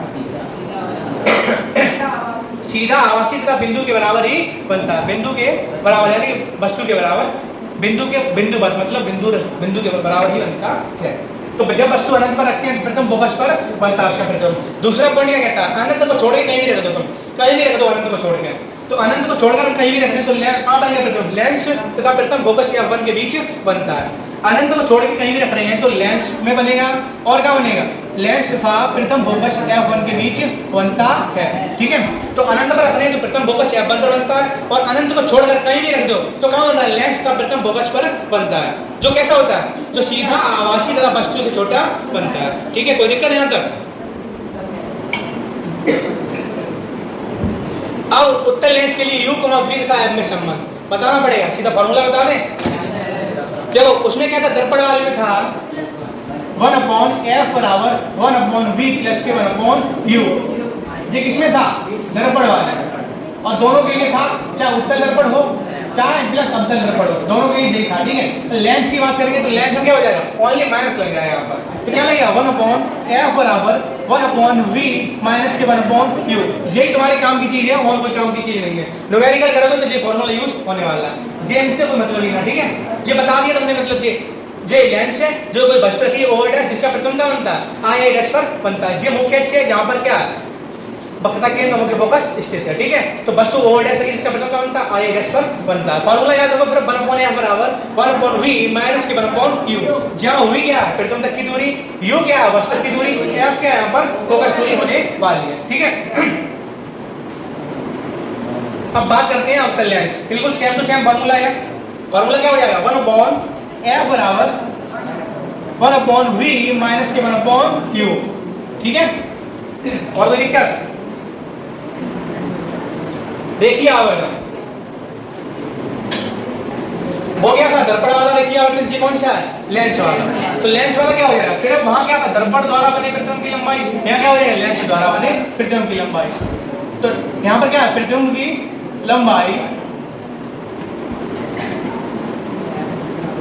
सीधा आभासी तथा बिंदु के बराबर ही बनता है, बिंदु के बराबर यानी वस्तु के बराबर, बिंदु के बिंदुवत मतलब बिंदु के बराबर ही बनता है। तो जब वस्तु अनंत पर रखते हैं प्रथम फोकस पर बनता है उसका प्रतिबिंब। दूसरा पॉइंट क्या कहता है, अनंत को छोड़ के कहीं भी रख दो, तुम कहीं भी रख दो अनंत को छोड़ के, तो अनंत को छोड़कर हम कहीं भी रख दें तो कहाँ बनेगा प्रतिबिंब, लेंस तथा प्रथम फोकस या F1 के बीच बनता है। अनंत को छोड़ के कहीं भी रख रहे हैं तो लेंस में बनेगा और क्या बनेगा, लेंस तथा प्रथम फोकस F1 के बीच बनता है। ठीक है, तो अनंत पर रख रहे हैं तो प्रथम फोकस F1 पर बनता है, और अनंत को छोड़कर कहीं भी रख दो तो कहाँ बनता है, लेंस का प्रथम फोकस पर बनता है, जो कैसा होता है, जो सीधा आभासी तथा वस्तु से छोटा बनता है। ठीक है, कोई दिक्कत यहाँ तक? अब उत्तल लेंस के लिए U, V तथा F में संबंध बताना पड़ेगा, सीधा फॉर्मूला बता दें। देखो उसमें क्या था, दर्पण वाले में था 1/F बराबर 1/V प्लस के 1/U। ये किसमें था, दर्पण वाले, और दोनों के लिए था, चाहे उत्तल दर्पण हो चाहे प्लस अवतल दर्पण हो, दोनों के लिए था। ठीक है, तो लेंस की बात करेंगे तो लेंस में क्या हो जाएगा, ओनली माइनस लग जाएगा यहाँ पर, तो क्या लगेगा 1/F बराबर 1/V माइनस के 1/U। यही तुम्हारे काम की चीज है और कोई काम की चीज नहीं है। न्यूमेरिकल करोगे तो ये फॉर्मूला यूज होने वाला है, जे इनसे कोई मतलब नहीं है। ठीक है, ये बता दिया तुमने, मतलब जे लेंस है जो कोई वस्तु रखी है ओवर डैश जिसका प्रतिबिंब बनता है आई डैश पर बनता है। ये मुख्य अक्ष है जहाँ पर क्या वक्रता केंद्र मुख्य फोकस स्थित है। ठीक है, तो वस्तु ओवर डैश रखी जिसका प्रतिबिंब बनता है आई डैश पर बनता है। फॉर्मूला याद रखो फिर 1/F बराबर 1/V माइनस के 1/U। जहाँ V क्या है, प्रतिबिंब तक की दूरी, U क्या है, वस्तु की दूरी, F क्या है, यहाँ पर फोकस दूरी होने वाली है। ठीक है, अब बात करते हैं अवतल लेंस, बिल्कुल सेम टू सेम फॉर्मूला है। फॉर्मूला क्या हो जाएगा, 1/F बराबर 1/V माइनस के 1/U। ठीक है, और कोई दिक्कत, देखिए आवर्तन वो क्या था, दर्पण वाला देखिए आवर्तन जी कौन सा है, लेंस वाला। तो लेंस वाला क्या हो जाएगा, सिर्फ वहां क्या था, दर्पण द्वारा बने प्रतिबिंब की लंबाई, यहाँ क्या हो जाएगा, लेंस द्वारा बने प्रतिबिंब की लंबाई। तो यहाँ पर क्या है, प्रतिबिंब की लंबाई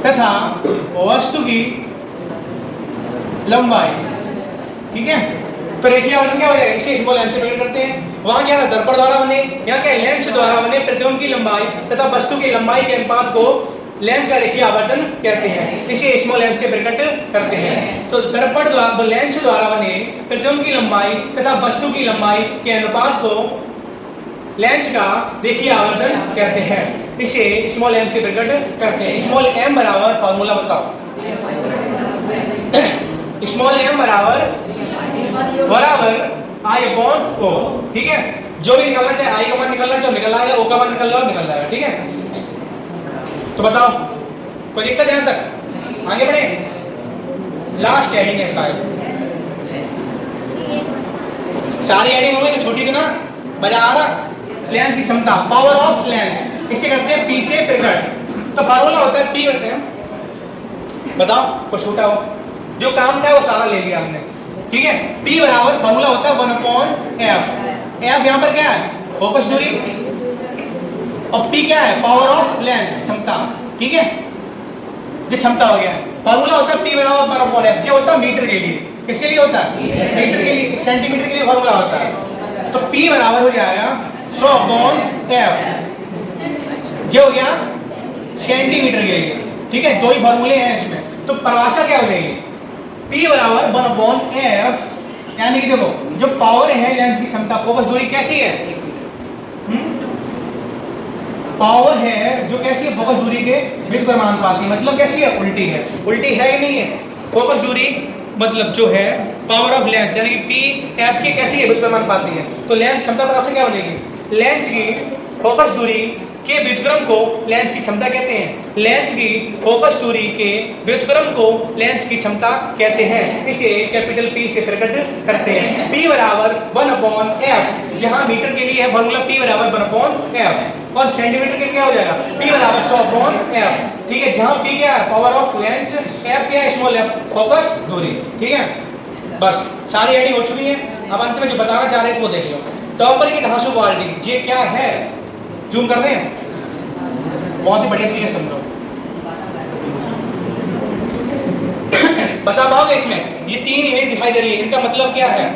तथा वस्तु की लंबाई। ठीक है, तो रेखीय आवर्तन क्या हो जाएगा, इसे स्मॉल एम से प्रकट करते हैं। वहां क्या है, दर्पण द्वारा बने, यहाँ क्या लेंस द्वारा बने प्रतिबिंब की लंबाई तथा वस्तु की लंबाई के अनुपात को लेंस का रेखीय आवर्तन कहते हैं, इसे स्मॉल एम से प्रकट करते हैं। तो दर्पण द्वारा लेंस द्वारा बने प्रतिबिंब की लंबाई तथा वस्तु की लंबाई के अनुपात को लेंस का रेखीय आवर्तन कहते हैं, इसे स्मॉल एम से प्रकट करते हैं। स्मॉल एम बराबर फॉर्मूला बताओ, स्मॉल एम बराबर I/O। ठीक है, जो भी निकलना चाहे, आई का मान निकलना चाहे निकल आएगा, ओ का मान निकल रहा निकल जाएगा। ठीक है, तो बताओ कोई दिक्कत यहाँ तक, आगे बढ़े। लास्ट हेडिंग है शायद, सारी हेडिंग हो गई तो छोटी तो ना मजा आ रहा। लेंस की क्षमता, पावर ऑफ लेंस, इसे करते हैं P से प्रकट। तो फार्मूला होता है P करते हैं, बताओ कुछ छूटा हो, जो काम था वो सारा ले लिया हमने। ठीक है, P बराबर फॉर्मूला होता है 1/F। F यहाँ पर क्या है, फोकस दूरी, और P क्या है, पावर ऑफ लेंस, क्षमता। ठीक है, ये क्षमता हो गया। फॉर्मूला होता है P बराबर 1/F, ये होता है मीटर के लिए, किसके लिए होता है, मीटर के लिए, सेंटीमीटर के लिए फॉर्मूला होता है। तो P बराबर हो जाएगा 100/F, ये हो गया सेंटीमीटर के लिए। ठीक है, दो ही फॉर्मूले हैं इसमें, तो परिभाषा क्या हो जाएगी, P बराबर 1/F, यानी कि देखो जो पावर है लेंस की क्षमता, फोकस दूरी कैसी है, पावर है जो कैसी है, फोकस दूरी के विपरीत समानुपाती, मतलब कैसी है, उल्टी है। उल्टी है कि नहीं है, फोकस दूरी मतलब जो है पावर ऑफ लेंस यानी कि P F की कैसी है, विपरीत समानुपाती है। तो लेंस क्षमता परिभाषा क्या बनेगी, लेंस की फोकस दूरी के व्युत्क्रम को लेंस की क्षमता कहते हैं। लेंस की फोकस दूरी के व्युत्क्रम को लेंस की क्षमता कहते हैं। इसे कैपिटल P से प्रकट करते हैं। P बराबर 1/f, जहां मीटर के लिए है फॉर्मूला P बराबर 1/f और सेंटीमीटर के लिए क्या हो जाएगा P बराबर 100/f। ठीक है, जहां P क्या है पावर ऑफ लेंस, f क्या है स्मॉल f फोकस दूरी। ठीक है, बस सारी एडिंग हो चुकी है। अब अंत में जो बताना चाह रहे थे वो देख लो। टॉपर की धांसू क्वालिटी, ये क्या है, जूम कर रहे हैं, बहुत ही बढ़िया तरीके से समझो। बता पाओगे इसमें ये 3 इमेज दिखाई दे रही है, इनका मतलब क्या है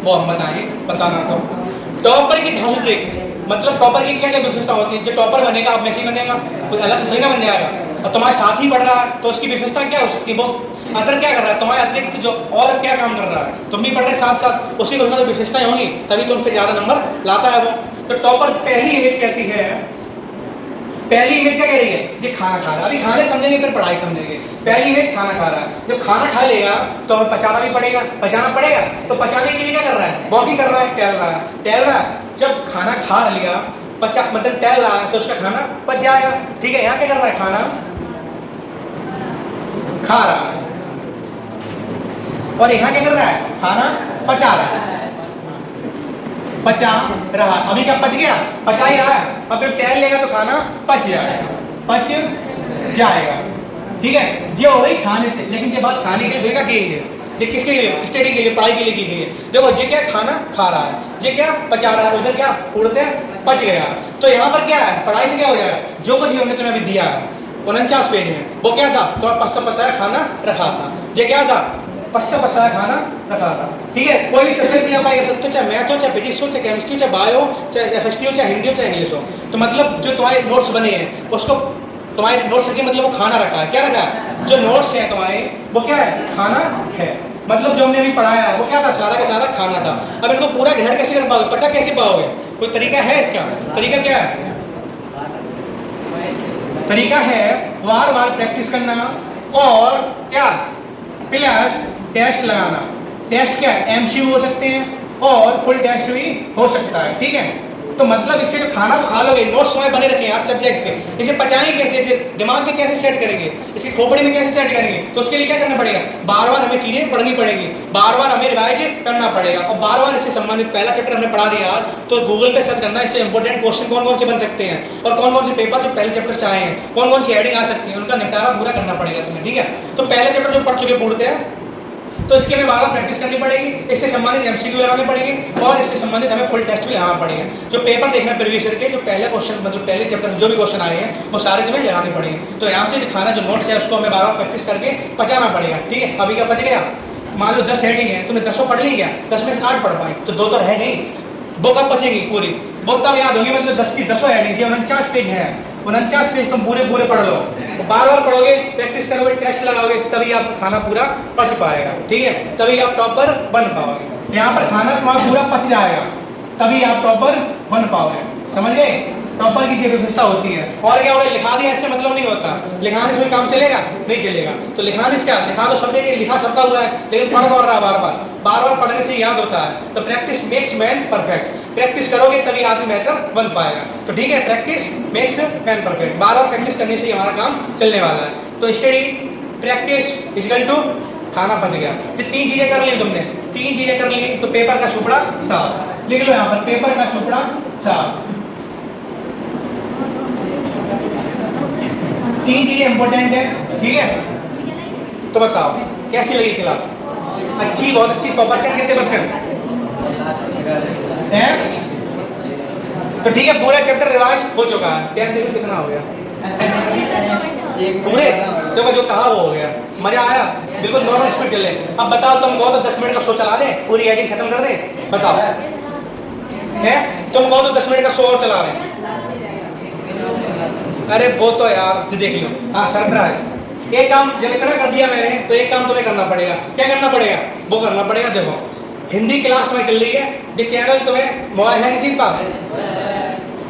वो हम बताएंगे, बताना। तो टॉपर की धांसू ट्रिक मतलब टॉपर की क्या क्या विशेषता होती है। जो टॉपर बनेगा आप में से ही बनेगा, कोई अलग से थोड़ी ना बन जाएगा। और तुम्हारे साथ ही पढ़ रहा है तो उसकी विशेषता क्या हो सकती है, वो अदर क्या कर रहा है, तुम्हारे अतिरिक्त जो और क्या काम कर रहा है, तुम भी पढ़ रहे साथ साथ, उसकी कुछ ना कुछ विशेषताएं होंगी, तभी तुमसे ज्यादा नंबर लाता है वो। तो टॉपर पहली इमेज कहती है, पहली इमेज क्या कह रही है, ये खाना खा रहा है। अभी खाने समझेंगे फिर पढ़ाई समझेंगे। पहली इमेज खाना खा रहा है। जब खाना खा लेगा तो हमें पचाना भी पड़ेगा, पचाना पड़ेगा। तो पचाने के लिए क्या कर रहा है, वॉकिंग कर रहा है, टहल रहा है, टहल रहा है। जब खाना खा लिया मतलब टहल रहा है तो उसका खाना पच जाएगा। ठीक है, यहाँ क्या कर रहा है, खाना खा रहा है और यहाँ क्या कर रहा है, खाना पचा रहा है, पचा रहा। अभी क्या पच गया, पचा ही रहा है। अब जब टहल लेगा तो खाना पच जाएगा, पच जाएगा। ठीक है, ये हो गई खाने से। लेकिन ये बात खाने के लिए की गई है, ये किसके लिए, स्टडी के लिए, पढ़ाई के लिए की गई है। देखो ये क्या खाना खा रहा है, ये क्या पचा रहा है, उधर क्या उड़ते पच गया। तो यहाँ पर क्या है, पढ़ाई से क्या हो जाएगा, जो कुछ हमने तुम्हें अभी दिया है 49 पेज में, वो क्या था, तो पस्सा पसाया खाना रखा था। ये क्या था, पस्सा पसाया खाना रखा था। ठीक है, कोई भी सब्जेक्ट नहीं अप्लाई कर सकते, चाहे मैथ हो, चाहे फिजिक्स हो, चाहे केमिस्ट्री हो, चाहे बायो, चाहे FST हो, चाहे हिंदी हो, चाहे इंग्लिश हो। तो मतलब जो तुम्हारे नोट्स बने हैं उसको, तुम्हारे नोट्स के मतलब वो खाना रखा है। क्या रखा है, जो नोट्स हैं तुम्हारे वो क्या है, खाना है। मतलब जो हमने अभी पढ़ाया है वो क्या था, सारा का सारा खाना था। अब इनको पूरा ग्रहण कैसे कर पाओगे, पता कैसे पाओगे, कोई तरीका है इसका? तरीका क्या है, तरीका है बार बार प्रैक्टिस करना और क्या प्लस टेस्ट लगाना। टेस्ट क्या है, MCQ हो सकते हैं और फुल टेस्ट भी हो सकता है। ठीक है, तो मतलब इससे जो खाना तो खा लोगे, नोट्स तुम्हारे बने रखे हैं हर सब्जेक्ट के, इसे पचाएंगे कैसे, इसे दिमाग में कैसे सेट करेंगे, इसकी खोपड़ी में कैसे सेट करेंगे। तो उसके लिए क्या करना पड़ेगा, बार बार हमें चीजें पढ़नी पड़ेगी, बार बार हमें रिवाइज करना पड़ेगा और बार बार इससे संबंधित पहला चैप्टर हमने पढ़ा दिया तो गूगल पे सर्च करना इससे इंपॉर्टेंट क्वेश्चन कौन कौन से बन सकते हैं और कौन कौन से पेपर जो पहले चैप्टर से आए हैं, कौन कौन सी हेडिंग आ सकती है, उनका निपटारा पूरा करना पड़ेगा तुम्हें। ठीक है, तो पहले चैप्टर जो पढ़ चुके पूर्णतः हैं तो इसके हमें बार बार प्रैक्टिस करनी पड़ेगी, इससे संबंधित MCQ लगाने पड़ेंगे और इससे संबंधित हमें फुल टेस्ट भी लगाना पड़ेगा। जो पेपर देखना प्रीवियस ईयर के, जो पहले क्वेश्चन मतलब पहले चैप्टर जो भी क्वेश्चन आए हैं वो सारे तुम्हें लगाने पड़ेंगे। तो यहाँ से जो खाना जो नोट्स है उसको हमें बार बार प्रैक्टिस करके पचाना पड़ेगा। ठीक है, अभी क्या बच गया, मान लो 10 हेडिंग है, तुमने 10 पढ़ ली, क्या 10 में से 8 पढ़ पाए तो 2 तो रह गई, वो कब बचेगी पूरी, वो तब याद होगी। मतलब 10 की 10 हेडिंग 49 पेज है, 49 पेज तुम पूरे पढ़ लो, बार बार पढ़ोगे, प्रैक्टिस करोगे, टेस्ट लगाओगे, तभी आपका खाना पूरा पच पाएगा। ठीक है, तभी आप टॉपर बन पाओगे। यहाँ पर खाना तुम्हारा पूरा पच जाएगा तभी आप टॉपर बन पाओगे। समझ गए, टॉपर की विशेषता होती है। और क्या होगा, लिखा दिया इससे मतलब नहीं होता, लिखाने से काम चलेगा नहीं चलेगा। तो लिखाने से क्या, लिखा तो सब देंगे, लिखा सबका हुआ है, लेकिन पढ़ और रहा बार बार पढ़ने से याद होता है। तो practice makes man perfect, practice करोगे तभी आदमी बेहतर बन पाएगा। तो ठीक है, प्रैक्टिस मेक्स मैन परफेक्ट, बार बार प्रैक्टिस करने से ही हमारा काम चलने वाला है। तो स्टडी प्रैक्टिस इक्वल टू खाना पच गया। जो 3 चीजें कर ली तुमने, 3 चीजें कर ली तो पेपर का सुपड़ा साफ। लिख लो यहाँ पर, पेपर का सुपड़ा साफ। 3 चीजें इंपॉर्टेंट है। ठीक है, तो बताओ कैसी लगी क्लास, अच्छी, बहुत अच्छी, 100% कितने %? तो ठीक है, पूरा चैप्टर रिवाइज हो चुका है। टाइम देखो कितना हो गया पूरे, देखो जो कहा वो हो गया। मजा आया, बिल्कुल नॉर्मल स्पीड चल रहे। अब बताओ तुम कहो तो 10 मिनट का शो चला दें, पूरी एडिंग खत्म कर दें, बताओ है? तुम कहो तो 10 मिनट का शो और चला रहे। अरे वो तो यार देख लो, हाँ सरप्राइज। एक काम जब इतना कर दिया मैंने तो एक काम तुम्हें करना पड़ेगा। क्या करना पड़ेगा, वो करना पड़ेगा। देखो हिंदी क्लास में चल रही है, जो चैनल तुम्हें मोबाइल है किसी के पास,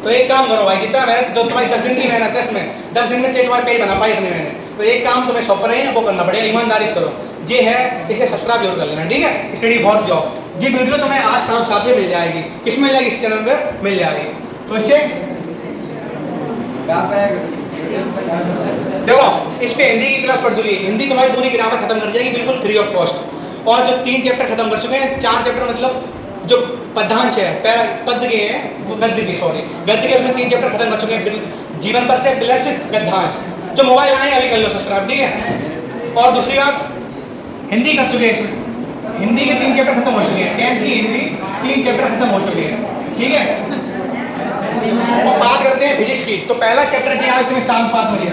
तो एक काम करो भाई, जितना मेहनत जो तुम्हारी 10 दिन की मेहनत है इसमें 10 दिन में तुम्हारे पेज बना पाई इतनी मैंने, तो एक काम तुम्हें सौंप रहे हैं वो करना पड़ेगा, ईमानदारी से करो। ये है, इसे सब्सक्राइब जरूर कर लेना। ठीक है, स्टडी बहुत जॉब, ये वीडियो तुम्हें आज शाम 7 बजे मिल जाएगी। किस मिल जाएगी, इस चैनल पर मिल जाएगी। तो इसे देखो इस पे हिंदी की क्लास पढ़ चुकी है, हिंदी तुम्हारी पूरी ग्रामर खत्म कर जाएगी बिल्कुल फ्री ऑफ कॉस्ट। और जो 3 चैप्टर खत्म कर चुके हैं, 4 चैप्टर मतलब जो पद्यांश है, पद के हैं, वो गद्य की, सॉरी गद्य के, उसमें 3 चैप्टर खत्म कर चुके हैं, जीवन पर से प्लस गद्यांश। जो मोबाइल आए अभी कर लो सब्सक्राइब, ठीक है। और दूसरी बात हिंदी कर चुके हैं, हिंदी के 3 चैप्टर खत्म हो चुके हैं, 10th की हिंदी 3 चैप्टर खत्म हो चुके हैं, ठीक है। और बात करते हैं फिजिक्स की, तो पहला चैप्टर है आज तुम्हें शाम 7 बजे,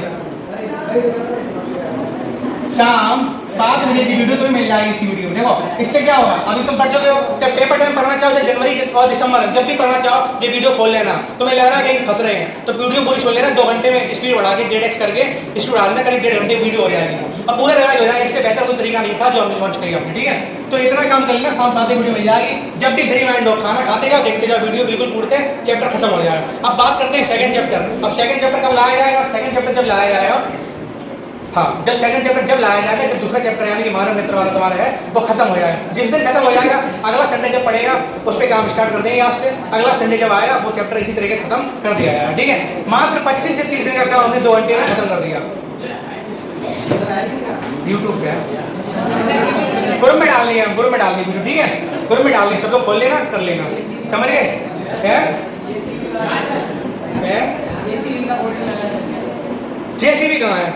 शाम 7 बजे की वीडियो तुम्हें मिल जाएगी। इसी वीडियो देखो, इससे क्या होगा, अभी तुम पढ़ चुके हो, जब पेपर टाइम पढ़ना चाहो, जब जनवरी और दिसंबर जब भी पढ़ना चाहो, ये वीडियो खोल लेना। तुम्हें लग रहा है कहीं फंस रहे हैं तो वीडियो पूरी खोल लेना, 2 घंटे में स्पीड बढ़ा के 1.5x करके स्पीड बढ़ा देना, करीब 1.5 घंटे वीडियो हो जाएगी और पूरा रिवाइज हो जाएगा। इससे बेहतर कोई तरीका नहीं था जो हमने लॉन्च किया, ठीक है। तो इतना काम कर लेना, शाम 7 बजे वीडियो मिल जाएगी। जब भी फ्री माइंड हो, खाना खाते जाओ, देखते जाओ वीडियो, बिल्कुल पूरे चैप्टर खत्म हो जाएगा। अब बात करते हैं सेकंड चैप्टर। अब सेकंड चैप्टर कब लाया जाएगा? सेकंड चैप्टर जब लाया जाएगा, हाँ, जब सेकंड चैप्टर जब लाया जाएगा, जब दूसरा चैप्टर यानी कि मानव मित्र वाला तुम्हारा है वो खत्म हो जाएगा। जिस दिन खत्म हो जाएगा, अगला संडे जब पड़ेगा उस पर काम स्टार्ट कर देंगे आज से। अगला संडे जब आएगा वो चैप्टर इसी तरीके खत्म कर दिया जाएगा, ठीक है। मात्र 25 से 30 दिन का काम हमने 2 घंटे में खत्म कर दिया। यूट्यूब पे ग्रुप में डाल दिया, ग्रुप में डाल दी वीडियो, ठीक है। ग्रुप में डाल दी, सब लोग खोल लेना, कर लेना, समझ गए? जेसीबी कहाँ है?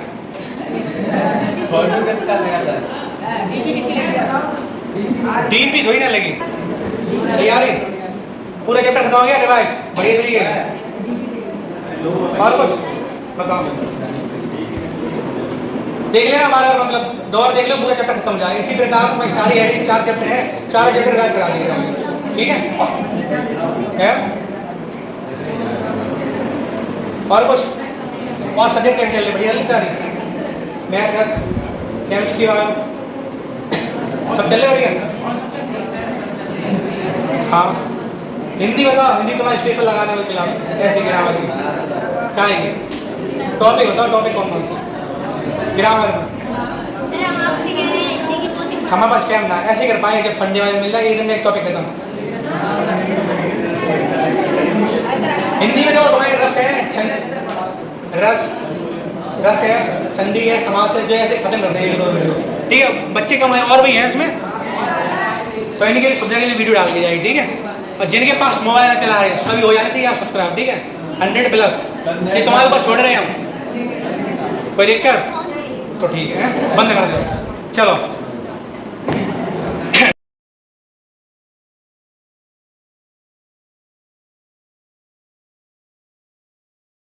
डीपी थोड़ी ना लगी, सही आ रही। पूरा चैप्टर खत्म हो गया, रिवाइज बढ़िया तरीके और कुछ बताओ, देख लेना बार बार, मतलब दौर देख लो, पूरा चैप्टर खत्म हो जाएगा। इसी प्रकार मैं सारी हेडिंग 4 चैप्टर है, 4 चैप्टर रिवाइज करा देंगे, ठीक है। और कुछ और सब्जेक्ट कैसे चल रहे? बढ़िया लगता है, मैथ, केमिस्ट्री वाला सब चल रहे बढ़िया? हाँ, हिंदी बताओ, हिंदी तुम्हारा स्पेशल लगाने वाली क्लास ऐसी ग्रामर की चाहेंगे। टॉपिक बताओ, टॉपिक कौन कौन सा ग्रामर में? सर हम आपसे कह रहे हैं हिंदी की कोचिंग हमारे पास टाइम ना, ऐसे कर पाएंगे जब संडे वाले मिल जाए, एक दिन में एक टॉपिक खत्म। हिंदी में जो तुम्हारे रस है, रस है, संधि है, समास है, जो ऐसे खत्म कर देंगे 2 वीडियो, ठीक है। बच्चे कम है और भी हैं इसमें, तो इनके लिए सुविधा के लिए वीडियो डाल दी जाएगी, ठीक है। और जिनके पास मोबाइल चला रहे हैं सभी हो जाती है सब्सक्राइब, ठीक है। 100+ ये तुम्हारे ऊपर छोड़ रहे हैं हम, कोई दिक्कत तो ठीक है, बंद कर दो, चलो।